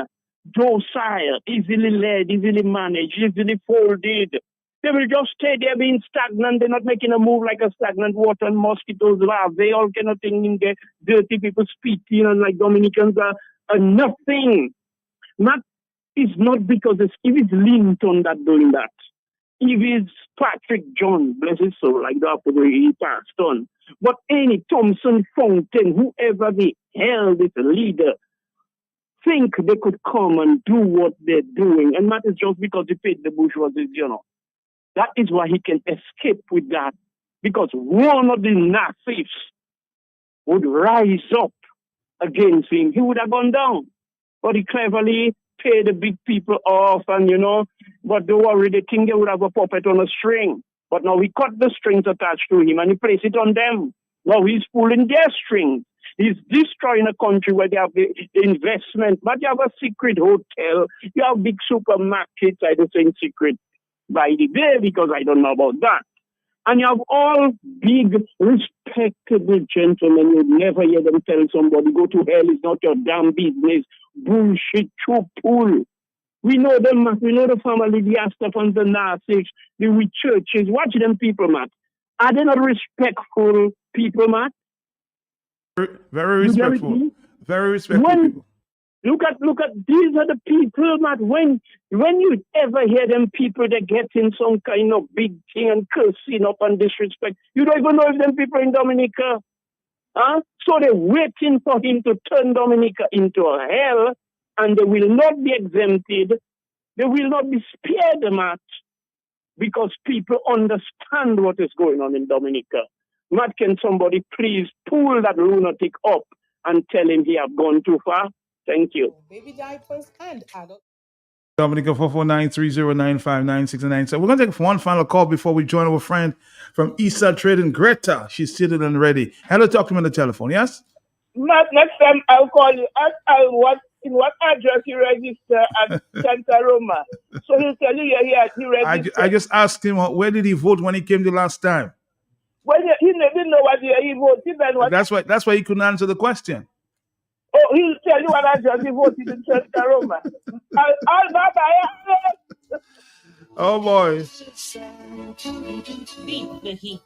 docile, easily led, easily managed, easily folded. They will just stay there being stagnant. They're not making a move like a stagnant water and mosquitoes, larvae, all kind of thing in there. Dirty people speaking and like Dominicans are nothing. Not is not because if it's Linton that doing that. If it's Patrick John, bless his soul, like that he passed on. But any Thompson Fountain, whoever the hell this leader, think they could come and do what they're doing. And that is just because he paid the bourgeoisie, That is why he can escape with that. Because one of the Nazis would rise up against him. He would have gone down. But he cleverly paid the big people off and, but they worry, they think they would have a puppet on a string. But now he cut the strings attached to him and he placed it on them. Now he's pulling their strings. He's destroying a country where they have the investment. But you have a secret hotel. You have big supermarkets. I don't say secret by the day because I don't know about that. And you have all big, respectable gentlemen. You'd never hear them tell somebody, go to hell, it's not your damn business. Bullshit, pull. We know them, Matt. We know the family, the Astafans, the Narcissists, the wee churches. Watch them people, Matt. Are they not respectful people, Matt? Very respectful. Very respectful people. Look at these are the people, Matt. When you ever hear them people that get in some kind of big thing and cursing up and disrespect, you don't even know if them people in Dominica. Huh? So they're waiting for him to turn Dominica into a hell, and they will not be exempted. They will not be spared, Matt, because people understand what is going on in Dominica. Matt, can somebody please pull that lunatic up and tell him he have gone too far? Thank you. Baby diapers and adult. Dominica 449-309-5969. So we're going to take one final call before we join our friend from Eastside Trading, Greta. She's seated and ready. Hello, talk to me on the telephone. Yes? Matt, next time I'll call you. Ask in what address you register at Santa Roma. So he'll tell you he registered. I just asked him where did he vote when he came the last time. Well, he didn't know what he voted. Then That's why he couldn't answer the question. Oh, he'll tell you what address he voted in Santa Roma. Oh boy. Beat the heat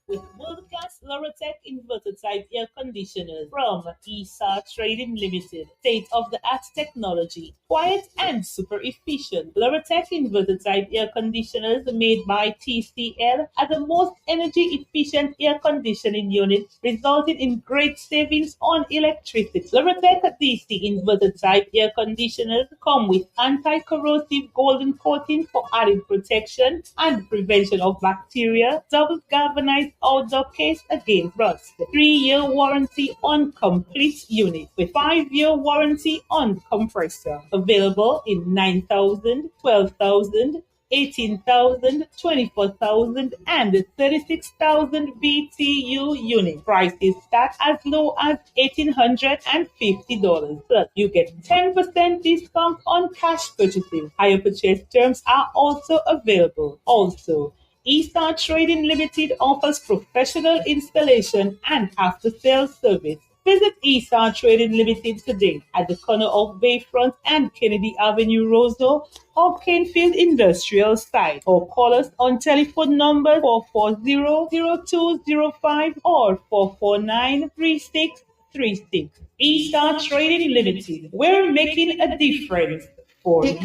with world-class Loratec inverter type air conditioners from ESA Trading Limited. State-of-the-art technology, quiet and super efficient. Loratec inverter type air conditioners made by TCL are the most energy efficient air conditioning units, resulting in great savings on electricity. Loratec DC inverter type air conditioners come with anti-corrosive golden coating for added protection and prevention of bacteria, double galvanized outdoor case against rust, 3-year warranty on complete unit with 5-year warranty on compressor. Available in 9,000, 12,000, 18,000, 24,000, and 36,000 BTU units. Prices start as low as $1,850. Plus, you get 10% discount on cash purchases. Higher purchase terms are also available. Also, ESA Trading Limited offers professional installation and after-sales service. Visit ESA Trading Limited today at the corner of Bayfront and Kennedy Avenue, Roseville, or Canefield Industrial Site, or call us on telephone number 440-0205 or 449-3636. ESA Trading Limited. We're making a difference for you.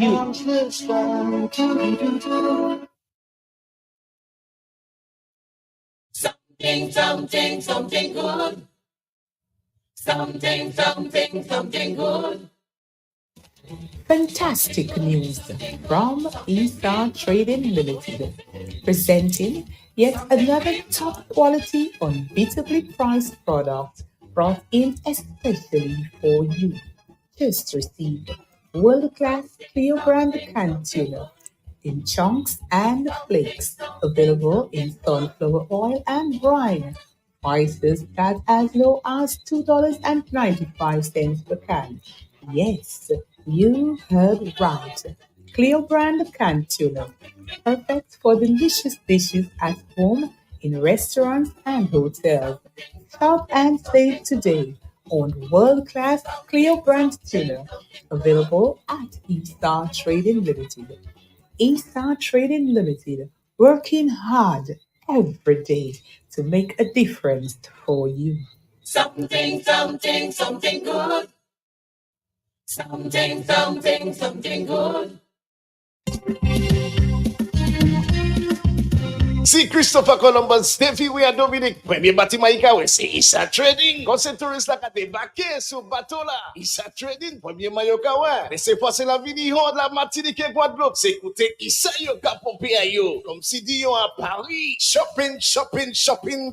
Something good. Something good. Fantastic news from ESA Trading Limited, presenting yet another top quality, unbeatably priced product brought in especially for you. Just receive world-class clear brand canned tuna in chunks and flakes, available in sunflower oil and brine. Prices start as low as $2.95 per can. Yes, you heard right. Cleo brand canned tuna, perfect for delicious dishes at home, in restaurants and hotels. Shop and save today on world-class Cleo brand tuna, available at ESA Trading Limited. ESA Trading Limited, working hard every day to make a difference for you. Something good. Something good. See Christopher Columbus, Steffi, we are Dominic. Premier Batimaika, we say Isa Trading. Conseil touriste la kate bake sou bateau la. Isa Trading, Premier Mayoka we. Laissez passer la vini ho de la Martinique et Guadeloupe. C'est écouter Isa yo ka pompe a yo. Comme si di yo à Paris. Shopping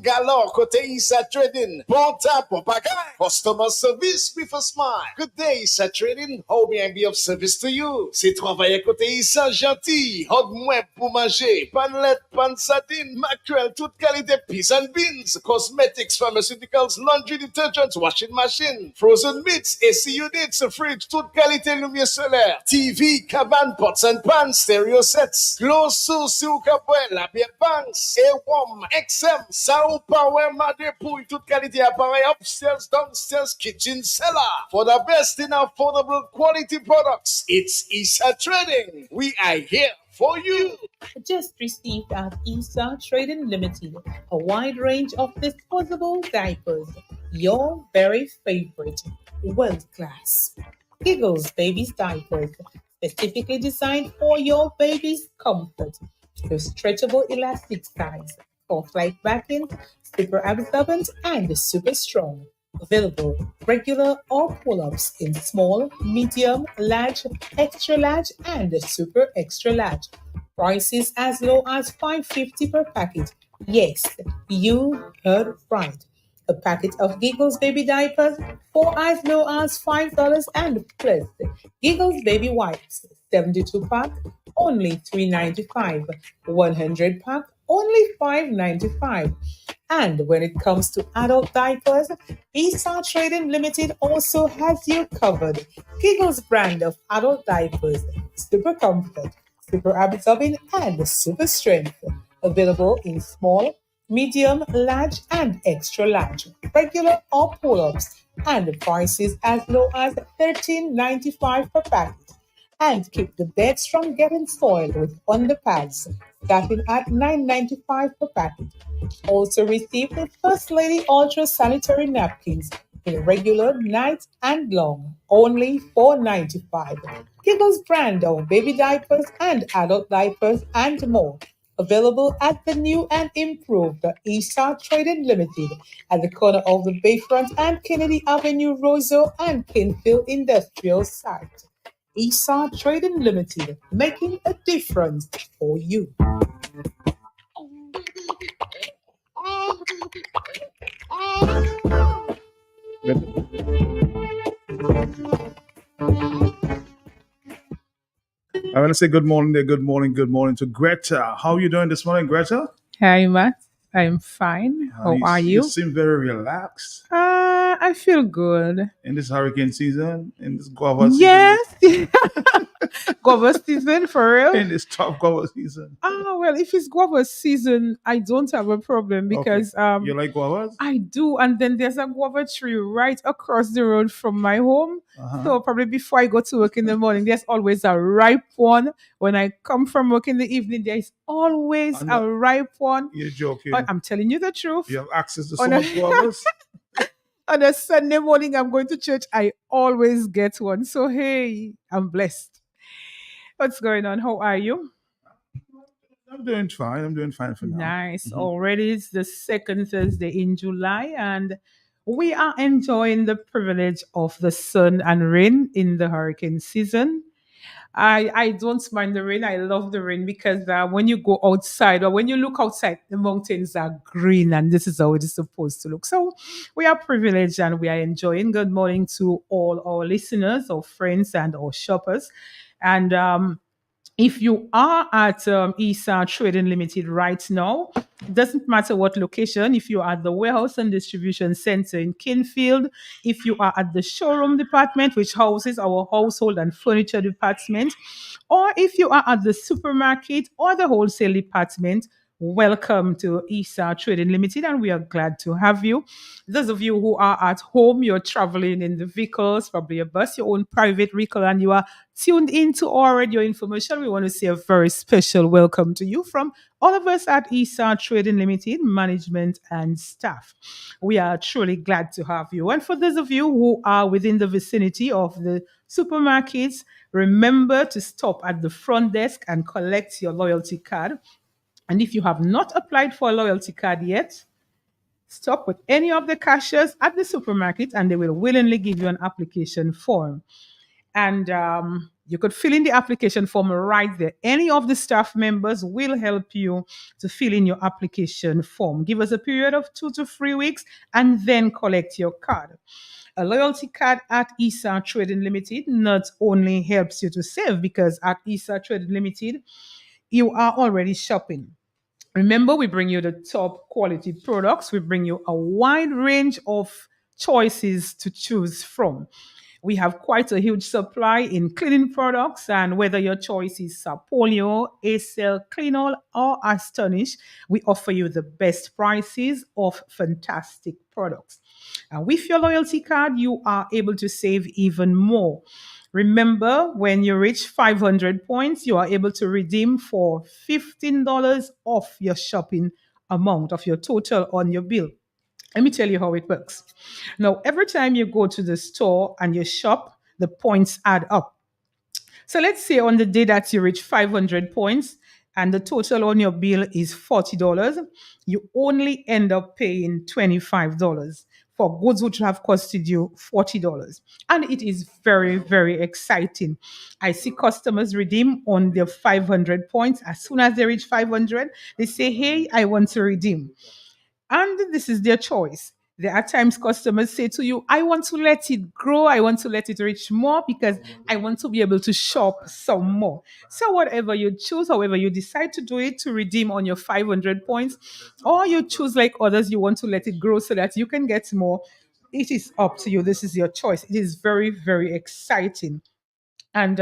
galore côté Isa Trading. Bon temps, bon pagaille. Customer service with a smile. Good day, Isa Trading. How may I be of service to you? C'est travailler côté Isa gentil. Hod mwen pour manger. Panlet, pan sati. sardine, mackerel, toute qualité, peas and beans, cosmetics, pharmaceuticals, laundry detergents, washing machine, frozen meats, AC units, fridge, toute qualité, lumière solaire, TV, cabane, pots and pans, stereo sets, clothes, sous, capouin, la bière banks, A-Warm, XM, Sound Power, Mother Pouille, toute qualité appareil, upstairs, downstairs, kitchen, cellar. For the best in affordable quality products, it's Isa Trading. We are here for you. Just received at ESA Trading Limited a wide range of disposable diapers. Your very favorite, world class. Giggles Babies Diapers, specifically designed for your baby's comfort. With stretchable elastic size, soft-like backing, super absorbent, and super strong. Available regular or pull-ups in small, medium, large, extra large, and super extra large. Prices as low as $5.50 per packet. Yes, you heard right. A packet of Giggles baby diapers for as low as $5 and plus Giggles baby wipes, 72 pack, only $3.95. 100 pack, only $5.95. And when it comes to adult diapers, Esau Trading Limited also has you covered. Giggles brand of adult diapers, super comfort, super absorbing, and super strength. Available in small, medium, large, and extra large, regular or pull-ups, and prices as low as $13.95 per packet. And keep the beds from getting soiled with underpads, starting at $9.95 per packet. Also receive the First Lady Ultra Sanitary Napkins in regular, night, and long, only $4.95. Giggles brand of baby diapers and adult diapers and more. Available at the new and improved Esau Trading Limited at the corner of the Bayfront and Kennedy Avenue, Roseau and Kinfield Industrial Site. Esau Trading Limited, making a difference for you. I want to say good morning there, good morning to Greta. How are you doing this morning, Greta? Hi, Matt. I'm fine. How are you? You seem very relaxed I feel good. in this hurricane season, in this guava Yes. Guava season for season, real. in this top guava season. Well, if it's guava season, I don't have a problem Okay. because You like guavas? I do, and then there's a guava tree right across the road from my home. Uh-huh. So probably before I go to work in the morning, there's always a ripe one. When I come from work in the evening, there's always I'm a not, ripe one. you're joking. I'm telling you the truth. You have access to so On a, much guavas? on a Sunday morning, I'm going to church. I always get one. So hey, I'm blessed. What's going on? How are you? I'm doing fine. I'm doing fine for now. Nice. Mhm. Already it's the second Thursday in July, and we are enjoying the privilege of the sun and rain in the hurricane season. I don't mind the rain. I love the rain because when you go outside or when you look outside, the mountains are green, and this is how it is supposed to look. So we are privileged and we are enjoying. Good morning to all our listeners, our friends, and our shoppers. And if you are at ESA Trading Limited right now, doesn't matter what location, if you are at the warehouse and distribution center in Kinfield, if you are at the showroom department, which houses our household and furniture department, or if you are at the supermarket or the wholesale department, welcome to ESA Trading Limited, and we are glad to have you. Those of you who are at home, you're traveling in the vehicles, probably a bus, your own private vehicle, and you are tuned into our radio information, we want to say a very special welcome to you from all of us at ESA Trading Limited, management and staff. We are truly glad to have you. And for those of you who are within the vicinity of the supermarkets, remember to stop at the front desk and collect your loyalty card. And if you have not applied for a loyalty card yet, stop with any of the cashiers at the supermarket and they will willingly give you an application form. And you could fill in the application form right there. Any of the staff members will help you to fill in your application form. Give us a period of 2 to 3 weeks and then collect your card. A loyalty card at ESA Trading Limited not only helps you to save, because at ESA Trading Limited, you are already shopping. Remember, we bring you the top quality products. We bring you a wide range of choices to choose from. We have quite a huge supply in cleaning products, and whether your choice is Sapolio, Acel, Cleanol, or Astonish, we offer you the best prices of fantastic products. And with your loyalty card, you are able to save even more. Remember, when you reach 500 points, you are able to redeem for $15 off your shopping amount of your total on your bill. Let me tell you how it works. Now, every time you go to the store and you shop, the points add up. So let's say on the day that you reach 500 points and the total on your bill is $40, you only end up paying $25 for goods which have costed you $40. And it is very, very exciting. I see customers redeem on their 500 points. As soon as they reach 500, they say, hey, I want to redeem. And this is their choice. There are times customers say to you, I want to let it grow. I want to let it reach more because I want to be able to shop some more. So whatever you choose, however you decide to do it to redeem on your 500 points, or you choose like others, you want to let it grow so that you can get more. It is up to you. This is your choice. It is very, very exciting. And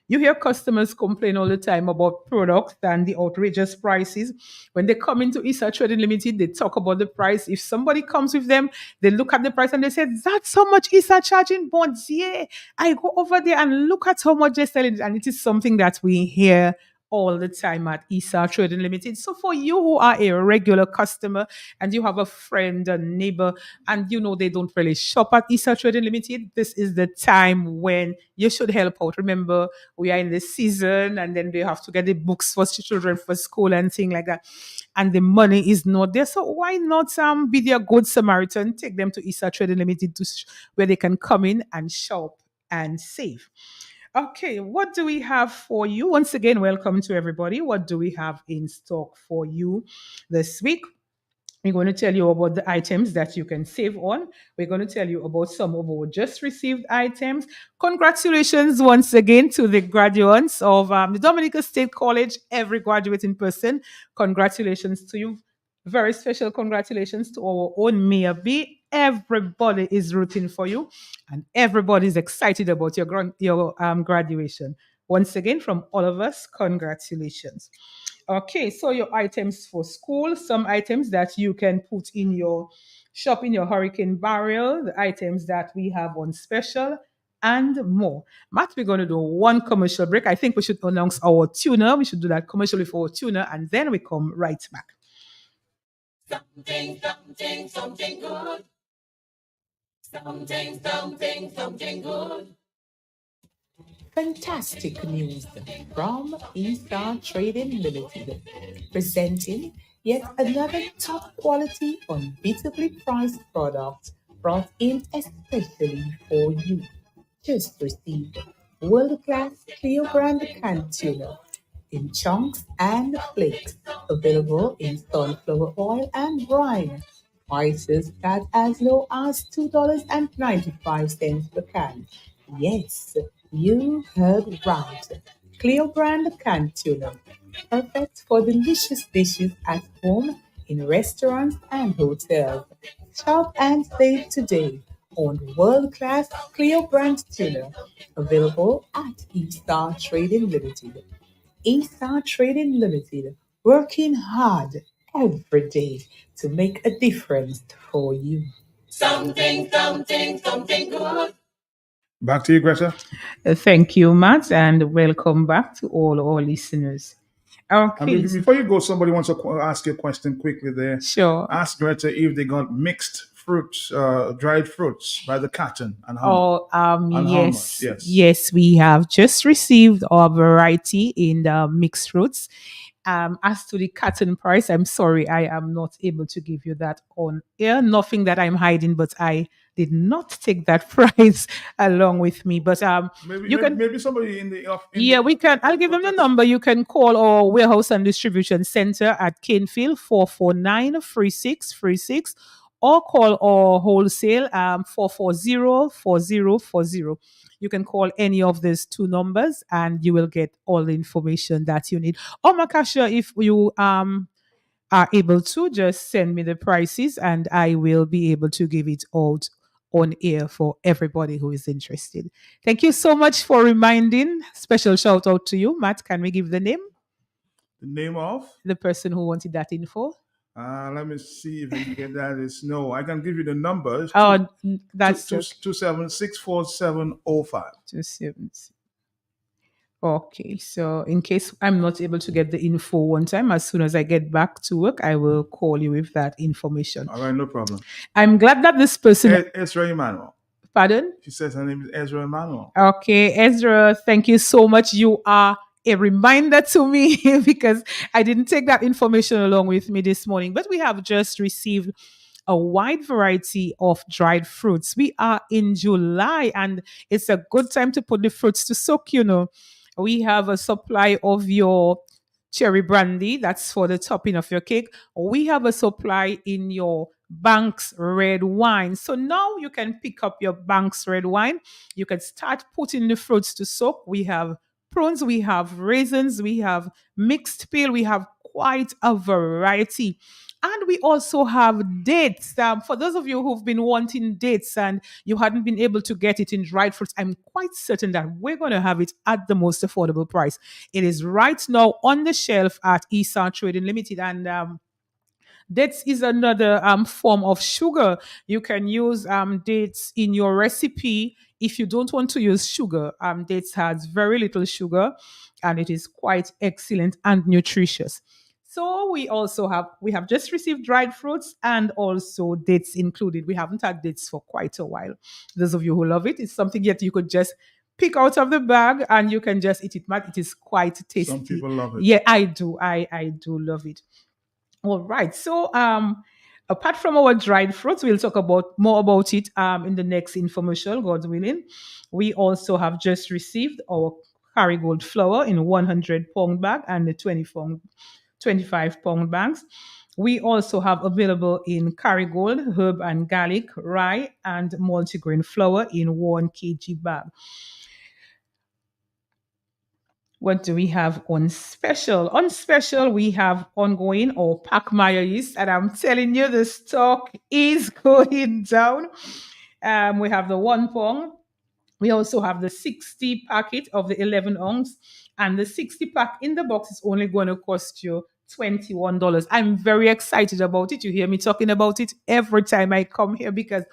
you hear customers complain all the time about products and the outrageous prices. When they come into ISA Trading Limited, they talk about the price. If somebody comes with them, they look at the price and they say, that's how much ISA charging bonds. Yeah, I go over there and look at how much they're selling. And it is something that we hear all the time at ISA Trading Limited. So for you who are a regular customer and you have a friend, a neighbor, and you know they don't really shop at ISA Trading Limited, this is the time when you should help out. Remember, we are in the season and then they have to get the books for children for school and things like that. And the money is not there. So why not be their good Samaritan? Take them to ISA Trading Limited where they can come in and shop and save. Okay, what do we have for you? Once again, welcome to everybody. What do we have in stock for you this week? We're going to tell you about the items that you can save on. We're going to tell you about some of our just received items. Congratulations once again to the graduates of the Dominica State College, every graduating person. Congratulations to you. Very special congratulations to our own Mia B. Everybody is rooting for you and everybody is excited about your graduation. Once again, from all of us, congratulations. Okay, so your items for school, some items that you can put in your shop in your hurricane barrel, the items that we have on special, and more. Matt, we're going to do one commercial break. I think we should announce our tuner. We should do that commercially for our tuner, and then we come right back. Something good. Something good. Fantastic news from E-Star Trading Limited, presenting yet another top quality, unbeatably priced product brought in especially for you. Just received world-class Cleo brand canned tuna in chunks and flakes, available in sunflower oil and brine. Prices start as low as $2.95 per can. Yes, you heard right. Cleo brand canned tuna, perfect for delicious dishes at home, in restaurants and hotels. Shop and save today on world-class Cleo brand tuna, available at E-Star Trading Limited. E-Star Trading Limited, working hard every day to make a difference for you. Something good. Back to you, Greta. Thank you, Matt, and welcome back to all our listeners. Okay. Before you go, somebody wants to ask you a question quickly there. Sure. Ask Greta if they got mixed fruits, dried fruits by the carton and how yes. much. Yes, we have just received our variety in the mixed fruits. As to the carton price, I'm sorry, I am not able to give you that on air. Nothing that I'm hiding, but I did not take that price along with me. But maybe somebody in the we can. I'll give them the number. You can call our warehouse and distribution center at Canefield 449-3636, or call our wholesale 440-4040. You can call any of these two numbers and you will get all the information that you need. Or Makasha, if you are able to, just send me the prices and I will be able to give it out on air for everybody who is interested. Thank you so much for reminding. Special shout out to you, Matt. Can we give the name? The name of? The person who wanted that info? Let me see if we can get that. No, I can give you the numbers. Oh, that's just 2764705. 276. Okay, so in case I'm not able to get the info one time, as soon as I get back to work, I will call you with that information. All right, no problem. I'm glad that this person. Ezra Emmanuel. Pardon? She says her name is Ezra Emmanuel. Okay, Ezra, thank you so much. You are a reminder to me because I didn't take that information along with me this morning. But we have just received a wide variety of dried fruits. We are in July and it's a good time to put the fruits to soak, you know. We have a supply of your cherry brandy, that's for the topping of your cake. We have a supply in your Banks red wine. So now you can pick up your Banks red wine. You can start putting the fruits to soak. We have prunes, we have raisins, we have mixed peel, we have quite a variety. And we also have dates. For those of you who've been wanting dates and you hadn't been able to get it in dried fruits, I'm quite certain that we're going to have it at the most affordable price. It is right now on the shelf at Esau Trading Limited. And dates is another form of sugar. You can use dates in your recipe if you don't want to use sugar. Dates has very little sugar and it is quite excellent and nutritious. So we have just received dried fruits and also dates included. We haven't had dates for quite a while. Those of you who love it, it's something that you could just pick out of the bag and you can just eat it. Matt, it is quite tasty. Some people love it. Yeah, I do. I do love it. All right. So apart from our dried fruits, we'll talk more about it in the next infomercial, God willing. We also have just received our Kerrygold flour in 100-pound bag and the 25-pound bags. We also have available in Kerrygold herb and garlic, rye, and multigrain flour in 1 kg bag. What do we have on special? On special, we have ongoing or Pack Maya yeast, and I'm telling you, the stock is going down. We have the 1 pound. We also have the 60 packet of the 11 ounce, and the 60 pack in the box is only going to cost you $21. I'm very excited about it. You hear me talking about it every time I come here because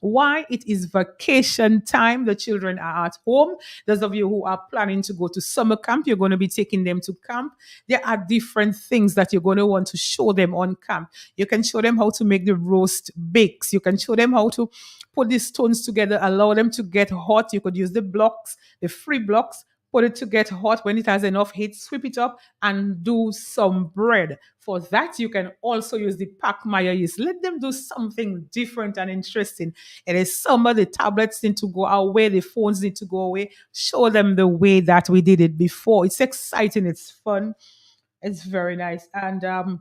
why? It is vacation time. The children are at home. Those of you who are planning to go to summer camp, you're going to be taking them to camp. There are different things that you're going to want to show them on camp. You can show them how to make the roast bakes. You can show them how to put the stones together, allow them to get hot. You could use the blocks, the free blocks, put it to get hot. When it has enough heat, sweep it up and do some bread. For that, you can also use the Pack Maya yeast. Let them do something different and interesting. It is summer, the tablets need to go away, the phones need to go away. Show them the way that we did it before. It's exciting, it's fun, it's very nice. And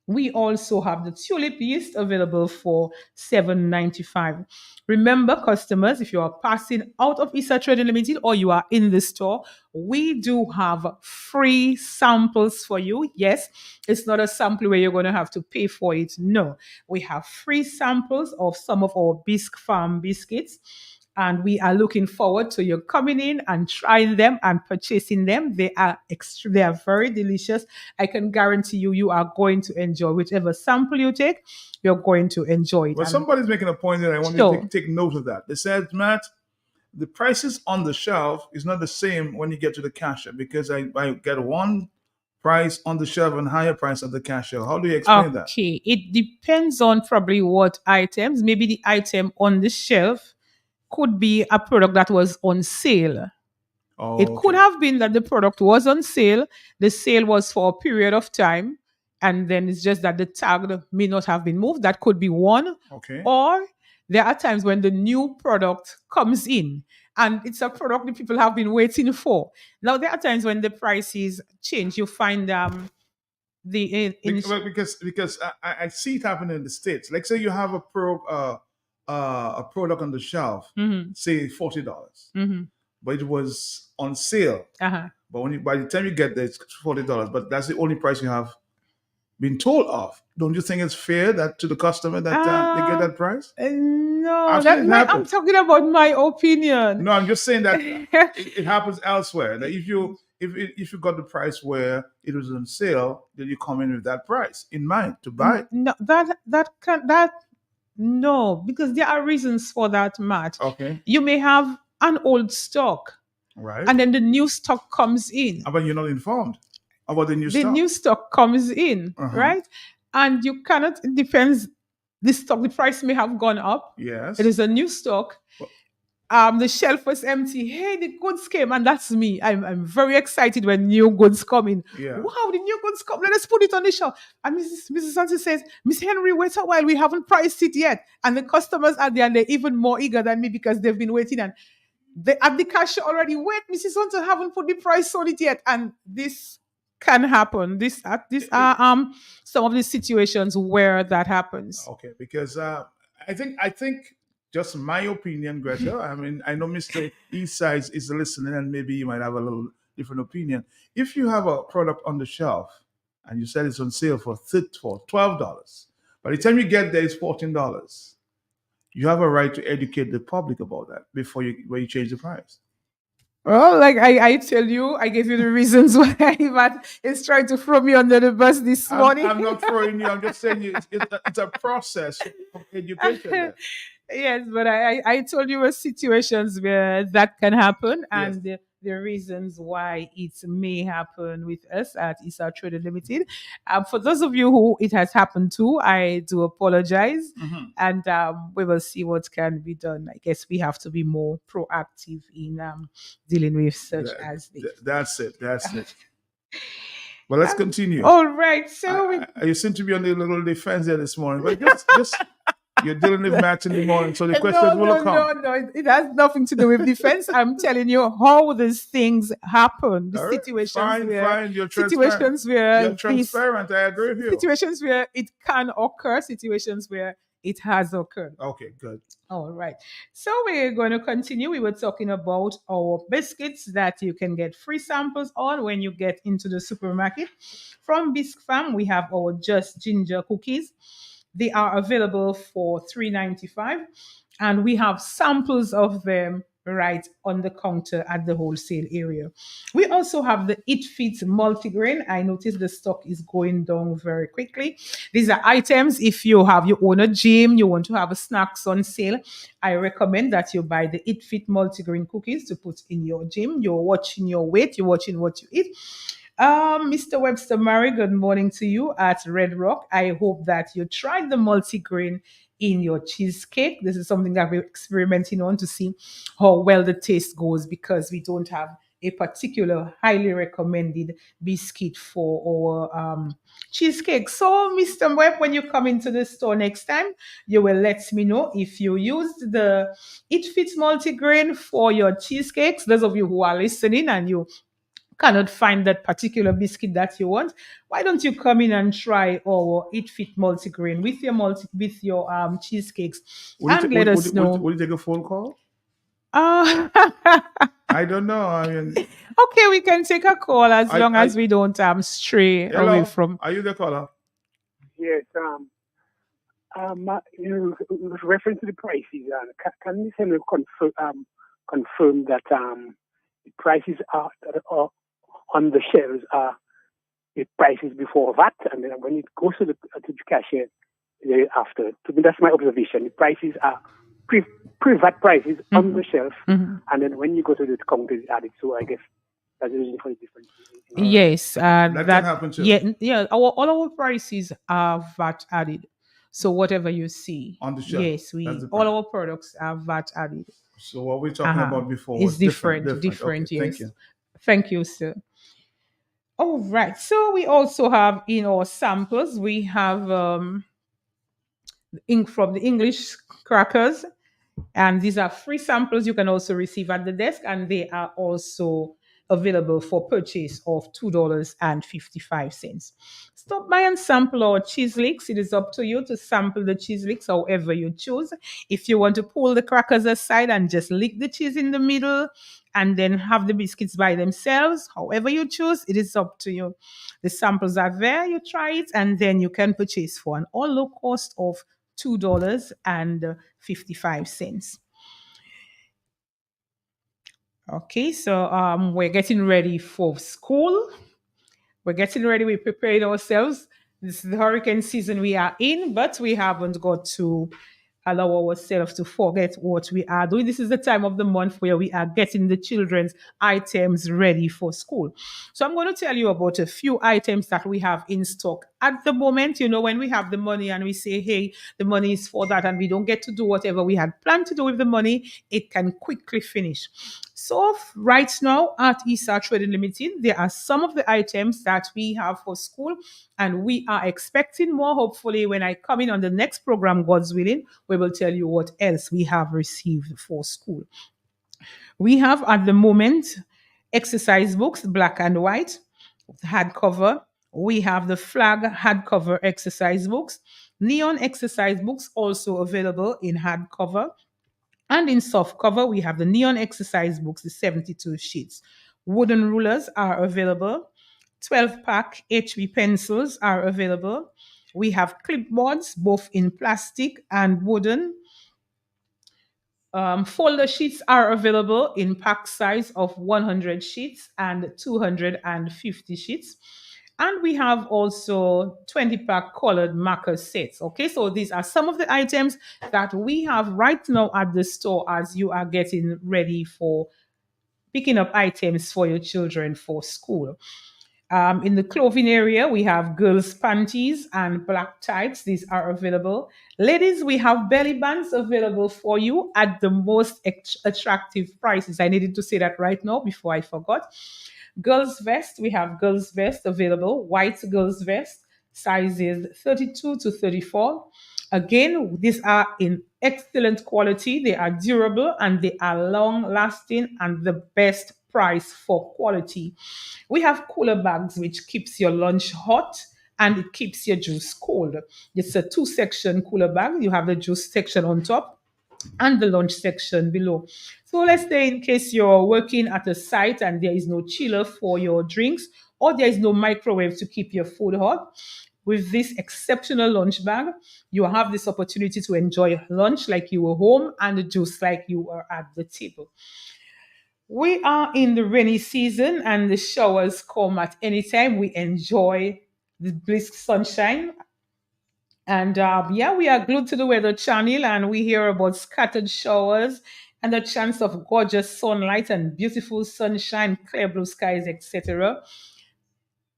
we also have the tulip yeast available for $7.95. Remember, customers, if you are passing out of Esau Trading Limited or you are in the store, we do have free samples for you. Yes, it's not a sample where you're going to have to pay for it. No, we have free samples of some of our Bisque Farm biscuits. And we are looking forward to you coming in and trying them and purchasing them. They are very delicious. I can guarantee you are going to enjoy whichever sample you take. You're going to enjoy it. Well, somebody's making a point that I want you to take note of that. They said, Matt, the prices on the shelf is not the same when you get to the cashier because I get one price on the shelf and higher price at the cashier. How do you explain that? Okay, it depends on probably what items. Maybe the item on the shelf could be a product that was on sale. It could have been that the product was on sale. The sale was for a period of time. And then it's just that the tag may not have been moved. That could be one. Okay. Or there are times when the new product comes in and it's a product that people have been waiting for. Now, there are times when the prices change. You find because I see it happen in the States. Like say you have a product on the shelf, say $40, but it was on sale. Uh-huh. But by the time you get there, it's $40. But that's the only price you have been told of. Don't you think it's fair that to the customer that they get that price? No, I've that seen it I'm happen. talking about my opinion. No, I'm just saying that it happens elsewhere. That if you got the price where it was on sale, then you come in with that price in mind to buy it. No, no, because there are reasons for that, Matt. Okay, You may have an old stock, right. and then the new stock comes in. But you're not informed about the new The stock. new stock comes in, Uh-huh. right? And you cannot. It depends. The stock, the price may have gone up. Yes. It is a new stock. The shelf was empty. Hey, the goods came, and that's me. I'm very excited when new goods come in. Yeah. Wow, the new goods come. Let us put it on the shelf. And Mrs. Santi says, Miss Henry, wait a while. We haven't priced it yet. And the customers are there, and they're even more eager than me because they've been waiting. And they at the cashier already. Wait, Mrs. Santi haven't put the price on it yet. And this can happen. These are some of the situations where that happens. Okay, because I think just my opinion, Greta. I mean, I know Mr. Eastside is listening, and maybe you might have a little different opinion. If you have a product on the shelf and you said it's on sale for $12, by the time you get there, it's $14. You have a right to educate the public about that before you change the price. Well, like I tell you, I gave you the reasons why Matt is trying to throw me under the bus this morning. I'm not throwing you. I'm just saying it's a process of education. there. Yes, but I told you situations where that can happen, and the reasons why it may happen with us at Issa Trading Limited. For those of you who it has happened to, I do apologize, and we will see what can be done. I guess we have to be more proactive in dealing with such as this. That's it. Well, let's continue. All right, so you seem to be on the little defense there this morning, but just you're dealing with Matt in the morning, so the questions will come. No, it has nothing to do with defense. I'm telling you how these things happen. The All right, situations fine, where you're situations where you're transparent. I agree with you. situations where it can occur, situations where it has occurred. Okay, good. All right. So we're going to continue. We were talking about our biscuits that you can get free samples on when you get into the supermarket. From Bisc Farm, we have our Just Ginger cookies. They are available for $3.95, and we have samples of them right on the counter at the wholesale area. We also have the It Fit multigrain. I noticed the stock is going down very quickly. These are items, if you own a gym, you want to have a snacks on sale, I recommend that you buy the It Fit multigrain cookies to put in your gym. You're watching your weight, you're watching what you eat. Mr. Webster Murray, good morning to you at Red Rock. I hope that you tried the multigrain in your cheesecake. This is something that we're experimenting on to see how well the taste goes, because we don't have a particular highly recommended biscuit for our cheesecake. So, Mr. Webb, when you come into the store next time, you will let me know if you used the It Fit multigrain for your cheesecakes. Those of you who are listening and you cannot find that particular biscuit that you want, why don't you come in and try our It Fit multigrain with your cheesecakes and let us know. Will you take a phone call? I don't know. I mean, okay, we can take a call as long as we don't stray away from. Are you the caller? Yes. With reference to the prices, can you send confirm that the prices are on the shelves are the prices before VAT, and then when it goes to the cashier thereafter. To me, that's my observation. The prices are pre-VAT prices on the shelf, and then when you go to the counter, it's added. So I guess that's the reason for the difference. Yes, that can happen too. Yeah. All our prices are VAT added. So whatever you see on the shelf, yes, all our products are VAT added. So what we're talking about before is was different. Okay, Yes. Thank you, sir. All right. So we also have in our samples, we have ink from the English crackers, and these are free samples you can also receive at the desk, and they are also available for purchase of $2.55. Stop by and sample our cheese licks. It is up to you to sample the cheese licks however you choose. If you want to pull the crackers aside and just lick the cheese in the middle and then have the biscuits by themselves, however you choose, it is up to you. The samples are there, you try it, and then you can purchase for an all-low cost of $2.55. Okay, so we're getting ready for school. We're getting ready. We're preparing ourselves. This is the hurricane season we are in, but we haven't got to allow ourselves to forget what we are doing. This is the time of the month where we are getting the children's items ready for school. So I'm going to tell you about a few items that we have in stock at the moment. You know, when we have the money and we say, hey, the money is for that, and we don't get to do whatever we had planned to do with the money, it can quickly finish. So right now at ESA Trading Limited, there are some of the items that we have for school, and we are expecting more. Hopefully, when I come in on the next program, God's willing, we will tell you what else we have received for school. We have at the moment exercise books, black and white, hardcover. We have the flag hardcover exercise books, neon exercise books also available in hardcover. And in soft cover, we have the neon exercise books, the 72 sheets. Wooden rulers are available. 12-pack HB pencils are available. We have clipboards, both in plastic and wooden. Folder sheets are available in pack size of 100 sheets and 250 sheets. And we have also 20-pack colored marker sets. Okay, so these are some of the items that we have right now at the store as you are getting ready for picking up items for your children for school. In the clothing area, we have girls' panties and black tights. These are available. Ladies, we have belly bands available for you at the most attractive prices. I needed to say that right now before I forgot. Girls' vest, we have girls' vest available. White girls' vest, sizes 32 to 34. Again, these are in excellent quality. They are durable and they are long-lasting and the best price for quality. We have cooler bags which keeps your lunch hot and it keeps your juice cold. It's a 2-section cooler bag. You have the juice section on top and the lunch section below. So let's say in case you're working at a site and there is no chiller for your drinks or there is no microwave to keep your food hot, with this exceptional lunch bag, you have this opportunity to enjoy lunch like you were home and the juice like you were at the table. We are in the rainy season and the showers come at any time. We enjoy the brisk sunshine. And we are glued to the Weather Channel and we hear about scattered showers and the chance of gorgeous sunlight and beautiful sunshine, clear blue skies, etc.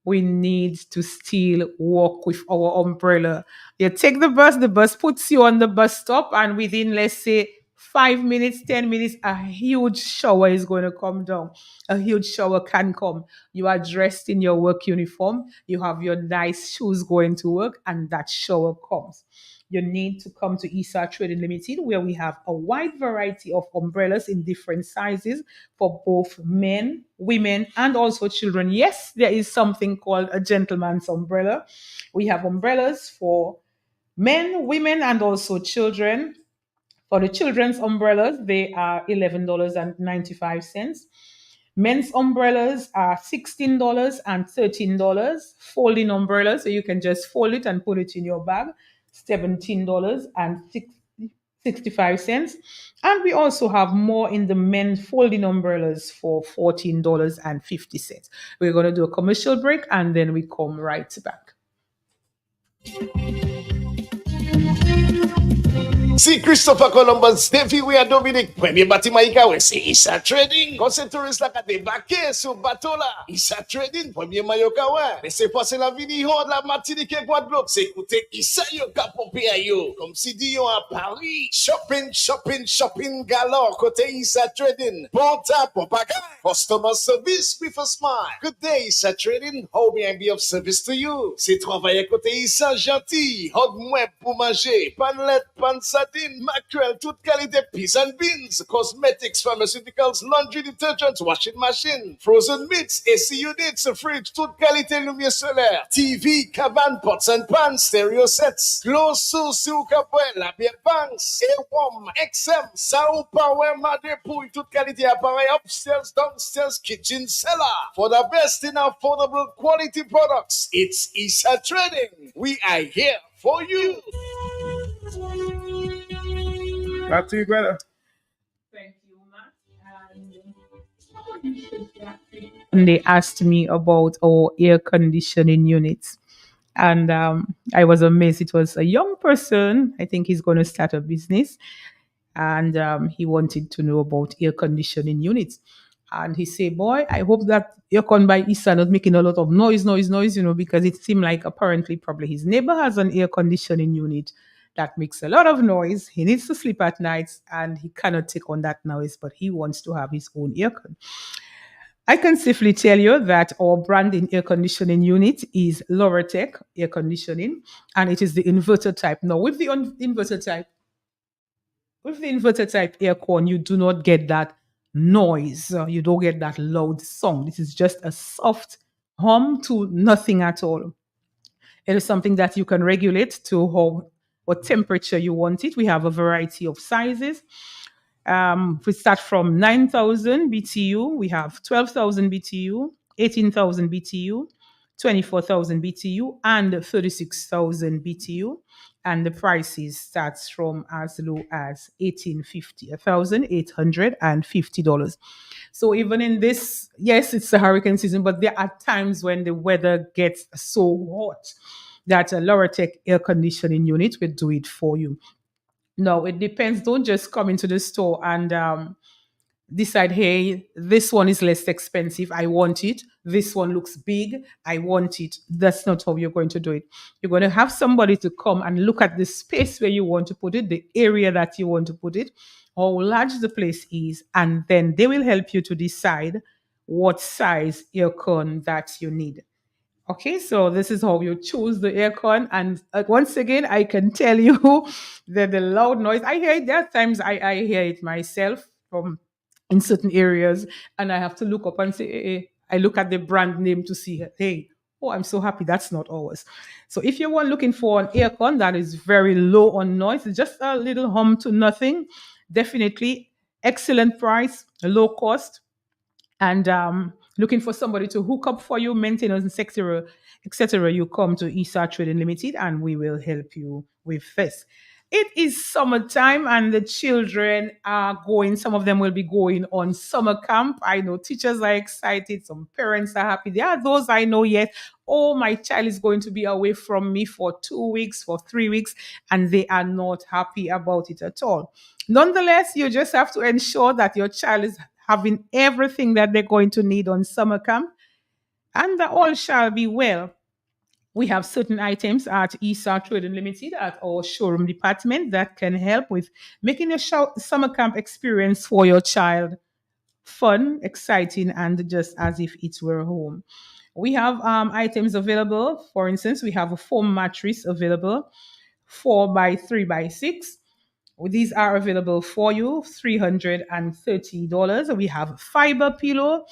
We need to still walk with our umbrella. You take the bus puts you on the bus stop, and within, let's say, 5 minutes, 10 minutes, a huge shower is going to come down. A huge shower can come. You are dressed in your work uniform. You have your nice shoes going to work, and that shower comes. You need to come to ESA Trading Limited, where we have a wide variety of umbrellas in different sizes for both men, women, and also children. Yes, there is something called a gentleman's umbrella. We have umbrellas for men, women, and also children. For the children's umbrellas, they are $11.95. Men's umbrellas are $16 and $13. Folding umbrellas, so you can just fold it and put it in your bag, $17.65. And we also have more in the men's folding umbrellas for $14.50. We're going to do a commercial break and then we come right back. See Christopher Columbus, Stevie, we are Dominic. Premier Batimaika, we say Isa Trading. Kose tourist la ka debake sou bateau la. Isa Trading, Premier Mayoka we. Laissez passer la vini ho la Martinique Guadeloupe. C'est écouter Isa yo ka pompe a yo. Comme si di yo à Paris. Shopping galore côté Isa Trading. Bon tap, bon pagay. Customer service with a smile. Good day, Isa Trading. How may I be of service to you? C'est travailler côté Isa gentil. Hot moueb pour manger. Panlet, pansat sardine, mackerel, toute qualité, peas and beans, cosmetics, pharmaceuticals, laundry detergents, washing machine, frozen meats, AC units, fridge, toute qualité lumière solaire, TV, cabane, pots and pans, stereo sets, clothes, sous, la bière banks, A-Warm, XM, Sound Power, Mother Pool, toute qualité appareil upstairs, downstairs, kitchen, cellar. For the best in affordable quality products, it's Isa Trading. We are here for you. Back to you, brother. And they asked me about our air conditioning units. And I was amazed. It was a young person. I think he's going to start a business. And he wanted to know about air conditioning units. And he said, boy, I hope that aircon by Issa not making a lot of noise, because it seemed like apparently probably his neighbor has an air conditioning unit that makes a lot of noise. He needs to sleep at night and he cannot take on that noise, but he wants to have his own aircon. I can safely tell you that our brand in air conditioning unit is Loratec Air Conditioning, and it is the inverter type. Now, with the inverter type aircon, you do not get that noise. You don't get that loud sound. This is just a soft hum to nothing at all. It is something that you can regulate to what temperature you want it. We have a variety of sizes. We start from 9,000 BTU. We have 12,000 BTU, 18,000 BTU, 24,000 BTU, and 36,000 BTU. And the prices starts from as low as $1,850. So even in this, yes, it's the hurricane season, but there are times when the weather gets so hot that a Loratec air conditioning unit will do it for you. No, it depends. Don't just come into the store and decide, hey, this one is less expensive. I want it. This one looks big. I want it. That's not how you're going to do it. You're going to have somebody to come and look at the space where you want to put it, the area that you want to put it, how large the place is, and then they will help you to decide what size aircon that you need. Okay, so this is how you choose the aircon. And once again, I can tell you that the loud noise, I hear it. There are times I hear it myself from in certain areas, and I have to look up and say, I look at the brand name to see, hey, oh, I'm so happy that's not ours. So if you are looking for an aircon that is very low on noise, just a little hum to nothing, definitely excellent price, low cost, and looking for somebody to hook up for you, maintenance, etc., you come to Issa Trading Limited, and we will help you with this. It is summertime, and the children are going. Some of them will be going on summer camp. I know teachers are excited. Some parents are happy. There are those I know yet. Oh, my child is going to be away from me for 2 weeks, for 3 weeks, and they are not happy about it at all. Nonetheless, you just have to ensure that your child is having everything that they're going to need on summer camp, and that all shall be well. We have certain items at Issa Trading Limited at our showroom department that can help with making your summer camp experience for your child fun, exciting, and just as if it were home. We have items available. For instance, we have a foam mattress available, 4 by 3 by 6. These are available for you, $330. We have fiber pillow.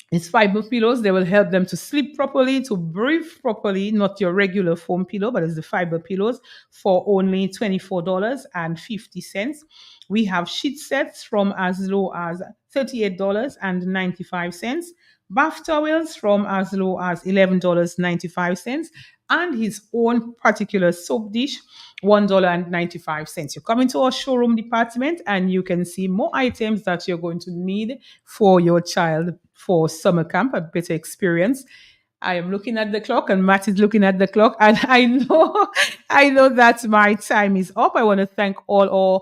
These fiber pillows, they will help them to sleep properly, to breathe properly, not your regular foam pillow, but it's the fiber pillows for only $24.50. We have sheet sets from as low as $38.95. Bath towels from as low as $11.95. And his own particular soap dish, $1.95. You come into our showroom department and you can see more items that you're going to need for your child for summer camp, a better experience. I am looking at the clock and Matt is looking at the clock, and I know that my time is up. I want to thank all our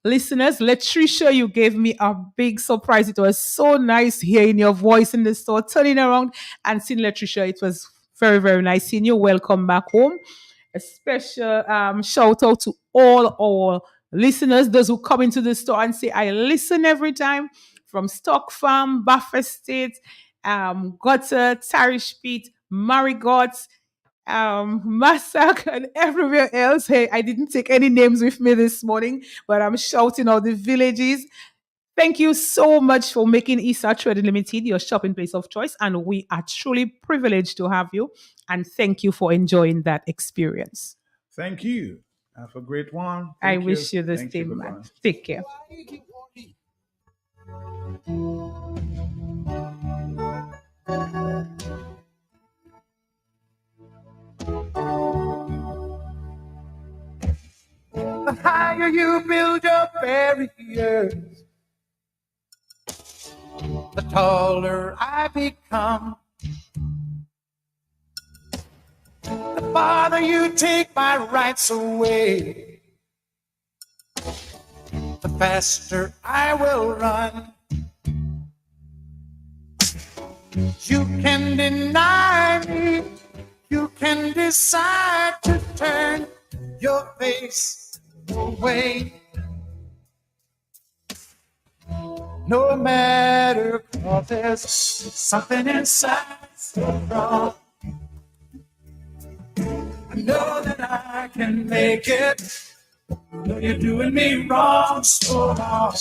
listeners. Latricia, you gave me a big surprise. It was so nice hearing your voice in the store, turning around and seeing Latricia. It was very, very nice seeing you. Welcome back home. A special shout out to all our listeners, those who come into the store and say, I listen every time, from Stock Farm, Bath Estate, Gutter, Tarish Pit, Marigot, Masak and everywhere else. Hey, I didn't take any names with me this morning, but I'm shouting out the villages. Thank you so much for making Issa Trading Limited your shopping place of choice. And we are truly privileged to have you. And thank you for enjoying that experience. Thank you. Have a great one. I Thank you. wish you the Thank you. same, Bye-bye. man. Take care. The higher you build your barriers, the taller I become. The farther you take my rights away, the faster I will run. You can deny me, you can decide to turn your face away. No matter, 'cause there's something inside so wrong. I know that I can make it. No, you're doing me wrong, so wrong.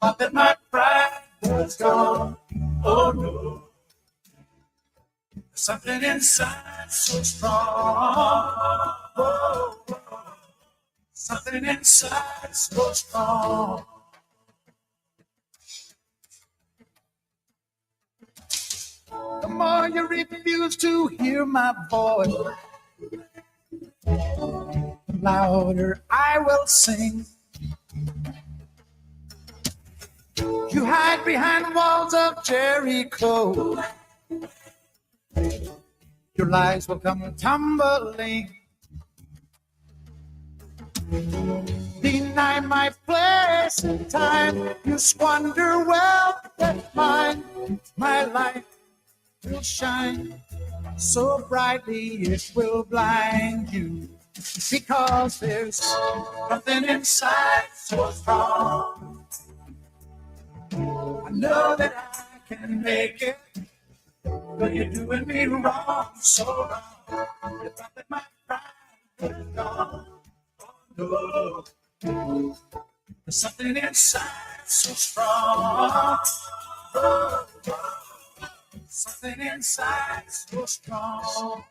Thought that my pride was gone. Oh no. There's something inside so strong. Oh, oh. Something inside so strong. The more you refuse to hear my voice, the louder I will sing. You hide behind walls of Jericho. Your lies will come tumbling. Deny my place in time. You squander wealth that mine. My life will shine so brightly it will blind you. Because there's something inside so strong. I know that I can make it, but you're doing me wrong, so wrong. You thought that my pride was gone. Oh no, there's something inside so strong. Oh, oh. Something inside so strong.